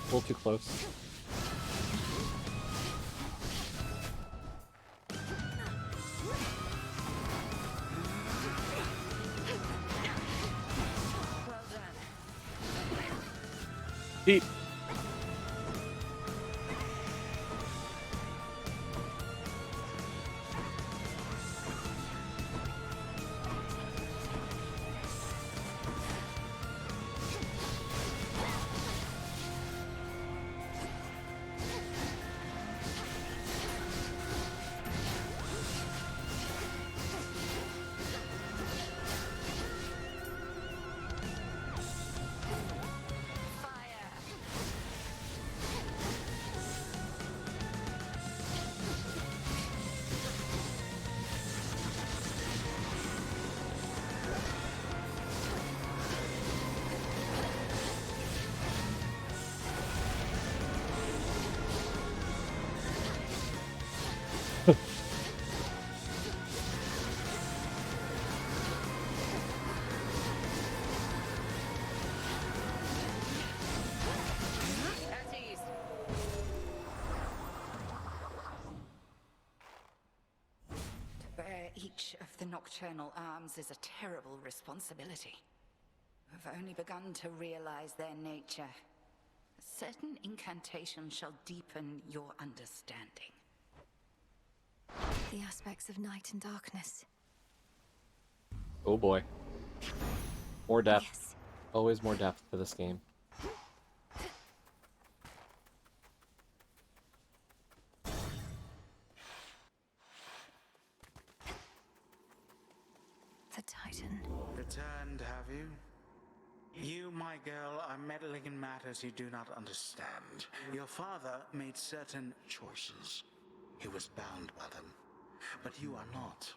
A little too close. Well done. Pete. At ease. To bear each of the nocturnal arms is a terrible responsibility. I've only begun to realize their nature. A certain incantation shall deepen your understanding. The aspects of night and darkness. Oh boy. More depth. Yes. Always more depth to this game. The Titan. Returned, have you? You, my girl, are meddling in matters you do not understand. Your father made certain choices. He was bound by them. But you are not.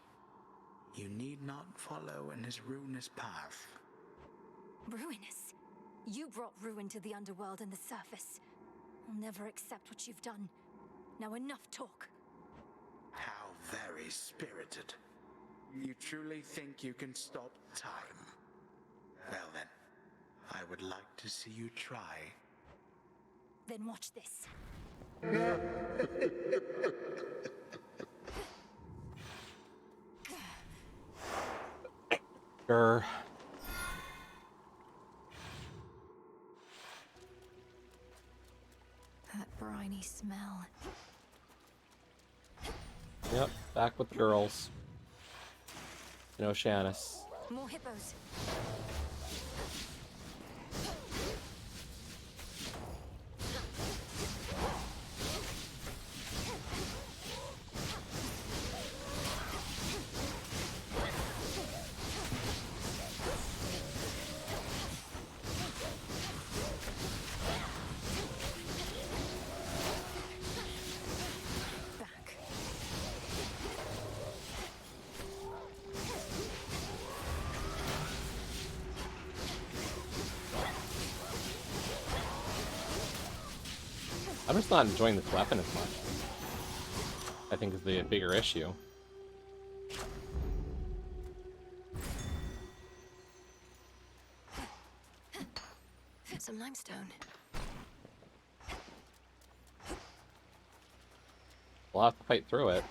You need not follow in his ruinous path. Ruinous? You brought ruin to the underworld and the surface. I'll never accept what you've done. Now enough talk. How Very spirited. You truly think you can stop time? Well then, I would like to see you try. Then watch this. Sure. That briny smell. Yep, back with the girls. And Oceanus. More hippos. I'm just not enjoying this weapon as much. I think is the bigger issue. Some limestone. We'll have to fight through it.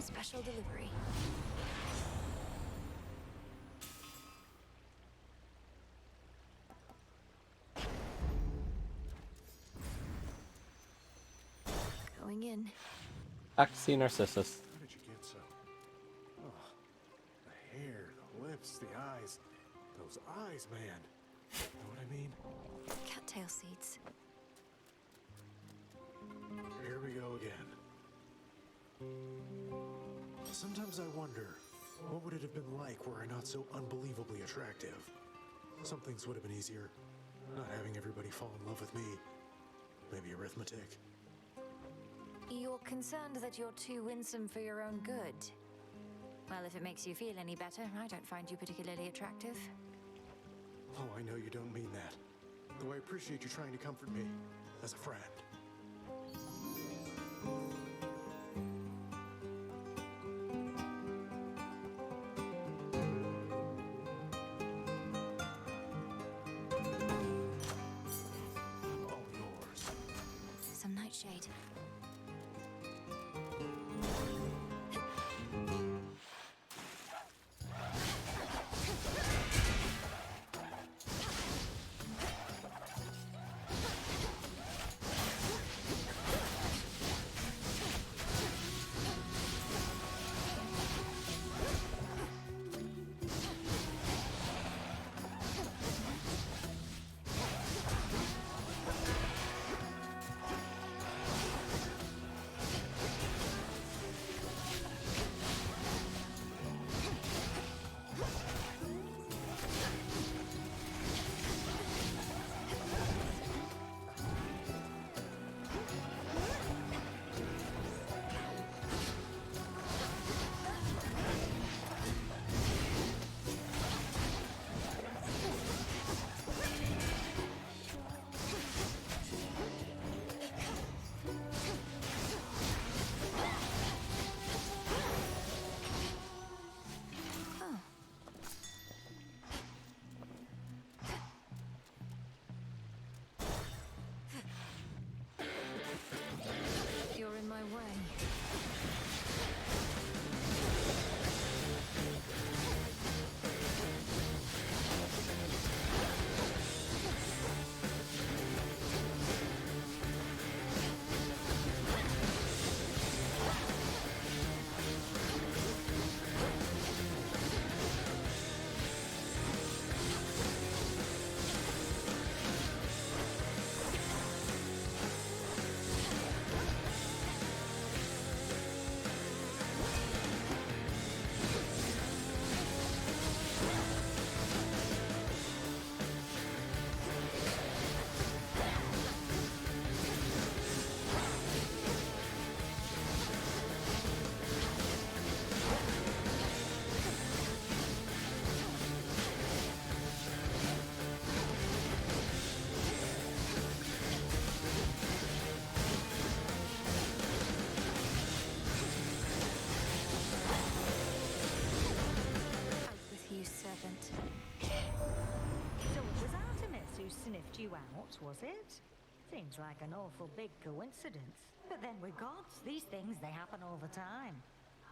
Special delivery. Going in. Back to see Narcissus. How did you get so? Oh, the hair, the lips, the eyes. Those eyes, man. Know what I mean? Cattail seeds. Here we go again. Sometimes I wonder, what would it have been like were I not so unbelievably attractive? Some things would have been easier. Not having everybody fall in love with me. Maybe arithmetic. You're concerned that you're too winsome for your own good. Well, if it makes you feel any better, I don't find you particularly attractive. Oh, I know you don't mean that. Though I appreciate you trying to comfort me as a friend. Some nightshade. sniffed you out, was it? Seems like an awful big coincidence. But then we're gods. These things, they happen all the time.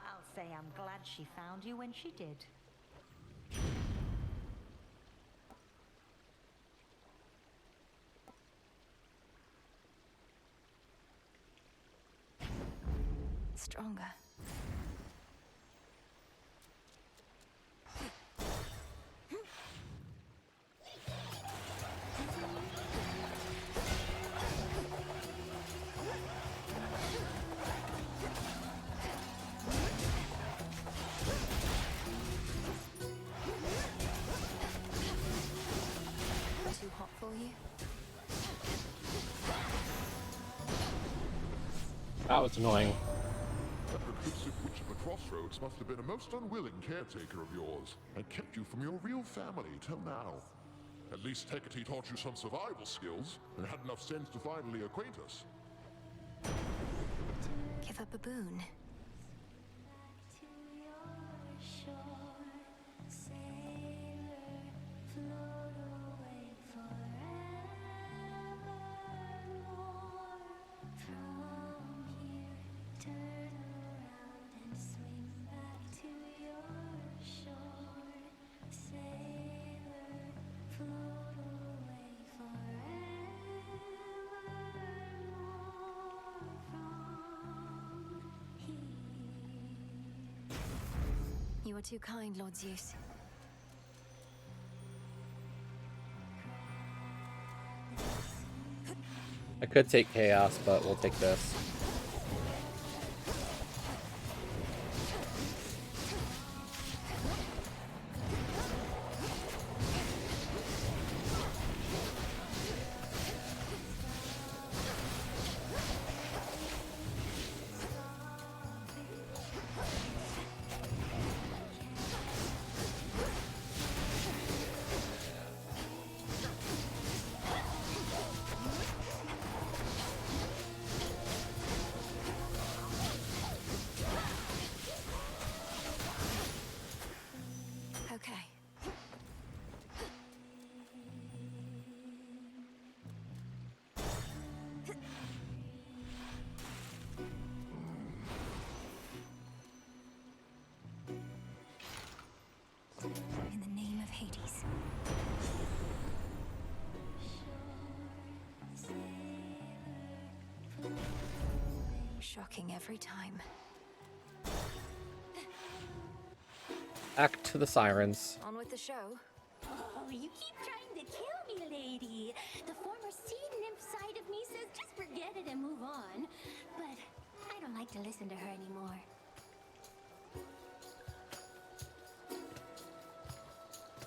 I'll say I'm glad she found you when she did. Stronger. Too hot for you? That was annoying. That reclusive witch of the crossroads must have been a most unwilling caretaker of yours, and kept you from your real family till now. At least Hecate taught you some survival skills, and had enough sense to finally acquaint us. Give up a boon. You are too kind, Lord Zeus. I could take Chaos, but we'll take this. Okay. In the name of Hades. Shocking every time. Back to the sirens. On with the show. Oh, you keep trying to kill me, lady. The former sea nymph side of me says just forget it and move on. But I don't like to listen to her anymore.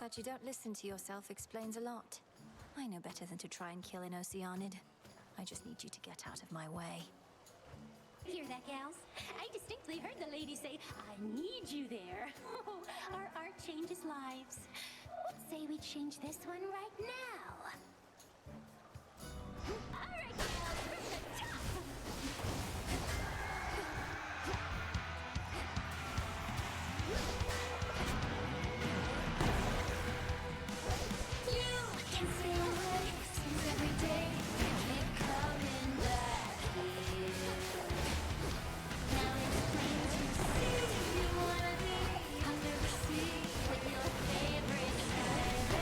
That you don't listen to yourself explains a lot. I know better than to try and kill an Oceanid. I just need you to get out of my way. Hear that, gals? I distinctly heard the lady say, I need you there. Our art changes lives. What say we change this one right now? All right, gals, from the top. You can stay away since every day keep coming back here. Now it's plain to see you wanna be under the sea with your favorite sirens.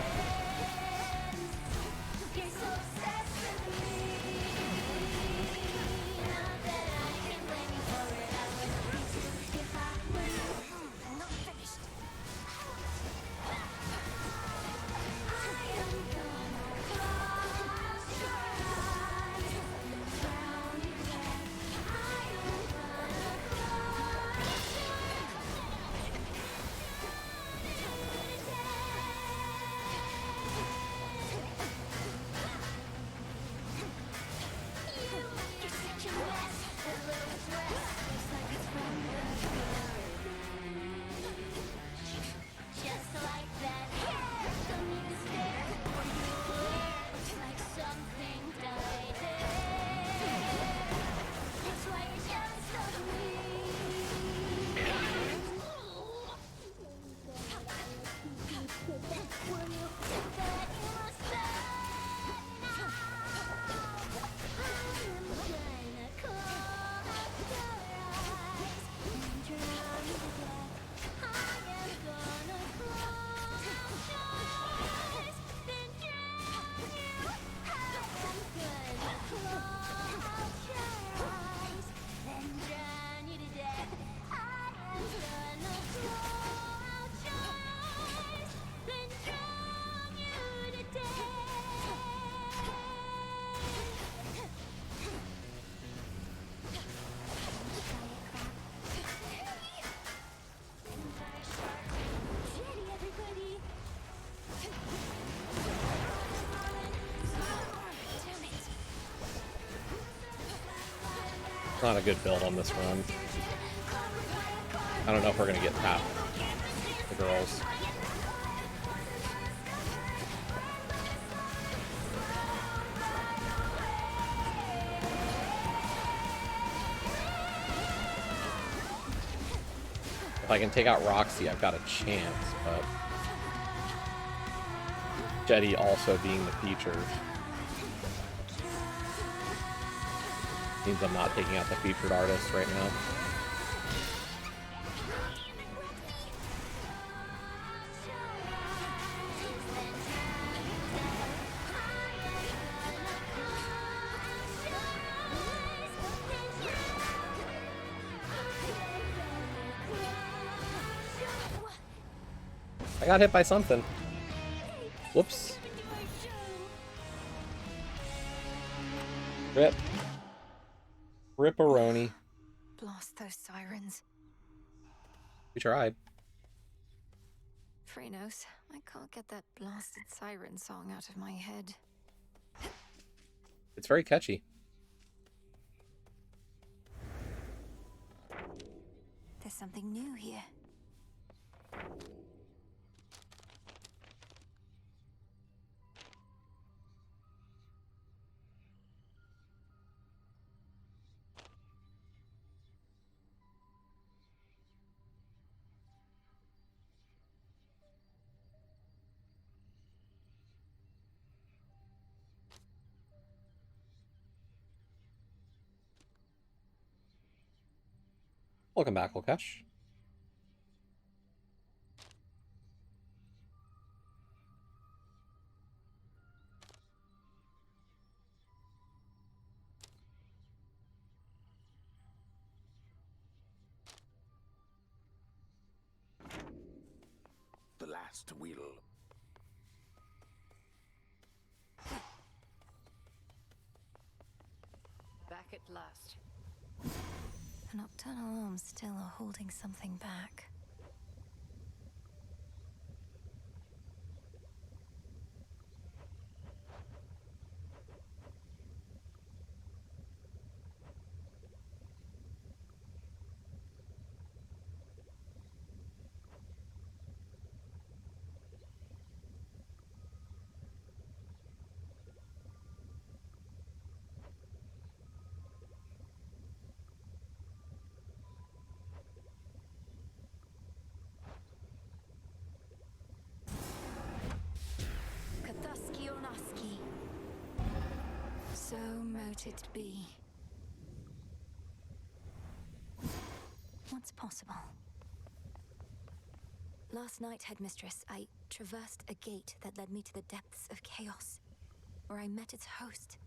Not a good build on this run. I don't know if we're gonna get past the girls. If I can take out Roxy, I've got a chance, but Jetty also being the featured means I'm not taking out the featured artist right now. I got hit by something. Whoops. Rip. Ripperoni. Blast those sirens. We tried. Chronos, I can't get that blasted siren song out of my head. It's very catchy. There's something new here. Welcome back, Lokesh. The last wheel. Back at last. The nocturnal arms still are holding something back. So mote it be. What's possible? Last night, Headmistress, I traversed a gate that led me to the depths of chaos, where I met its host.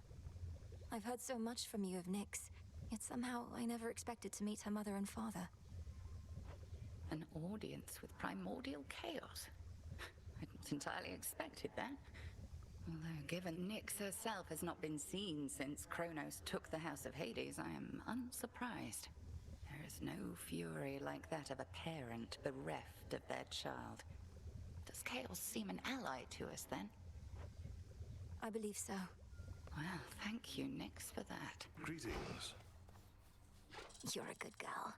I've heard so much from you of Nyx, yet somehow I never expected to meet her mother and father. An audience with primordial chaos? I hadn't entirely expected that. Although, given Nyx herself has not been seen since Chronos took the House of Hades, I am unsurprised. There is no fury like that of a parent bereft of their child. Does chaos seem an ally to us, then? I believe so. Well, thank you, Nyx, for that. Greetings. You're a good girl.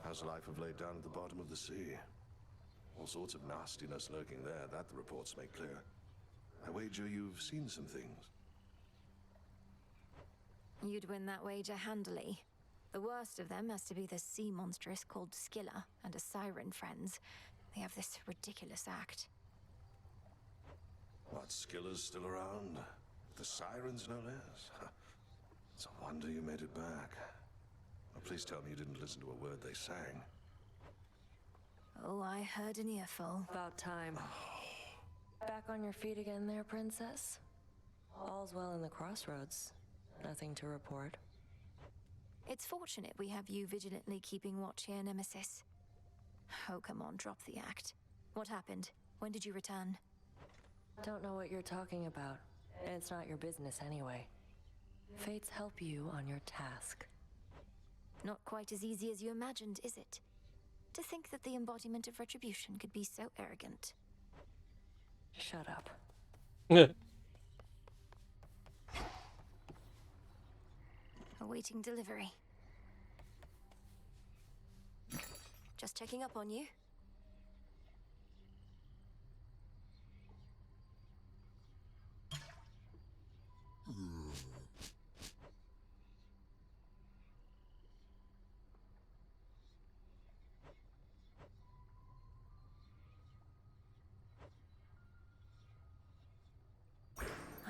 How's life of late down at the bottom of the sea? All sorts of nastiness lurking there, that the reports make clear. I wager you've seen some things. You'd win that wager handily. The worst of them has to be the sea monstrous called Skilla and a siren friends. They have this ridiculous act. What, Skilla's still around? The sirens, no less? It's a wonder you made it back. Well, please tell me you didn't listen to a word they sang. Oh, I heard an earful. About time. Back on your feet again there, Princess? All's well in the crossroads. Nothing to report. It's fortunate we have you vigilantly keeping watch here, Nemesis. Oh, come on, drop the act. What happened? When did you return? Don't know what you're talking about, and it's not your business anyway. Fates help you on your task. Not quite as easy as you imagined, is it? To think that the embodiment of retribution could be so arrogant. Shut up. Awaiting delivery. Just checking up on you.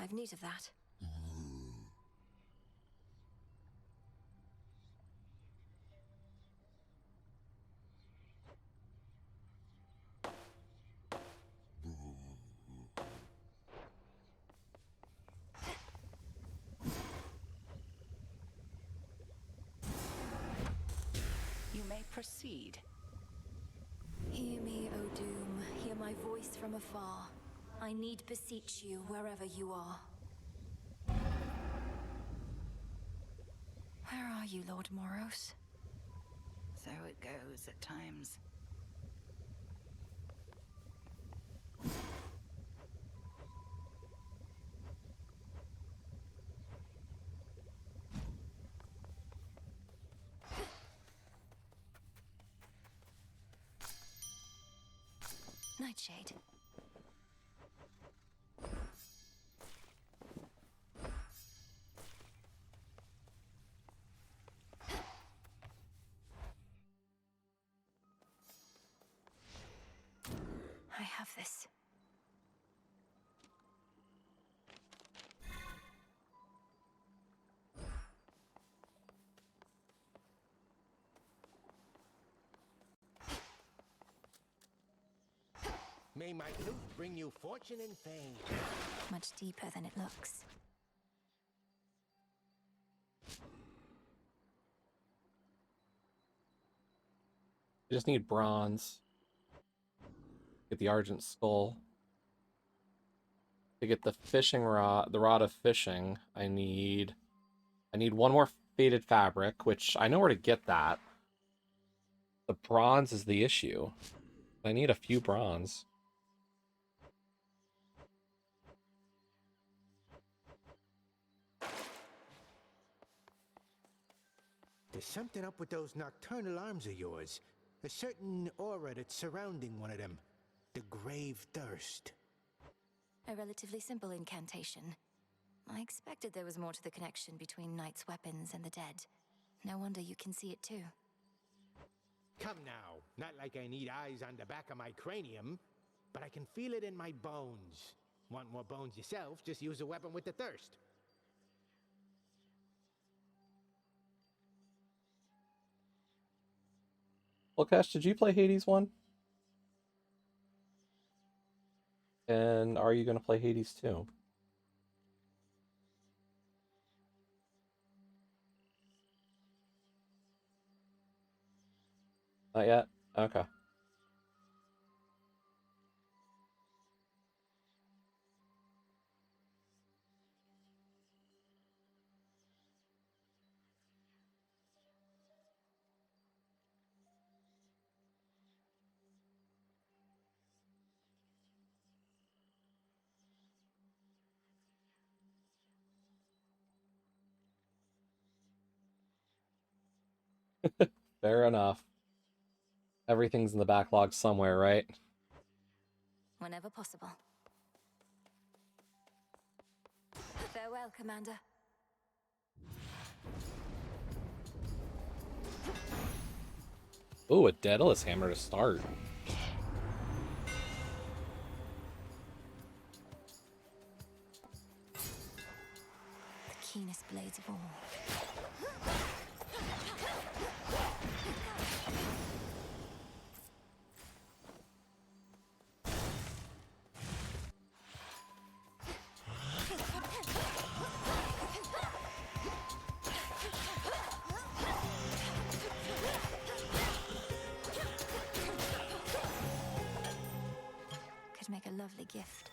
I've need of that. You may proceed. Hear me, O Doom. Hear my voice from afar. I need beseech you wherever you are. Where are you, Lord Moros? So it goes at times. Nightshade. I have this. May my loot bring you fortune and fame. Much deeper than it looks. I just need bronze. Get the Argent Skull. To get the fishing rod, the rod of fishing, I need one more faded fabric, which I know where to get that. The bronze is the issue. I need a few bronze. There's something up with those nocturnal arms of yours. A certain aura that's surrounding one of them. The Grave Thirst. A relatively simple incantation. I expected there was more to the connection between Knight's weapons and the dead. No wonder you can see it too. Come now, not like I need eyes on the back of my cranium, but I can feel it in my bones. Want more bones yourself, just use a weapon with the thirst. Lukash, did you play Hades 1? And are you going to play Hades 2? Not yet? Okay. Fair enough. Everything's in the backlog somewhere, right? Whenever possible. Farewell, Commander. Ooh, a Daedalus hammer to start. The keenest blades of all. Could make a lovely gift.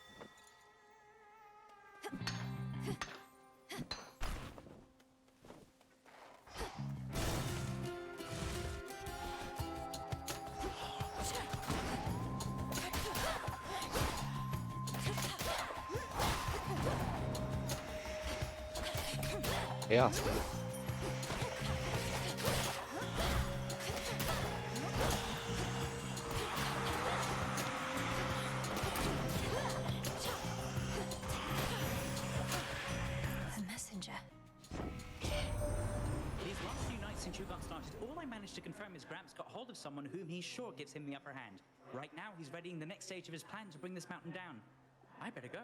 Chaos. I managed to confirm his Gramps got hold of someone whom he's sure gives him the upper hand. Right now, he's readying the next stage of his plan to bring this mountain down. I better go.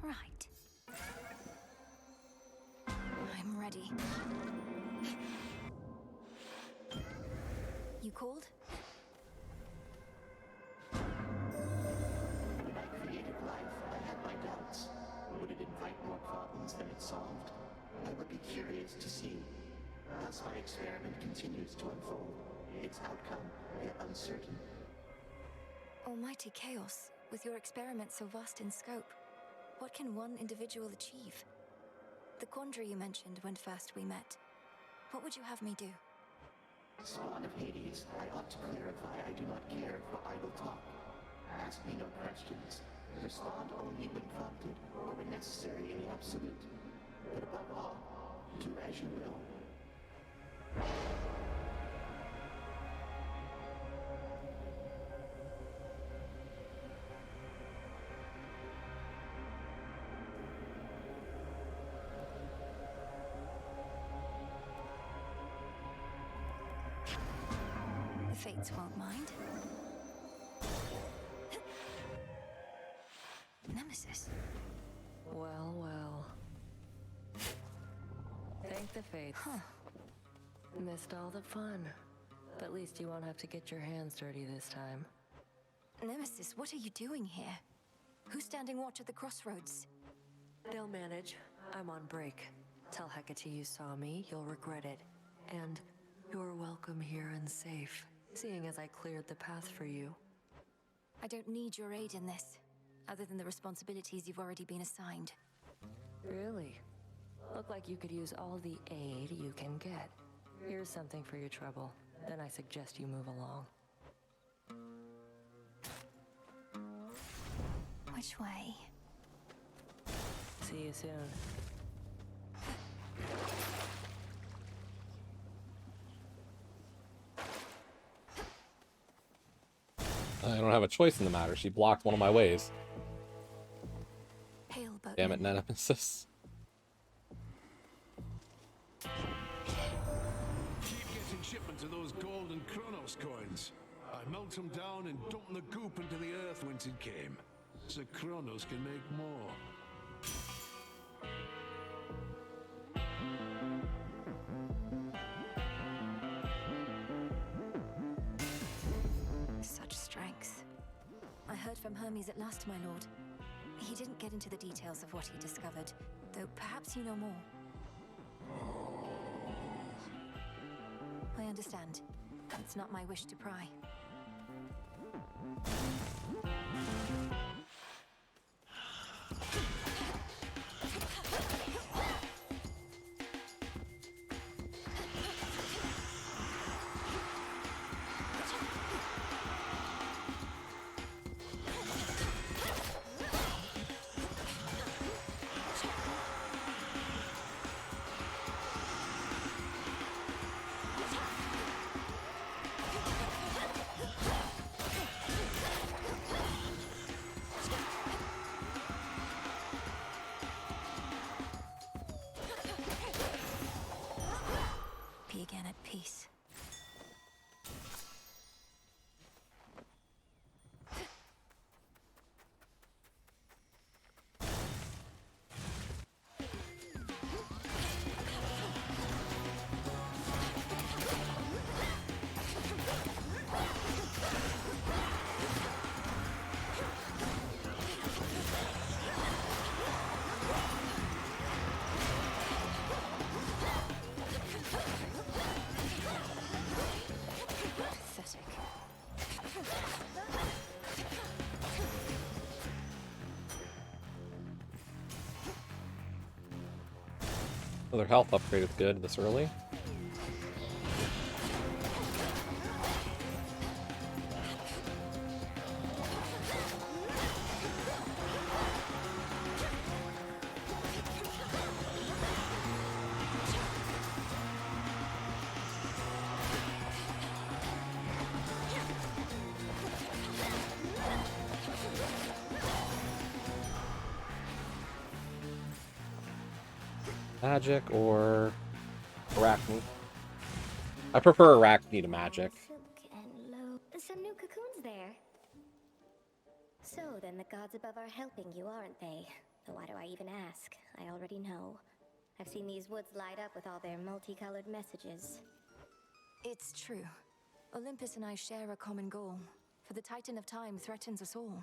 Right. I'm ready. You called? When I created life, I had my doubts. Would it invite more problems than it solved? I would be curious to see. As my experiment continues to unfold, its outcome yet uncertain. Almighty Chaos, with your experiment so vast in scope, what can one individual achieve? The quandary you mentioned when first we met. What would you have me do? Spawn of Hades, I ought to clarify I do not care for idle talk. Ask me no questions. Respond only when prompted or when necessary in the absolute. But above all, do as you will. The Fates won't mind. Nemesis. Well, well. Thank the Fates. Huh. Missed all the fun. But at least you won't have to get your hands dirty this time. Nemesis, what are you doing here? Who's standing watch at the crossroads? They'll manage. I'm on break. Tell Hecate you saw me, you'll regret it. And you're welcome here and safe, seeing as I cleared the path for you. I don't need your aid in this, other than the responsibilities you've already been assigned. Really? Look like you could use all the aid you can get. Here's something for your trouble. Then I suggest you move along. Which way? See you soon. I don't have a choice in the matter. She blocked one of my ways. Hail, boatman. Damn it, Nemesis. Keep getting shipments of those gold and Chronos coins. I melt them down and dump the goop into the earth whence it came, so Chronos can make more. Such strength. I heard from Hermes at last, my lord. He didn't get into the details of what he discovered, though perhaps you know more. I understand. It's not my wish to pry. Be again at peace. Pathetic. Another health upgrade is good this early. Magic or Arachne? I prefer Arachne to Magic. Some new cocoons there. So then the gods above are helping you, aren't they? Though why do I even ask? I already know. I've seen these woods light up with all their multicolored messages. It's true. Olympus and I share a common goal. For the Titan of Time threatens us all.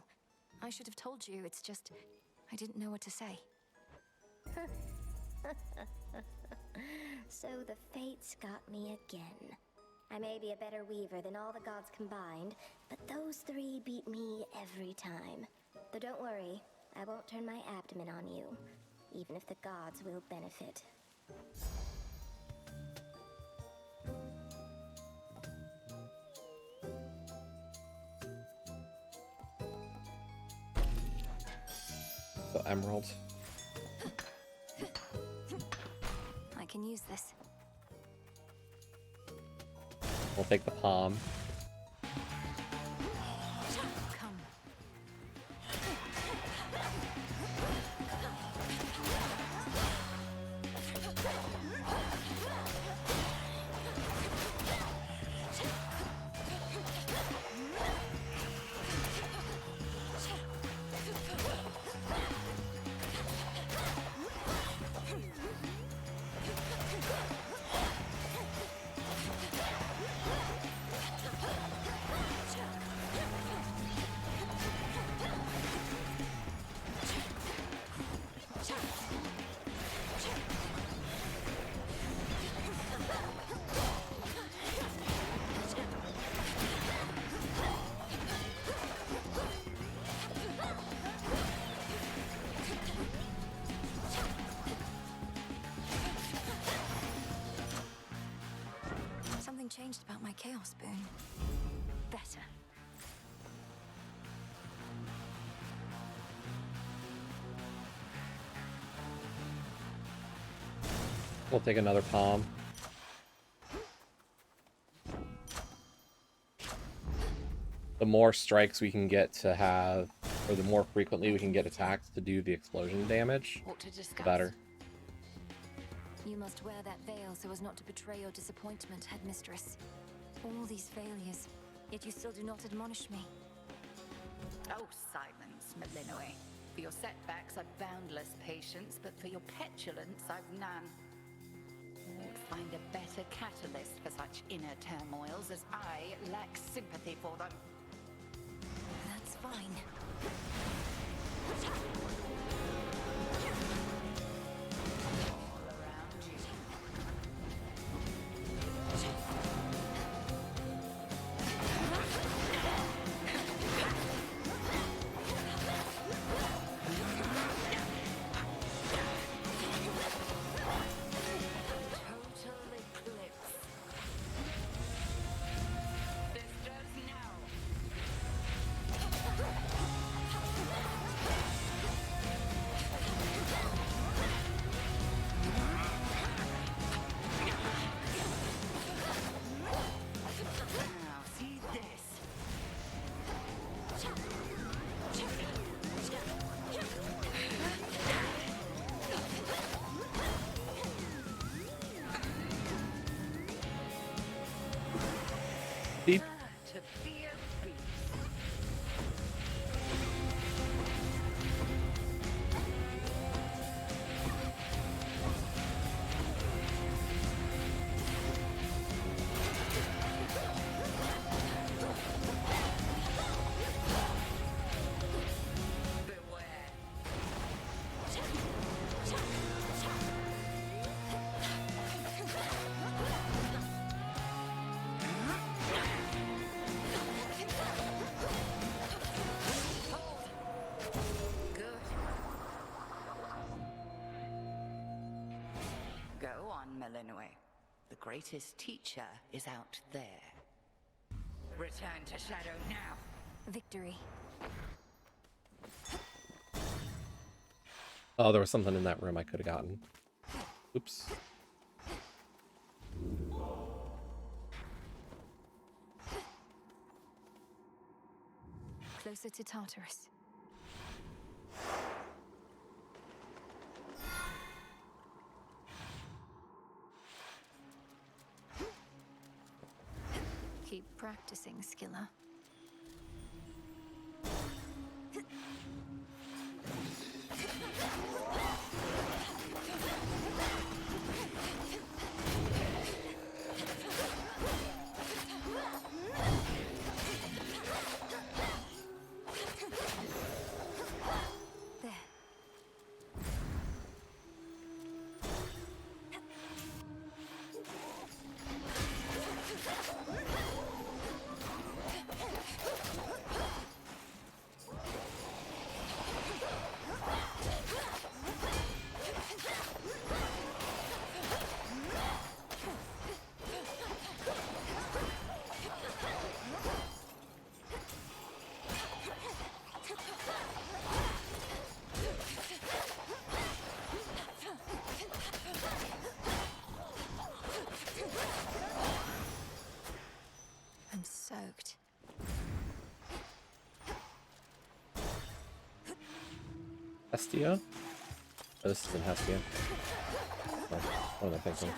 I should have told you, it's just... I didn't know what to say. So the fates got me again. I may be a better weaver than all the gods combined, but those three beat me every time. Though don't worry, I won't turn my abdomen on you, even if the gods will benefit. The emerald. I can use this. We'll take the palm. Come. Something changed about my chaos boon. Better. We'll take another palm. The more strikes we can get to have, or the more frequently we can get attacks to do the explosion damage, the better. You must wear that veil so as not to betray your disappointment, headmistress. All these failures, yet you still do not admonish me. Oh, silence, Malinoe. For your setbacks, I've boundless patience, but for your petulance, I've none. You won't find a better catalyst for such inner turmoils, as I lack sympathy for them. That's fine. Beep. Malinoe. The greatest teacher is out there. Return to Shadow now. Victory. Oh, there was something in that room I could have gotten. Oops. Closer to Tartarus. Keep practicing, Skiller. I'm soaked. Hestia? Oh, this isn't Hestia. Oh, what am I thinking?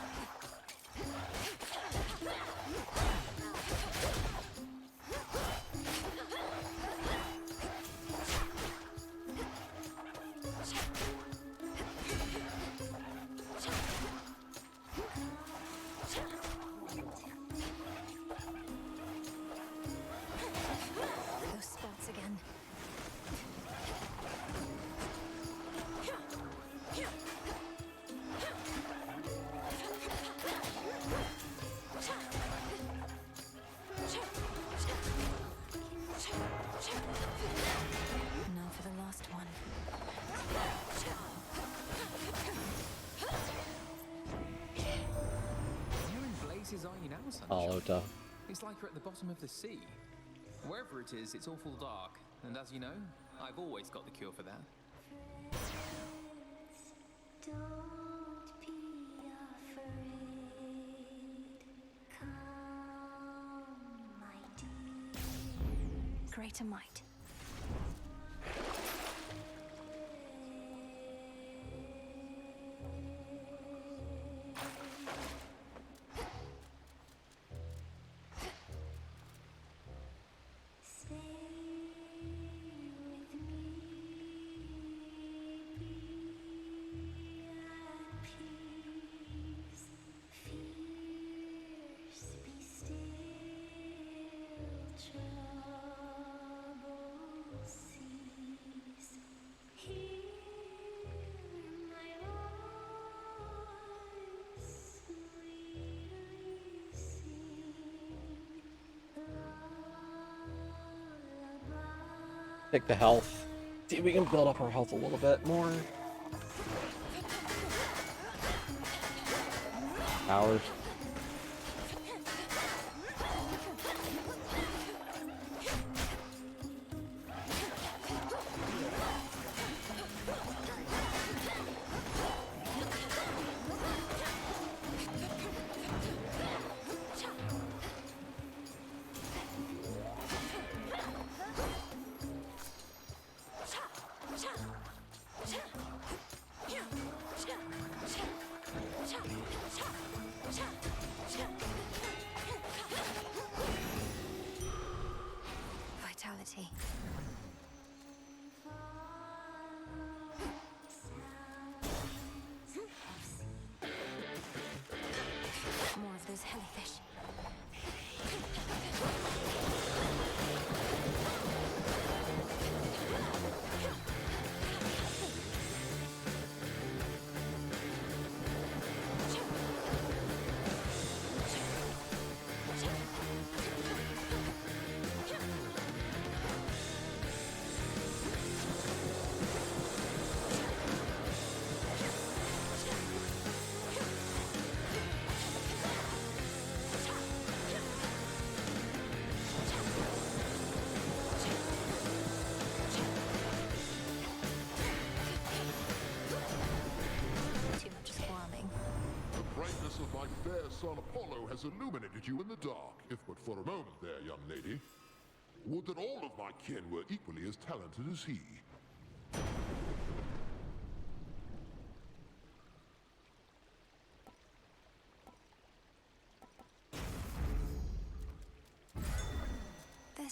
Those spots again. Now for the last one. Where in blazes are you now, Sunshine? Alta. It's like we're at the bottom of the sea. Wherever it is, it's awful dark. And as you know, I've always got the cure for that. Don't be afraid. Come, my dear. Greater might. Stay with me. Be at peace. Fierce, be still. Trouble cease. Hear my voice sweetly sing. Take the health. See if we can build up our health a little bit more. Hours. Vitality. More of those jellyfish. Too much squirming. The brightness of my fair son Apollo has illuminated you in the dark, if but for a moment there, young lady. Would that all of my kin were equally as talented as he.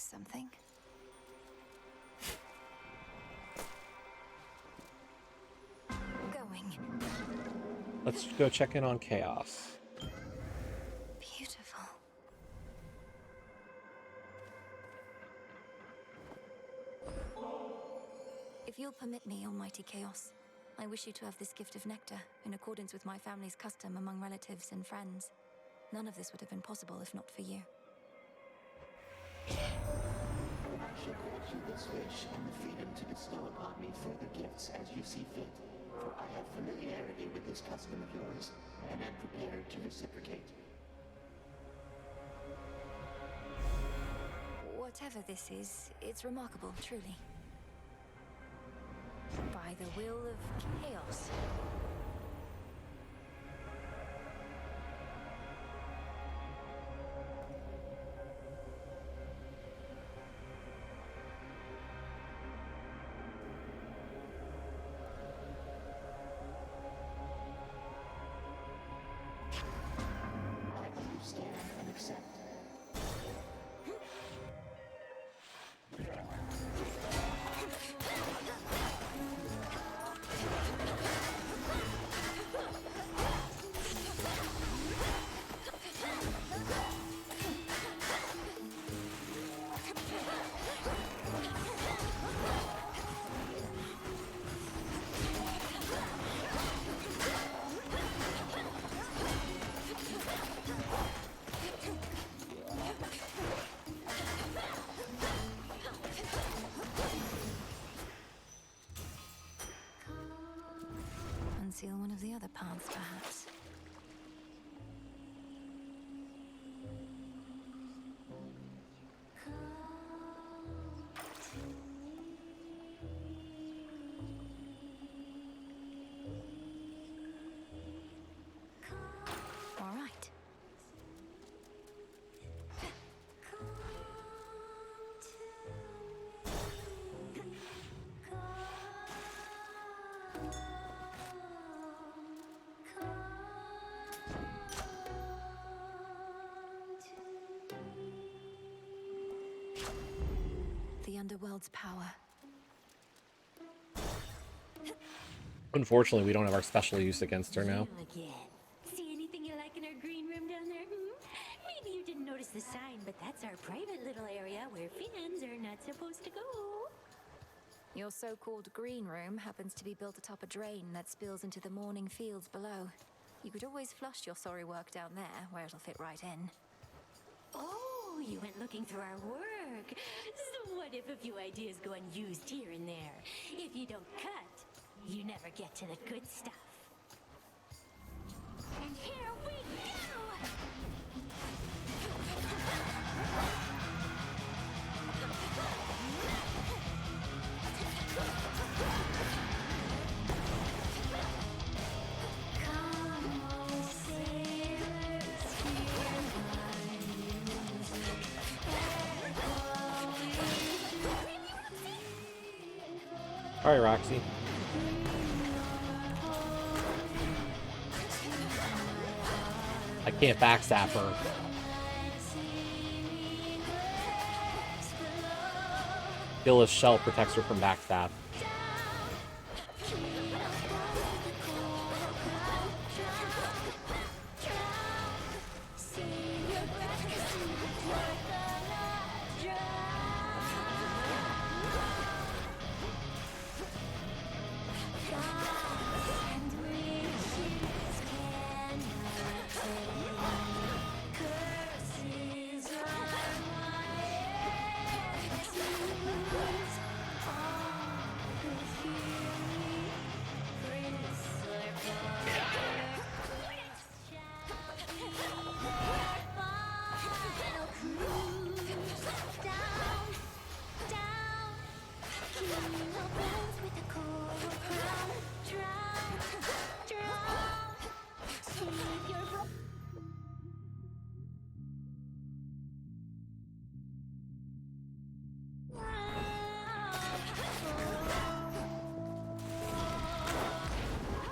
miss something? Going. Let's go check in on Chaos. Beautiful. If you'll permit me, Almighty Chaos, I wish you to have this gift of nectar, in accordance with my family's custom among relatives and friends. None of this would have been possible if not for you. I shall grant you this wish and the freedom to bestow upon me further gifts as you see fit, for I have familiarity with this custom of yours, and am prepared to reciprocate. Whatever this is, it's remarkable, truly. By the will of Chaos. I understand and accept. Unseal one of the other paths, perhaps. All right. The underworld's power. Unfortunately, we don't have our special use against her now. Again. See anything you like in our green room down there? Maybe you didn't notice the sign, but that's our private little area where fans are not supposed to go. Your so-called green room happens to be built atop a drain that spills into the morning fields below. You could always flush your sorry work down there, where it'll fit right in. Oh, you went looking through our work. So what if a few ideas go unused here and there? If you don't cut, you never get to the good stuff. And here we go! All right, Roxy. I can't backstab her. Gillis Shell protects her from backstab.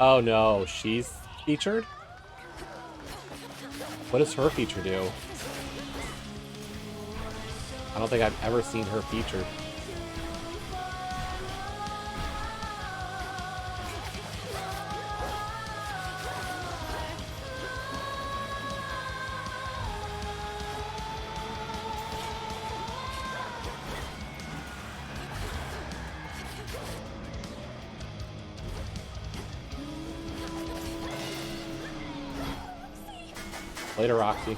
Oh no, she's featured? What does her feature do? I don't think I've ever seen her featured. Later, Roxy.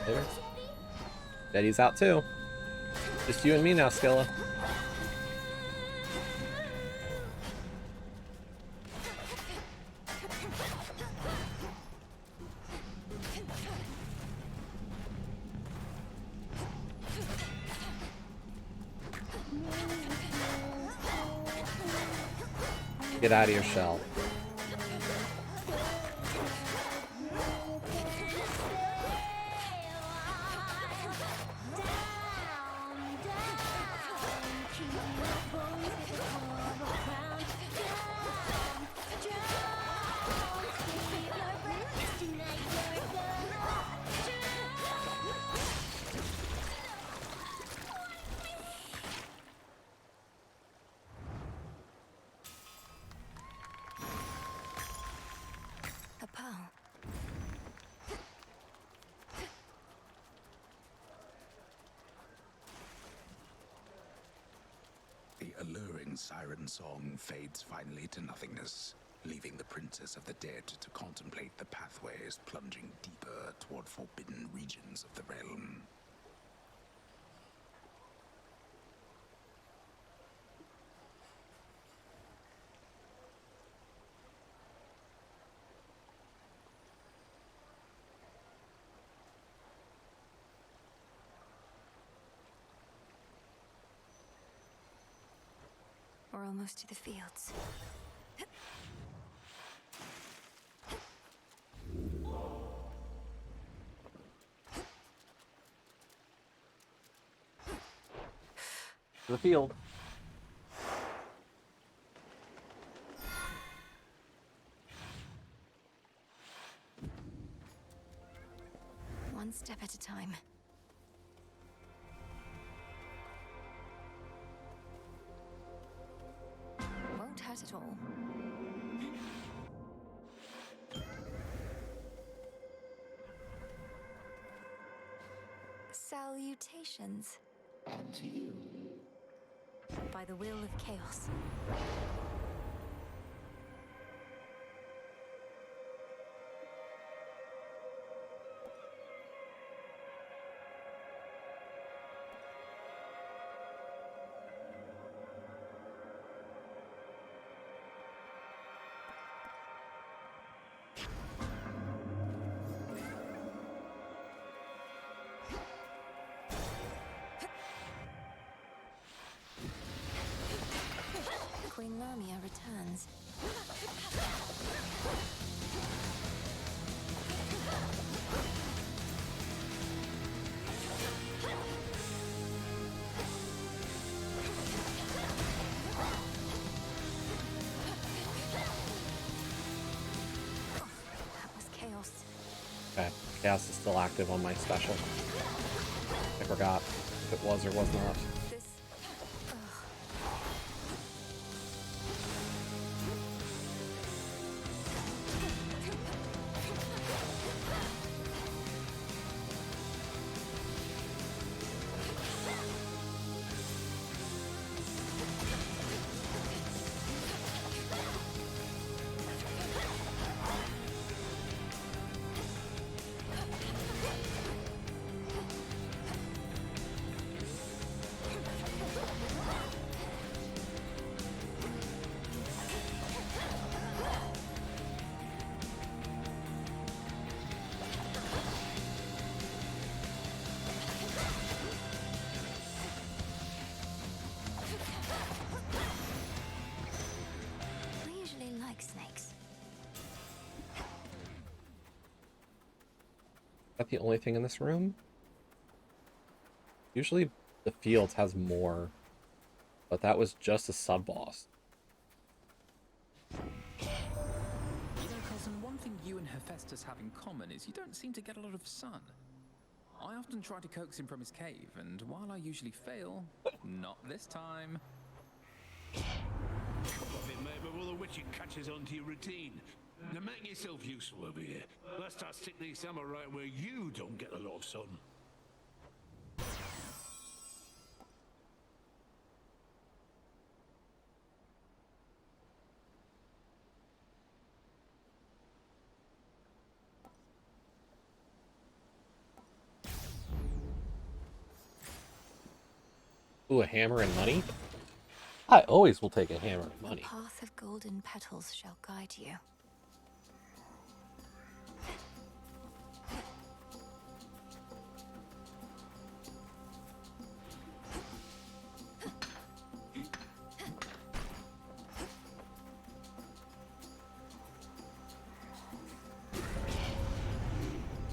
Later. Daddy's out too. Just you and me now, Skilla. Get out of your shell. The alluring siren song fades finally to nothingness, leaving the Princess of the Dead to contemplate the pathways plunging deeper toward forbidden regions of the realm. We're almost to the fields. To the field. One step at a time. Won't hurt at all. Salutations. And to you. By the will of chaos. Queen Lamia returns. That was chaos. Okay, chaos is still active on my special. I forgot if it was or was not. Is that the only thing in this room? Usually the Fields has more, but that was just a sub-boss. You know, cousin, one thing you and Hephaestus have in common is you don't seem to get a lot of sun. I often try to coax him from his cave, and while I usually fail, not this time. Profit, mate, before the witchy catches on to your routine. Now make yourself useful over here. Let's start stick these summer right where you don't get a lot of sun. Ooh, a hammer and money? I always will take a hammer and money. The path of golden petals shall guide you.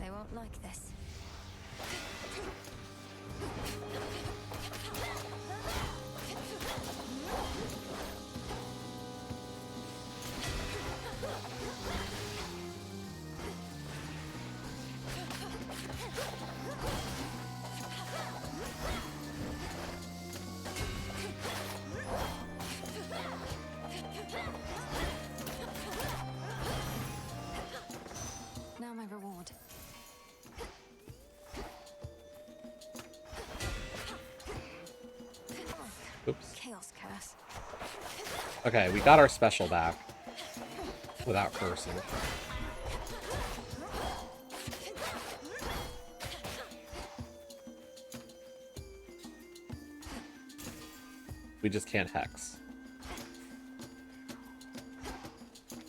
They won't like this. Now my reward. Oops. Chaos curse. Okay, we got our special back without cursing. We just can't hex.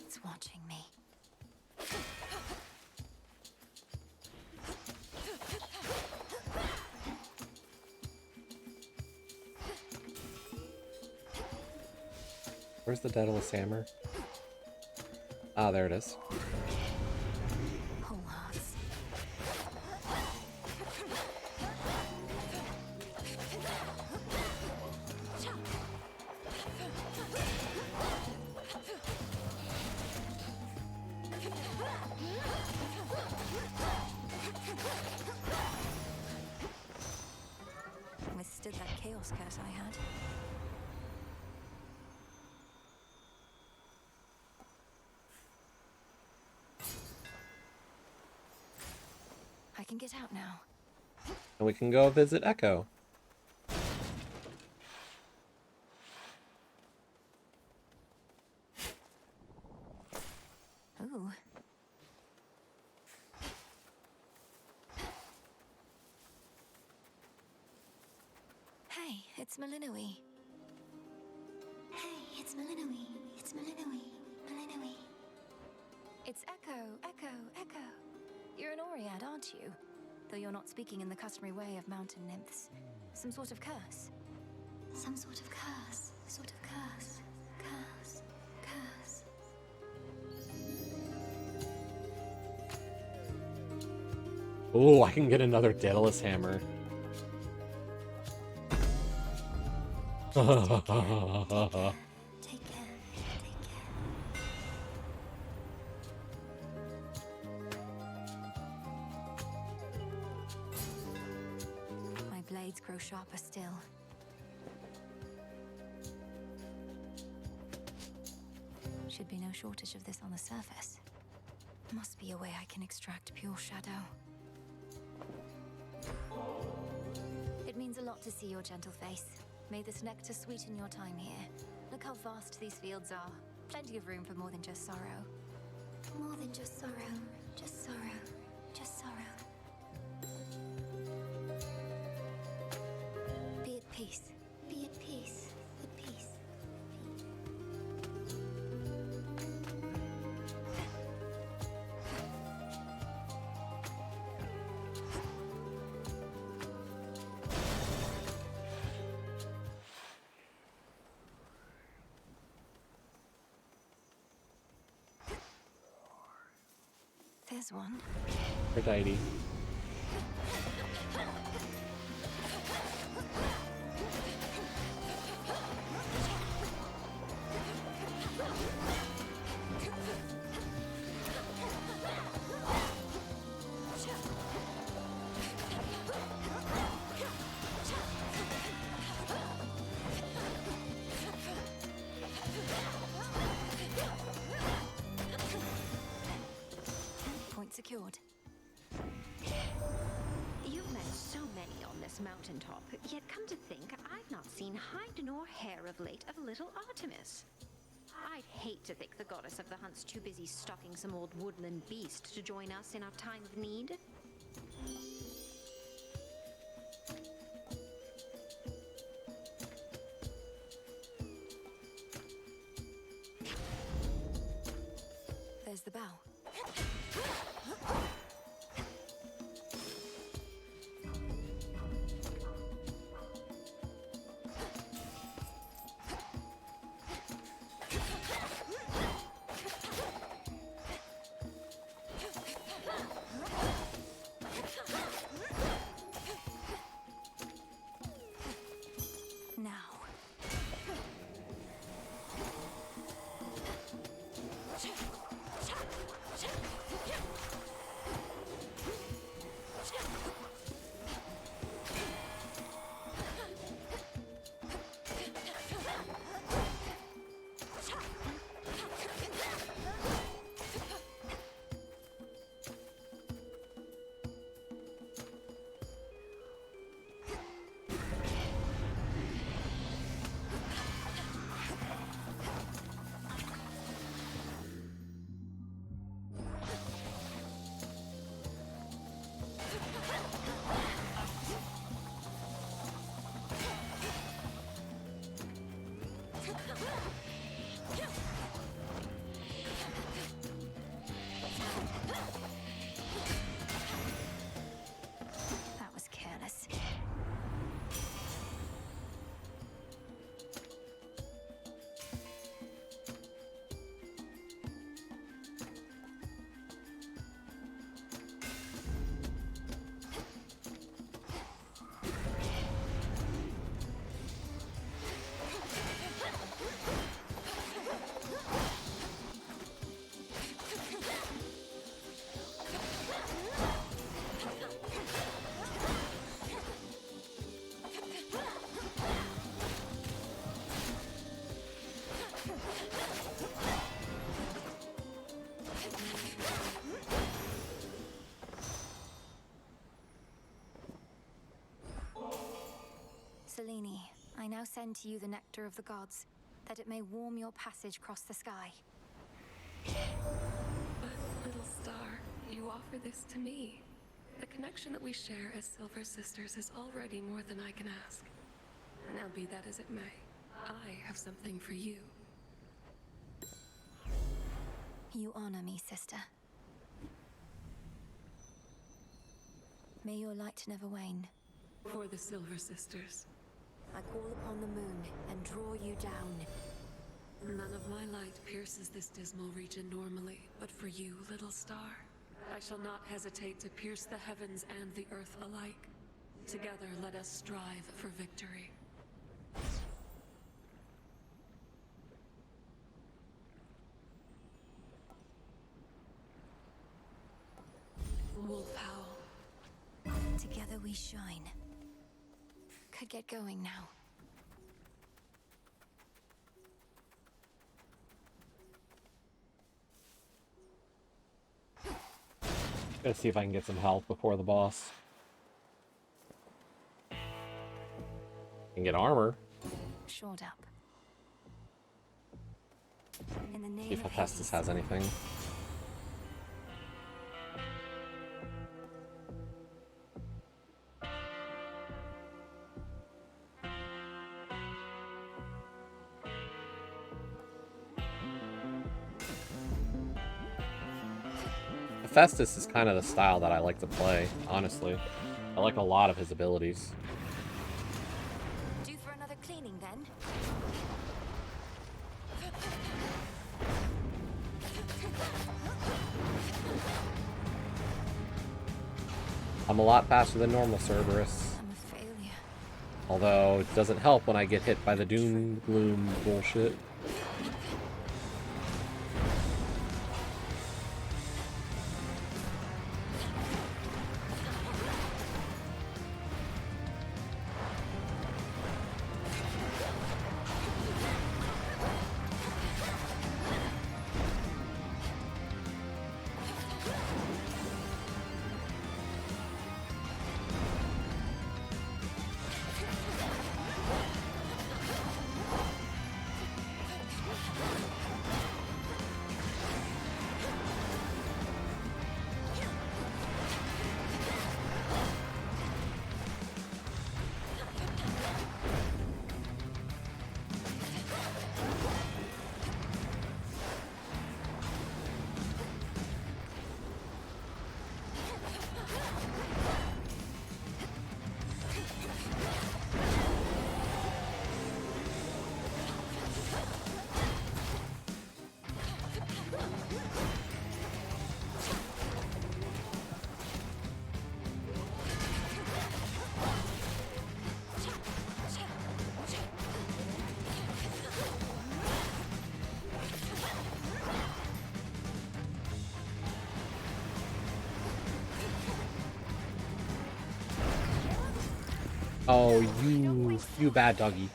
It's watching me. Where's the Daedalus hammer? Ah, there it is. Whole hearts. Withstood that chaos curse I had. I can get out now. And we can go visit Echo. Ooh. Hey, it's Malinoe. Hey, it's Malinoe. It's Malinoe. Malinoe. It's Echo, Echo, Echo. You're an Oread, aren't you? Though you're not speaking in the customary way of mountain nymphs. Some sort of curse? Some sort of curse. Sort of curse. Curse. Curse. Oh, I can get another Daedalus hammer. Take care. Take care. My blades grow sharper still. Should be no shortage of this on the surface. Must be a way I can extract pure shadow. It means a lot to see your gentle face. May this nectar sweeten your time here. Look how vast these fields are. Plenty of room for more than just sorrow. More than just sorrow. Just sorrow. Just sorrow. Be at peace. Be at peace. At peace. There's one. Aphrodite. this mountaintop, yet come to think, I've not seen hide nor hair of late of little Artemis. I'd hate to think the goddess of the hunt's too busy stalking some old woodland beast to join us in our time of need. There's the bow. That was careless. Selene, I now send to you the nectar of the gods, that it may warm your passage across the sky. But, little star, you offer this to me. The connection that we share as Silver Sisters is already more than I can ask. Now be that as it may, I have something for you. You honor me, sister. May your light never wane. For the Silver Sisters. I call upon the moon and draw you down. None of my light pierces this dismal region normally, but for you, little star, I shall not hesitate to pierce the heavens and the earth alike. Together, let us strive for victory. Wolf howl. Together we shine. Could get going now. Gotta see if I can get some health before the boss. And get armor. Shored up. In the See name if of Hephaestus has anything. Hephaestus is kind of the style that I like to play, honestly. I like a lot of his abilities. Due for another cleaning then? I'm a lot faster than normal Cerberus. I'm a failure. Although it doesn't help when I get hit by the doom gloom bullshit. Oh, you bad doggy.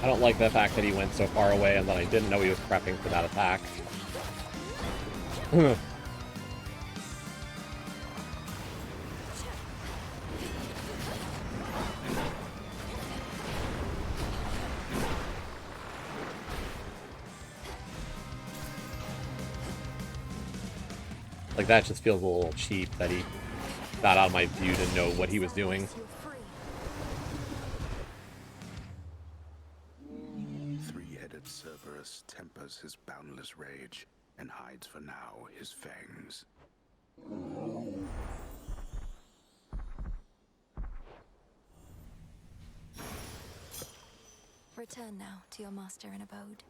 I don't like the fact that he went so far away and that I didn't know he was prepping for that attack. Like, that just feels a little cheap that he got out of my view to know what he was doing. Three-headed Cerberus tempers his boundless rage and hides for now his fangs. Return now to your master in abode.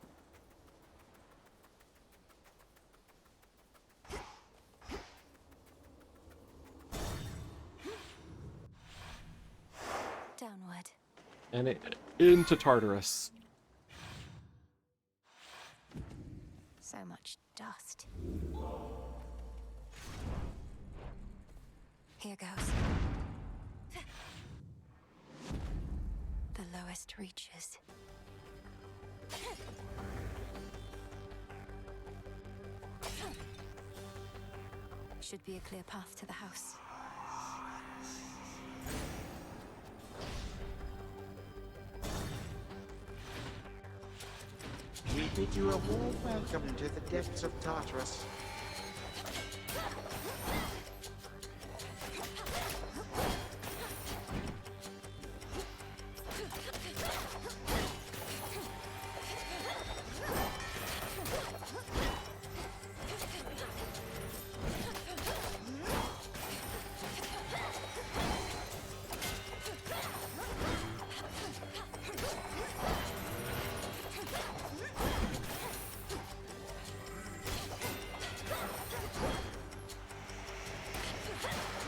Downward. And into Tartarus. So much dust. Here goes. The lowest reaches. Should be a clear path to the house. We bid you a warm welcome to the depths of Tartarus.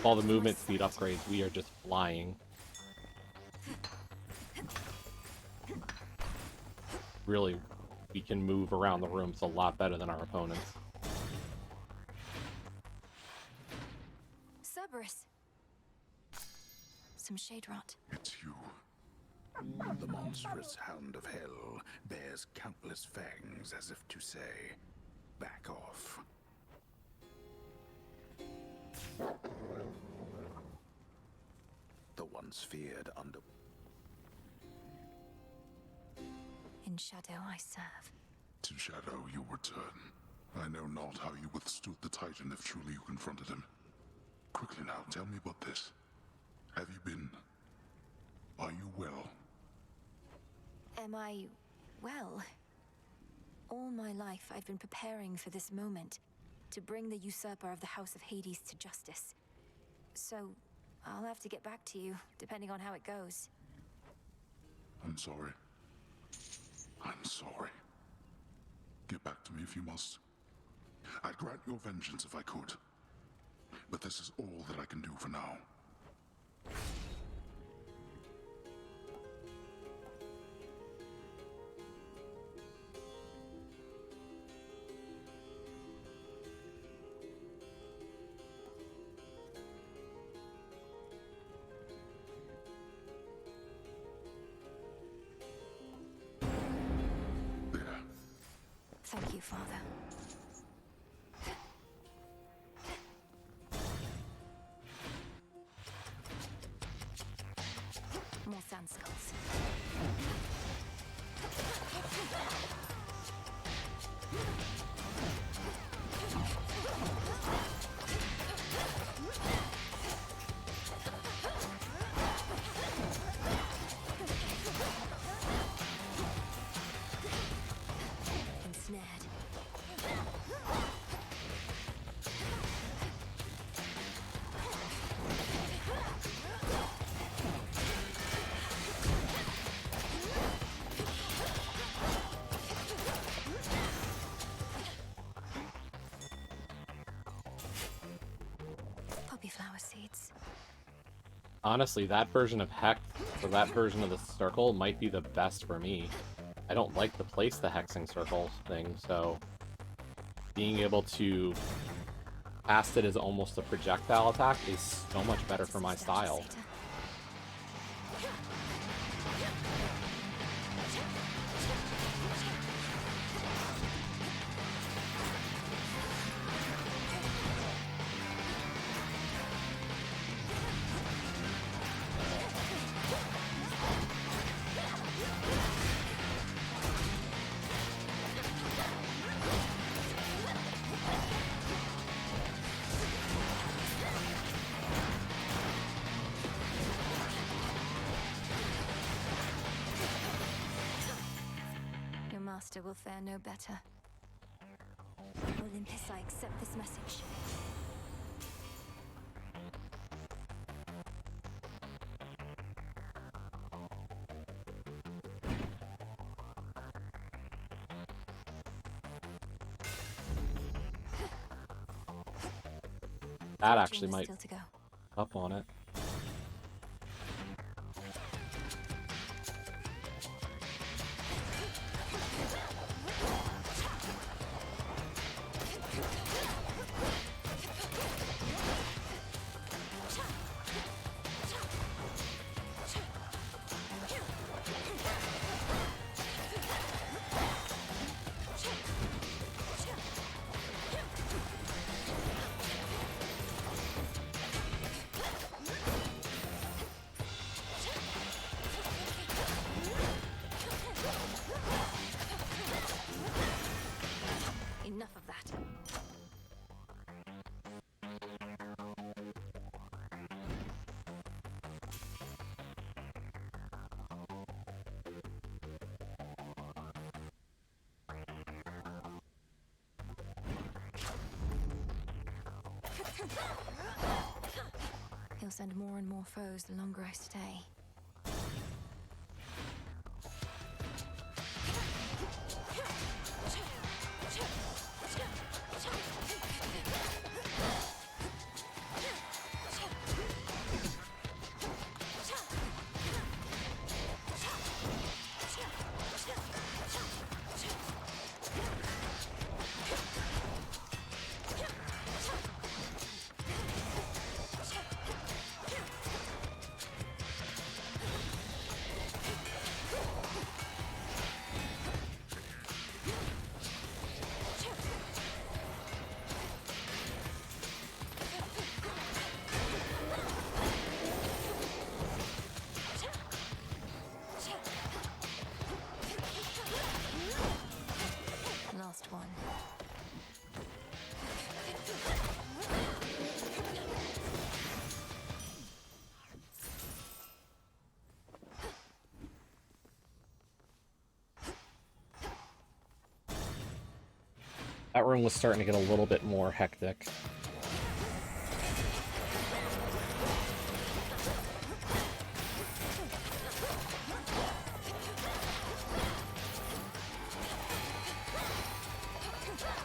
All the movement speed upgrades, we are just flying. Really, we can move around the rooms a lot better than our opponents. Cerberus. Some shade rot. It's you. The monstrous hound of hell bears countless fangs as if to say, back off. The once feared under... In shadow I serve. To shadow you return. I know not how you withstood the Titan if truly you confronted him. Quickly now, tell me about this. Have you been... Are you well? Am I... well? All my life I've been preparing for this moment. To bring the usurper of the House of Hades to justice. So, I'll have to get back to you, depending on how it goes. I'm sorry. I'm sorry. Get back to me if you must. I'd grant your vengeance if I could. But this is all that I can do for now. Thank you, Father. More sand skulls. Honestly, that version of Hex, or that version of the circle, might be the best for me. I don't like to place the hexing circle thing, so being able to cast it as almost a projectile attack is so much better for my style. Your master will fare no better. Olympus, I accept this message. That actually might Still to go. up on it. Enough of that. He'll send more and more foes the longer I stay. Last one. That room was starting to get a little bit more hectic.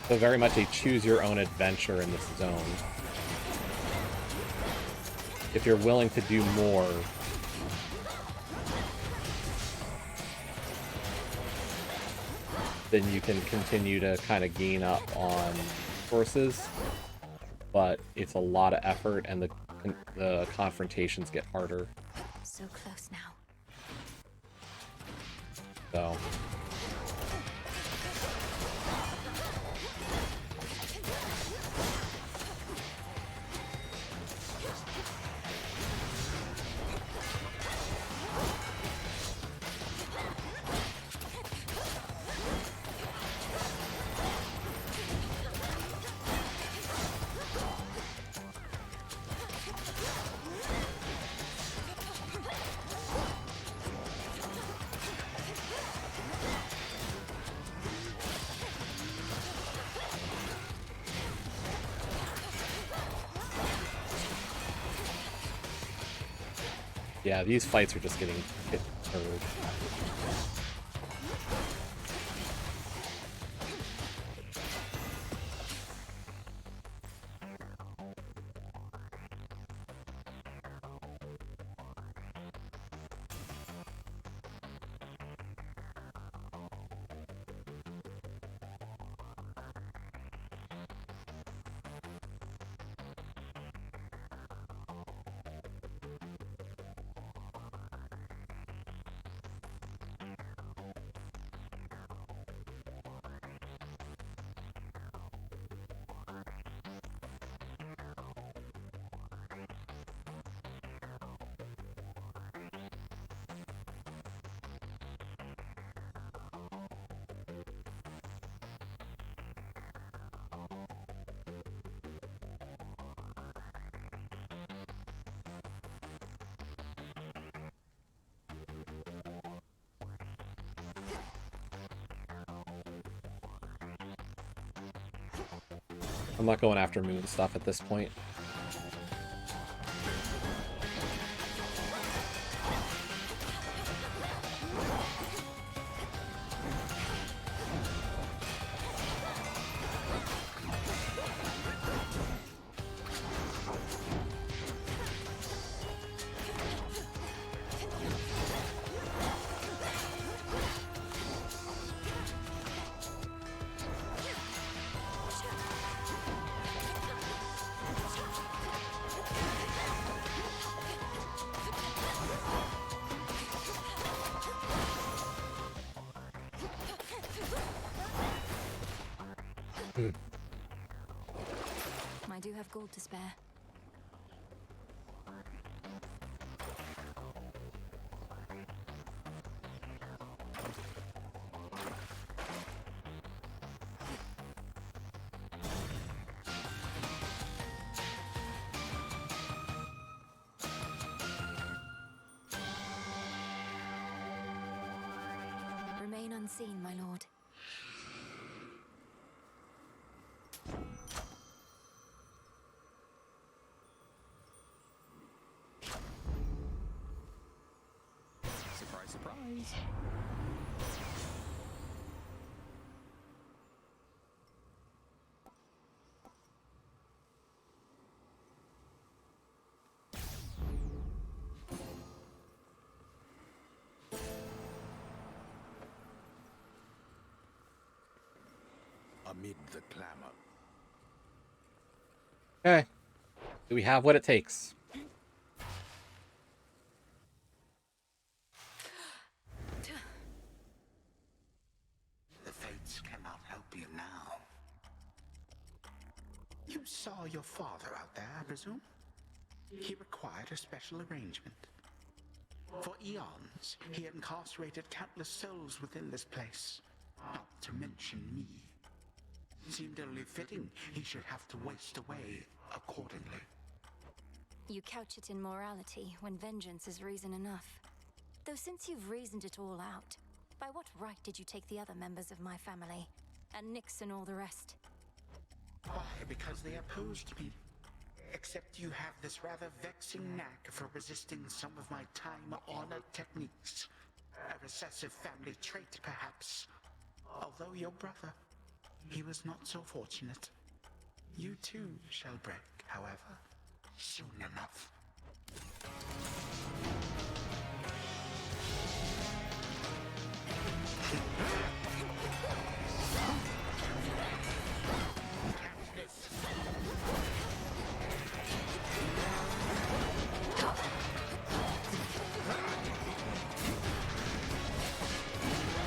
So very much a choose-your-own-adventure in this zone. If you're willing to do more, then you can continue to kind of gain up on forces, but it's a lot of effort and the confrontations get harder. So close now. So yeah, these fights are just getting hit hard. I'm not going after moon stuff at this point. I do have gold to spare. Remain unseen, my lord. Surprise, surprise. Amid the clamor. Okay. Do we have what it takes? The fates cannot help you now. You saw your father out there, I presume? He required a special arrangement. For eons, he incarcerated countless souls within this place, not to mention me. Seemed only fitting he should have to waste away accordingly. You couch it in morality when vengeance is reason enough. Though since you've reasoned it all out, by what right did you take the other members of my family? And Nyx and all the rest? Why, because they opposed me. Except you have this rather vexing knack for resisting some of my time-honored techniques. A recessive family trait, perhaps. Although your brother, he was not so fortunate. You too shall break, however, soon enough.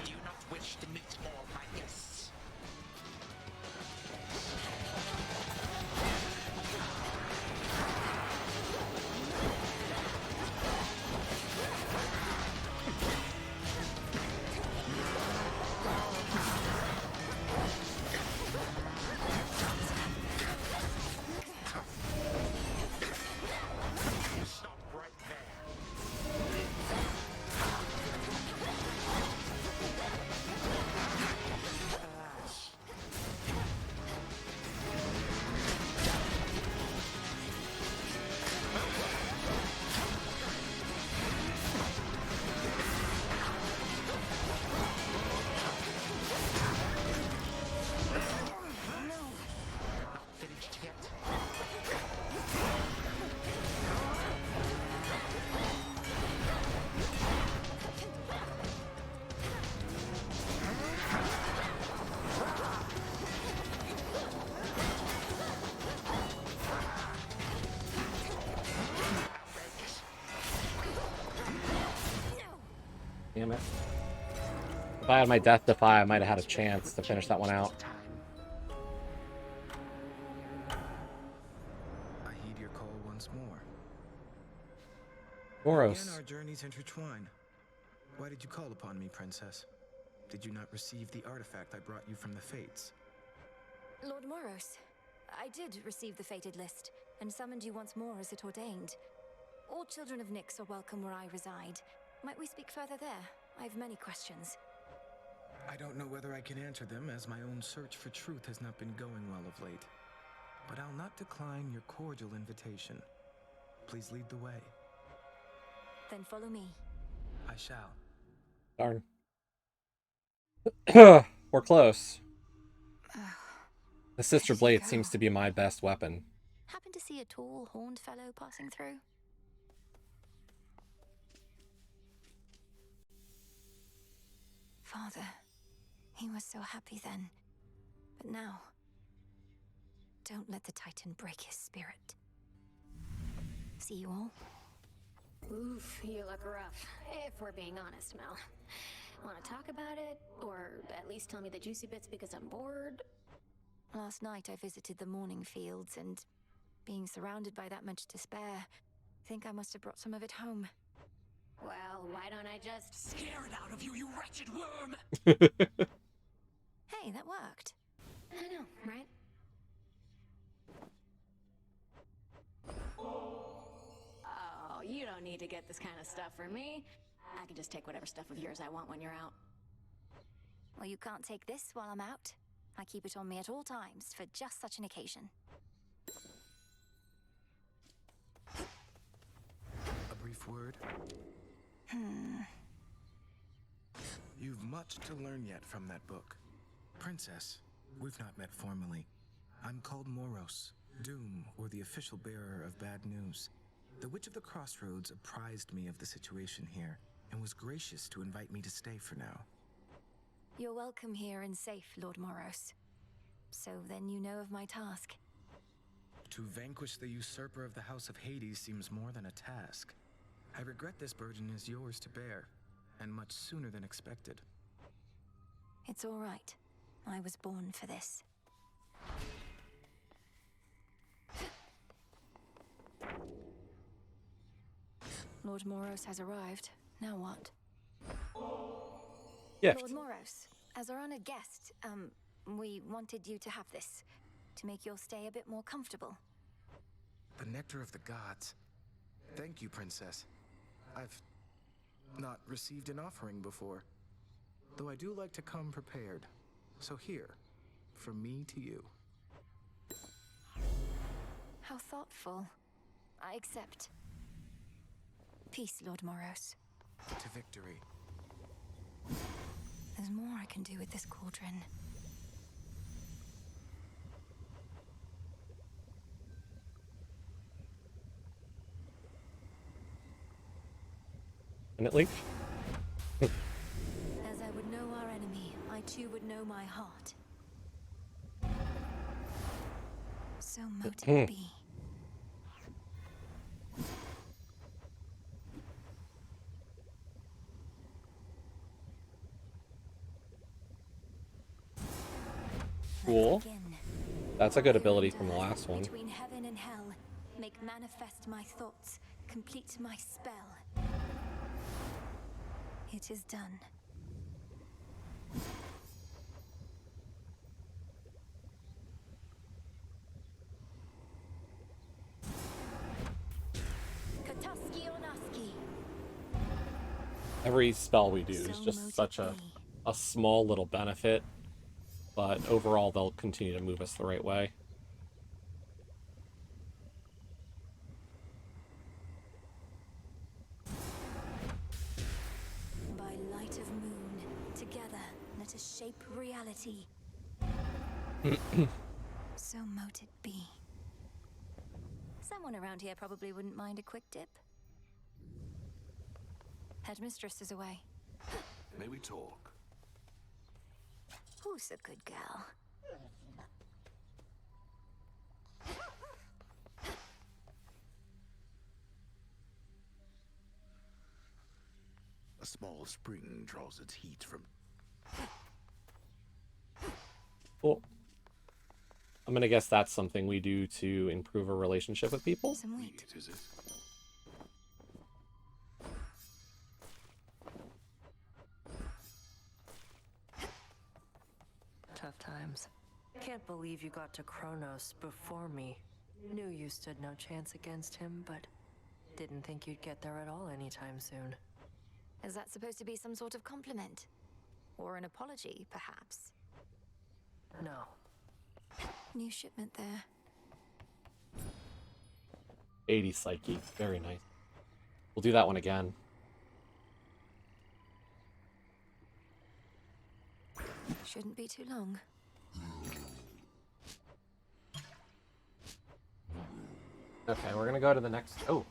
Do you not wish to meet all my guests? Stop right there. Alas. Not finished yet. Damn it. If I had my Death Defy, I might have had a chance to finish that one out. I heed your call once more. Chronos. Again, our journeys intertwine. Why did you call upon me, Princess? Did you not receive the artifact I brought you from the Fates? Lord Moros, I did receive the fated list, and summoned you once more as it ordained. All children of Nyx are welcome where I reside. Might we speak further there? I have many questions. I don't know whether I can answer them, as my own search for truth has not been going well of late. but I'll not decline your cordial invitation. Please lead the way. Then follow me. I shall. Darn. We're close. The Sister Blade seems to be my best weapon. Happen to see a tall, horned fellow passing through? Father, he was so happy then. But now, don't let the Titan break his spirit. See you all? Oof, you look rough, if we're being honest, Mel. Want to talk about it? Or at least tell me the juicy bits because I'm bored? Last night I visited the mourning fields and, being surrounded by that much despair, I think I must have brought some of it home. Well, why don't I just scare it out of you, you wretched worm? Hey, that worked. I know, right? Oh, you don't need to get this kind of stuff from me. I can just take whatever stuff of yours I want when you're out. Well, you can't take this while I'm out. I keep it on me at all times for just such an occasion. A brief word? You've much to learn yet from that book. Princess, we've not met formally. I'm called Moros, Doom, or the official bearer of bad news. The Witch of the Crossroads apprised me of the situation here, and was gracious to invite me to stay for now. You're welcome here and safe, Lord Moros. So then you know of my task. To vanquish the usurper of the House of Hades seems more than a task. I regret this burden is yours to bear, and much sooner than expected. It's all right. I was born for this. Lord Moros has arrived. Now what? Gift. Lord Moros, as our honored guest, we wanted you to have this, to make your stay a bit more comfortable. The nectar of the gods. Thank you, Princess. I've not received an offering before, though I do like to come prepared. So here, from me to you. How thoughtful. I accept. Peace, Lord Moros. To victory. There's more I can do with this cauldron. Can it leave? As I would know our enemy, I too would know my heart. So mote it be. Cool. That's a good ability from the last one. Between heaven and hell, make manifest my thoughts, complete my spell. It is done. Kataski Onaski. Every spell we do is just such a small little benefit, but overall they'll continue to move us the right way. By light of moon, together let us shape reality. So mote it be. Someone around here probably wouldn't mind a quick dip. Headmistress is away. May we talk? Who's a good gal? A small spring draws its heat from... Cool. I'm gonna guess that's something we do to improve a relationship with people. Some wheat. Is it? Tough times. Can't believe you got to Chronos before me. Knew you stood no chance against him, but didn't think you'd get there at all anytime soon. Is that supposed to be some sort of compliment? Or an apology, perhaps? No. New shipment there. 80 Psyche. Very nice. We'll do that one again. Shouldn't be too long. Okay, we're gonna go to the next... Oh.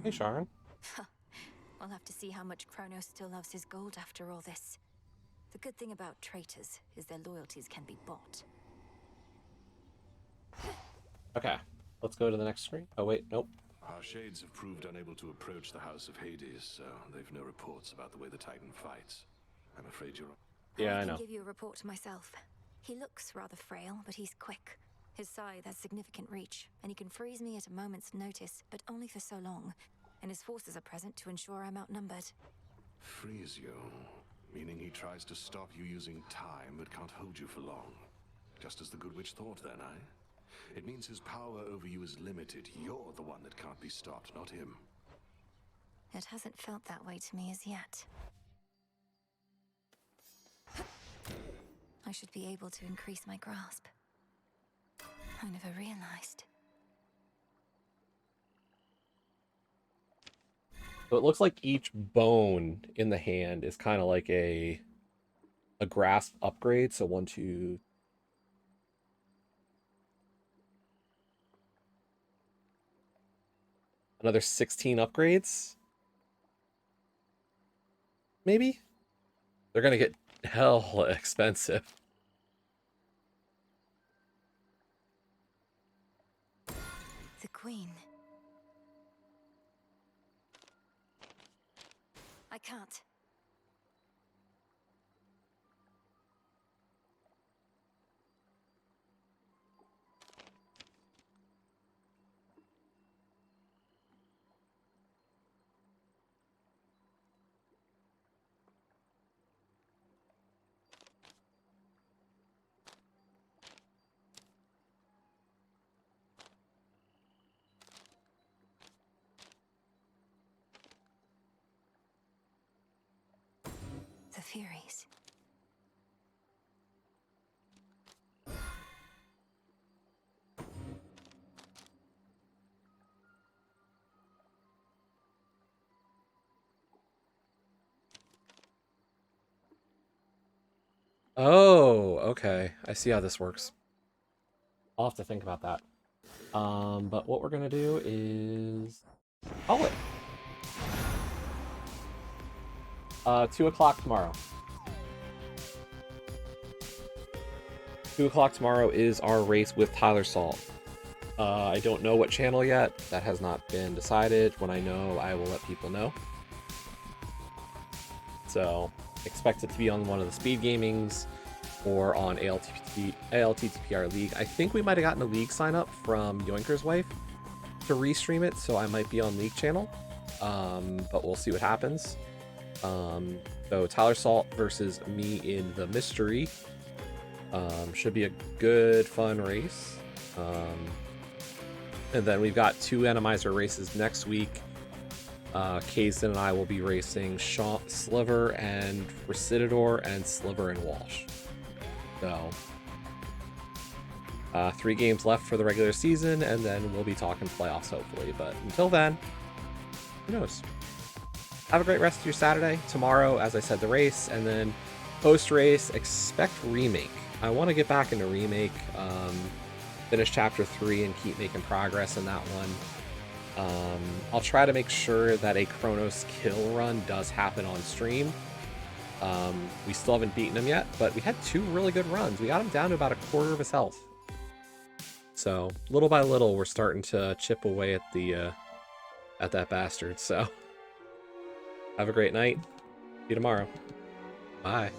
Hey, Sharon. We'll have to see how much Chronos still loves his gold after all this. The good thing about traitors is their loyalties can be bought. Okay, let's go to the next screen. Oh, wait, nope. Our shades have proved unable to approach the House of Hades, so they've no reports about the way the Titan fights. I'm afraid you're... Yeah, I know. I can give you a report myself. He looks rather frail, but he's quick. His scythe has significant reach, and he can freeze me at a moment's notice, but only for so long. And his forces are present to ensure I'm outnumbered. Freeze you? Meaning he tries to stop you using time, but can't hold you for long. Just as the Good Witch thought then, eh? It means his power over you is limited. You're the one that can't be stopped, not him. It hasn't felt that way to me as yet. I should be able to increase my grasp. I never realized. So it looks like each bone in the hand is kind of like a grasp upgrade. So 1, 2... Another 16 upgrades? Maybe? They're gonna get hell expensive. The Queen. I can't. The Furies. Oh, okay. I see how this works. I'll have to think about that. But what we're gonna do is call it. 2 o'clock tomorrow. 2 o'clock tomorrow is our race with Tyler Salt. I don't know what channel yet. That has not been decided. When I know, I will let people know. So, expect it to be on one of the speed gamings or on ALTTPR League. I think we might have gotten a League sign up from Yoinker's wife to restream it, so I might be on League channel. But we'll see what happens. So Tyler Salt versus me in the mystery. Should be a good, fun race. And then we've got 2 Enemizer races next week. Kazin and I will be racing Sliver and Recidador and Sliver and Walsh. So, 3 games left for the regular season, and then we'll be talking playoffs, hopefully. But until then, who knows? Have a great rest of your Saturday. Tomorrow, as I said, the race, and then post-race, expect Remake. I want to get back into Remake, finish Chapter 3, and keep making progress in that one. I'll try to make sure that a Chronos kill run does happen on stream. We still haven't beaten him yet, but we had 2 really good runs. We got him down to about a quarter of his health. So little by little, we're starting to chip away at that bastard. So have a great night. See you tomorrow. Bye.